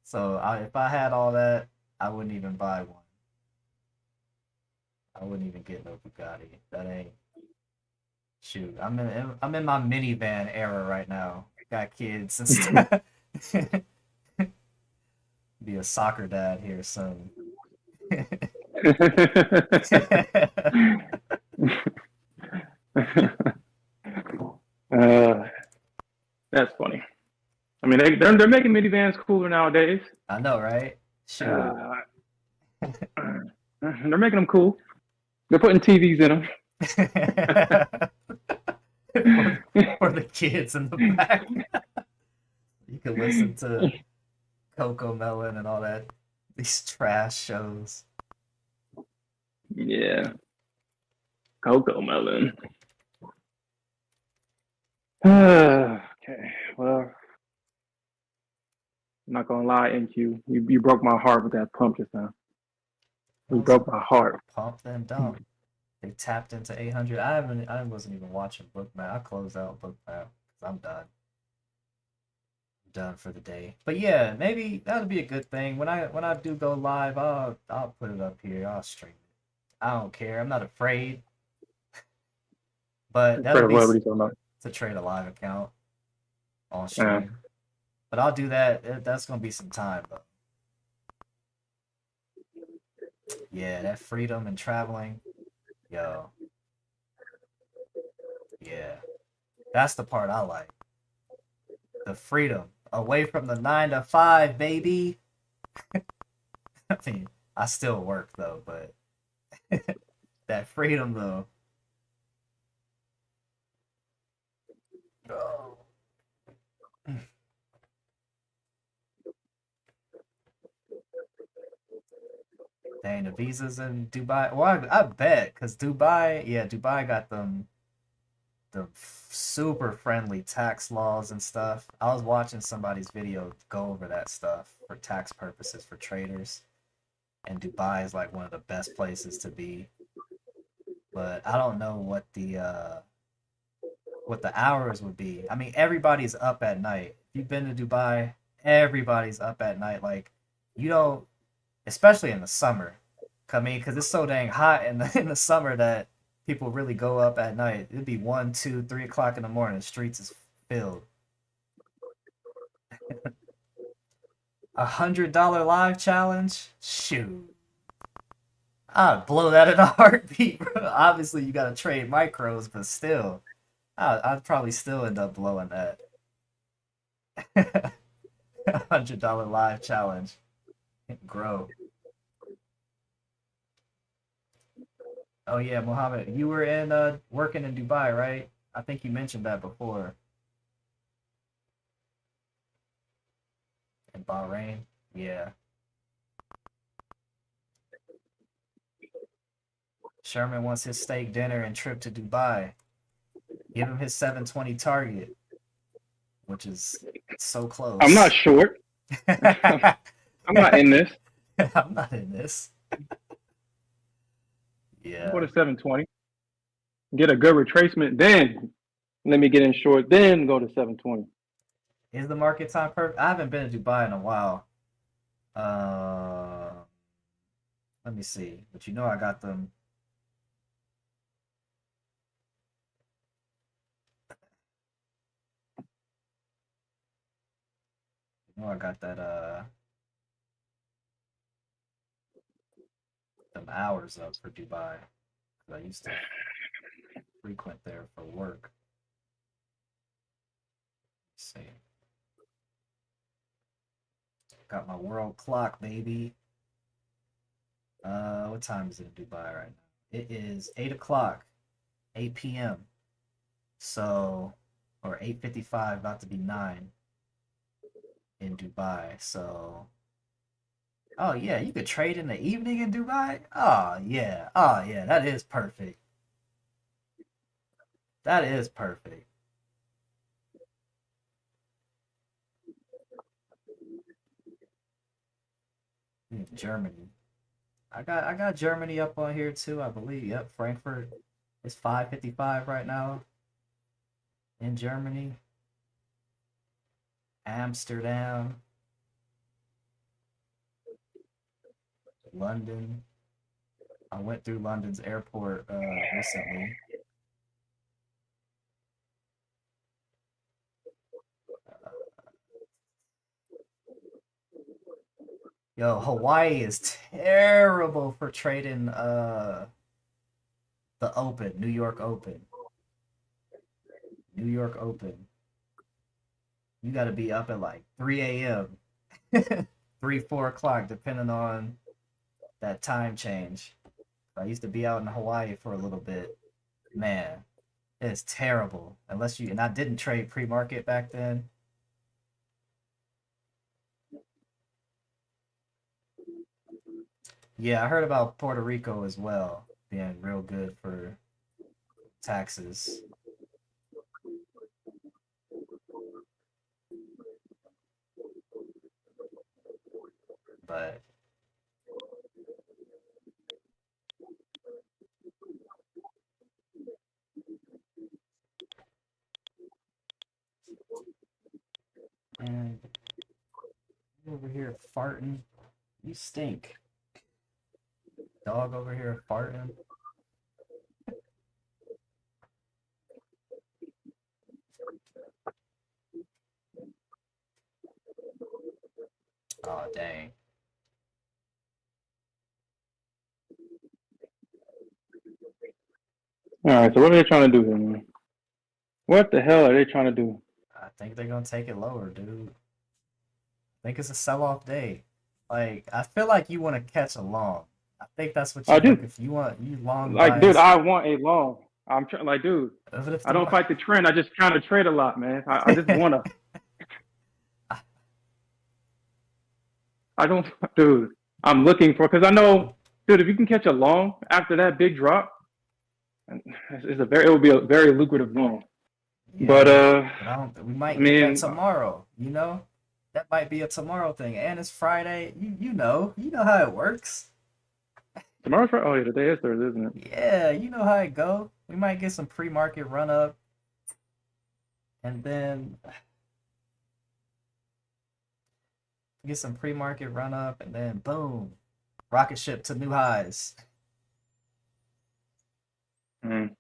So if I had all that, I wouldn't even buy one. I wouldn't even get no Bugatti. That ain't, shoot. I'm in my minivan era right now. Got kids and stuff. Be a soccer dad here soon. uh, that's funny. I mean, they're making minivans cooler nowadays. I know, right? Shoot. Uh, they're making them cool. They're putting TVs in them. For the kids in the back. You can listen to Coco Melon and all that, these trash shows. Yeah, Coco Melon. Okay, well, not gonna lie, NQ. You broke my heart with that pump just now. That You was a broke my heart. pump then dump. They tapped into 800. I wasn't even watching Bookmap. I closed out Bookmap because I'm done. I'm done for the day. But yeah, maybe that'll be a good thing. When I do go live, I'll put it up here. I'll stream it. I don't care. I'm not afraid. But that'll Fred, be what are you talking about? to trade a live account on Yeah. stream. But I'll do that. That's gonna be some time though. Yeah, that freedom and traveling, yo, yeah, that's the part I like. The freedom away from the 9 to 5, baby. I mean, I still work though, but that freedom though. Oh. Dang, the visas in Dubai. Well, I bet because Dubai got the super friendly tax laws and stuff. I was watching somebody's video go over that stuff for tax purposes for traders, and Dubai is like one of the best places to be. But I don't know what the hours would be. I mean, everybody's up at night. If you've been to Dubai, everybody's up at night. Like you don't, especially in the summer. I mean, because it's so dang hot in the summer that people really go up at night. It'd be 1, 2, 3 o'clock in the morning. The streets is filled. $100 live challenge? Shoot. I'd blow that in a heartbeat, bro. Obviously, you gotta trade micros, but still, I'd probably still end up blowing that. $100 live challenge. Grow. Oh yeah, Mohammed, you were in working in Dubai, right? I think you mentioned that before. In Bahrain. Yeah. Sherman wants his steak dinner and trip to Dubai. Give him his 720 target, which is so I'm not close. short. I'm I'm not in this. not in this. Go Yeah. to 720. Get a good retracement, then let me get in short, then go to 720. Is the market time perfect? I haven't been to Dubai in a while. Uh, Let me see. But you know I got them. You know I got that them hours up for Dubai. 'Cause I used to frequent there for work. Let's see. Got my world clock, baby. What time is it in Dubai right now? It is 8 o'clock, 8 p.m. So, or 8:55, about to be 9 in Dubai. So, oh yeah, you could trade in the evening in Dubai. Oh yeah, that is perfect. That is perfect. Germany. I got Germany up on here too, I believe. Yep, Frankfurt is 5:55 right now in Germany. Amsterdam, London. I went through London's airport recently. Yo, Hawaii is terrible for trading the Open, New York Open. New York Open. You got to be up at like 3 a.m. 3, 4 o'clock, depending on that time change. I used to be out in Hawaii for a little bit. Man, it's terrible. Unless you, and I didn't trade pre-market back then. Yeah, I heard about Puerto Rico as well, being real good for taxes. but and you over here farting. You stink. Dog over here farting. Oh dang. All right, so what are they trying to do here, man? What the hell are they trying to do? I think they're gonna take it lower, dude. I think it's a sell-off day. Like I feel like you want to catch a long. I think that's what I you're do. looking for. You want you long Like, dude, bias. I want a long. I'm trying, like, dude, But if I the don't fight the trend. I just kind of trade a lot, man. I just want to. I don't, dude. I'm looking for because I know, dude. If you can catch a long after that big drop, it will be a very lucrative long. yeah, But but I don't. We I might get that mean, tomorrow. You know, that might be a tomorrow thing, and it's Friday. You know how it works. tomorrow's Friday. Oh yeah, the day is Thursday, isn't it? Yeah, you know how it go. We might get some pre-market run up, and then get some pre-market run up, and then boom, rocket ship to new highs. Mm.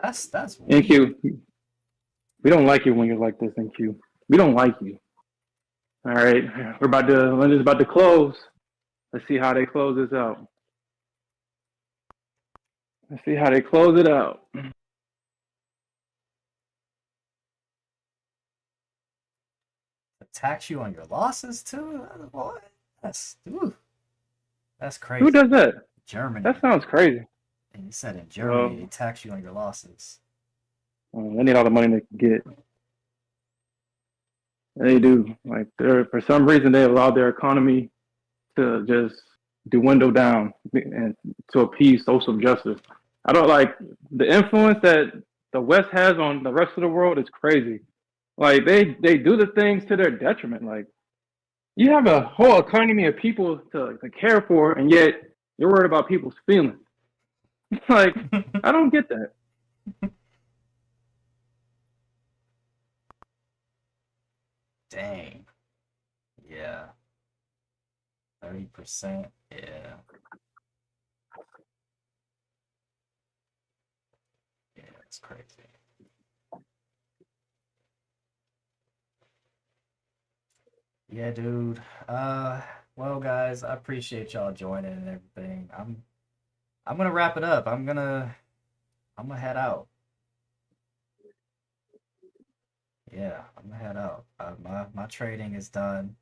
That's weak. NQ, we don't like you when you're like this, NQ. We don't like you. All right, when it's about to close. Let's see how they close this out. Let's see how they close it out. Tax you on your losses too. What? That's Who crazy. does that? That Germany. sounds crazy. And you said in Germany they Well, tax you on your losses. they need all the money they can get. They do. Like, for some reason, they allowed their economy to just dwindle down and to appease social justice. I don't like the influence that the West has on the rest of the world is crazy. Like they do the things to their detriment. Like you have a whole economy of people to care for, and yet you're worried about people's feelings. Like I don't get that. Dang. Yeah. 30%. Yeah. Yeah, it's crazy. Yeah, dude. Well, guys, I appreciate y'all joining and everything. I'm gonna wrap it up. I'm gonna head out. Yeah, I'm gonna head out. My trading is done.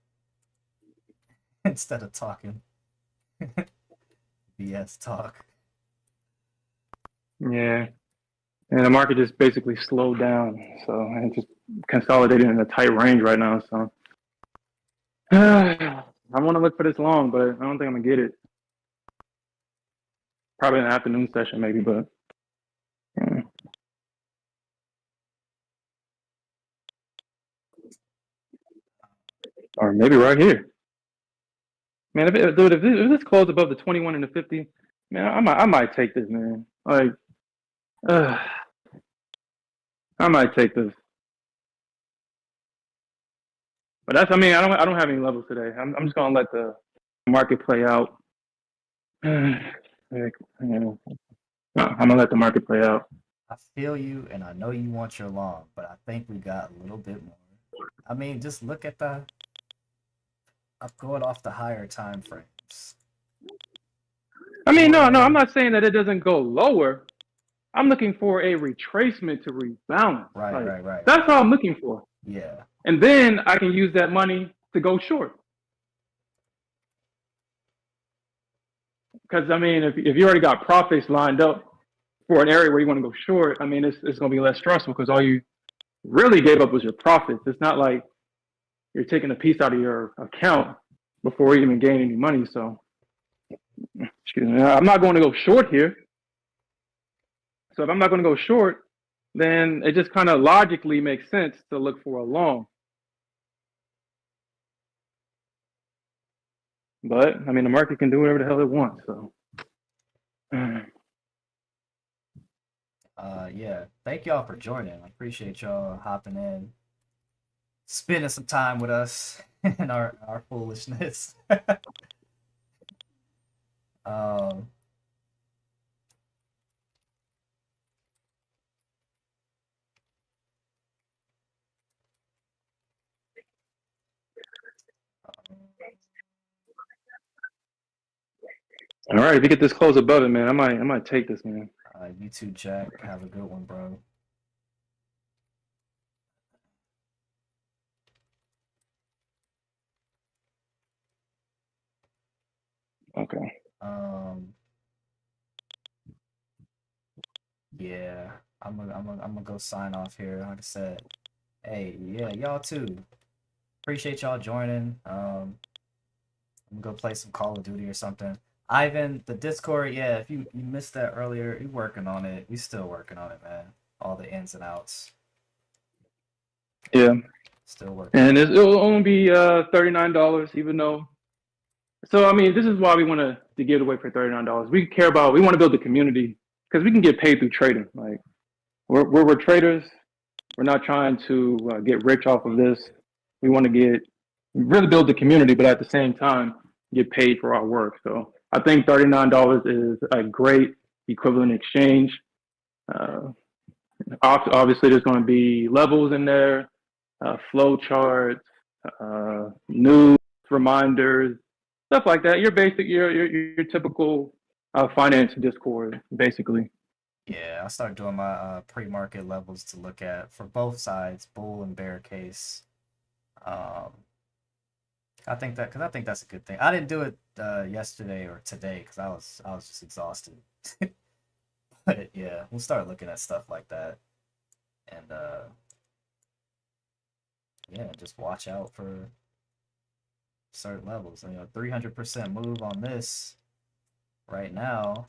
Instead of talking BS talk. Yeah, and the market just basically slowed down, so and just consolidated in a tight range right now. So I want to look for this long, but I don't think I'm gonna get it. Probably in the afternoon session, maybe, but. Yeah. Or maybe right here. Man, if this closed above the 21 and the 50, man, I might take this, man. Like, uh, I might take this. But I mean, I don't have any levels today. I'm just gonna let the market play out. Like, I'm gonna let the market play out. I feel you, and I know you want your long, but I think we got a little bit more. I mean, just look at the. I'm going off the higher time frames. I mean, no, I'm Or not saying that it doesn't go lower. I'm looking for a retracement to rebalance. right, Like, right, right, that's right. all I'm looking for. Yeah, And then I can use that money to go short. Because I mean, if you already got profits lined up for an area where you want to go short, I mean, it's going to be less stressful because all you really gave up was your profits. It's not like you're taking a piece out of your account before you even gain any money. So, excuse me, I'm not going to go short here. So if I'm not going to go short, then it just kind of logically makes sense to look for a long. But I mean, the market can do whatever the hell it wants. So, yeah, thank y'all for joining. I appreciate y'all hopping in, spending some time with us and our foolishness. um, all right, if you get this close above it, man, I might take this, man. YouTube Jack, have a good one, bro. Okay. Yeah, I'm gonna go sign off here. Like I said, hey, yeah, y'all too. Appreciate y'all joining. I'm gonna go play some Call of Duty or something. Ivan, the Discord, yeah, if you missed that earlier, we working on it. We still working on it, man. All the ins and outs. Yeah. Still working And on it will only be $39, even though. So I mean, this is why we want to give it away for $39. We care about. We want to build a community because we can get paid through trading. Like we're traders. We're not trying to get rich off of this. We want to get really build the community, but at the same time get paid for our work. So I think $39 is a great equivalent exchange. Uh, Obviously, there's going to be levels in there, flow charts, news reminders, stuff like that. Your basic, your typical finance Discord, basically. Yeah, I'll start doing my pre-market levels to look at for both sides, bull and bear case. Um, I think that's a good thing. I didn't do it yesterday or today because I was just exhausted. But yeah, we'll start looking at stuff like that, and yeah, just watch out for certain levels. You know, 300% move on this right now.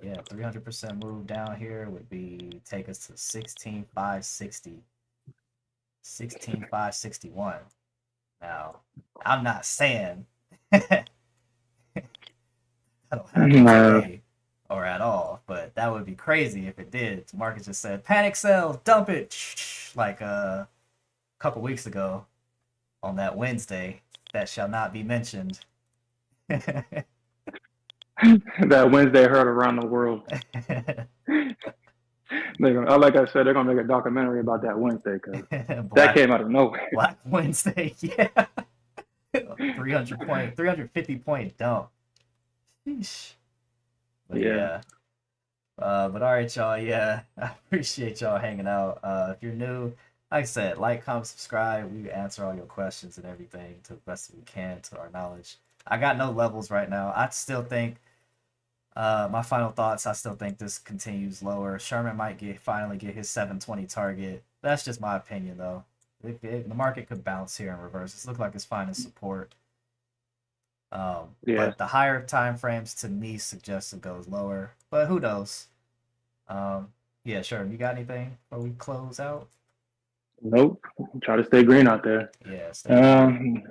Yeah, 300% move down here would be take us to 16,560, 16,561. Now, I'm not saying that'll happen Uh, today or at all, but that would be crazy if it did. The market just said panic sell, dump it, like a couple weeks ago on that Wednesday. That shall not be mentioned. that Wednesday heard around the world. Like I said, they're gonna make a documentary about that Wednesday because that Black came out of nowhere. Black Wednesday, yeah. 350 point dump. Sheesh. But Yeah, yeah. But all right, y'all. Yeah, I appreciate y'all hanging out. If you're new, like I said, like, comment, subscribe. We answer all your questions and everything to the best we can to our knowledge. I got no levels right now. I still think my final thoughts. I still think this continues lower. Sherman might finally get his 720 target. That's just my opinion, though. The market could bounce here and reverse. This looks like it's finding support. yeah. But the higher time frames to me suggest it goes lower. But who knows? Yeah, sure. You got anything before we close out? Nope. Try to stay green out there. Yeah, stay green.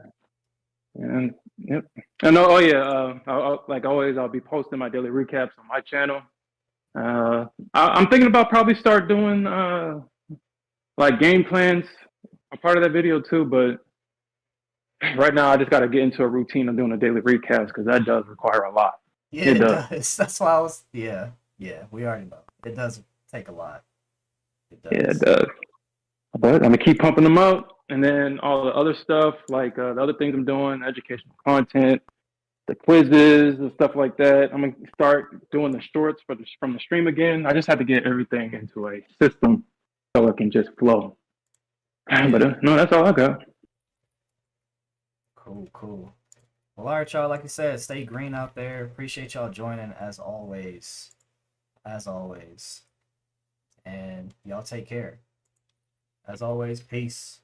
And yep. I know. Oh yeah. Like always, I'll be posting my daily recaps on my channel. I'm thinking about probably start doing like game plans. A part of that video too, but right now I just got to get into a routine of doing a daily recaps because that does require a lot. Yeah, It it does. does. That's why I was. Yeah, yeah. We already know it does take a lot. It Yeah, it does. does. But I'm gonna keep pumping them out, and then all the other stuff, like the other things I'm doing, educational content, the quizzes and stuff like that. I'm gonna start doing the shorts from the stream again. I just have to get everything into a system so it can just flow. But Yeah. no, that's all I got. Cool. Cool. Well, all right, y'all. Like I said, stay green out there. Appreciate y'all joining as always. As always. And y'all take care. As always, peace.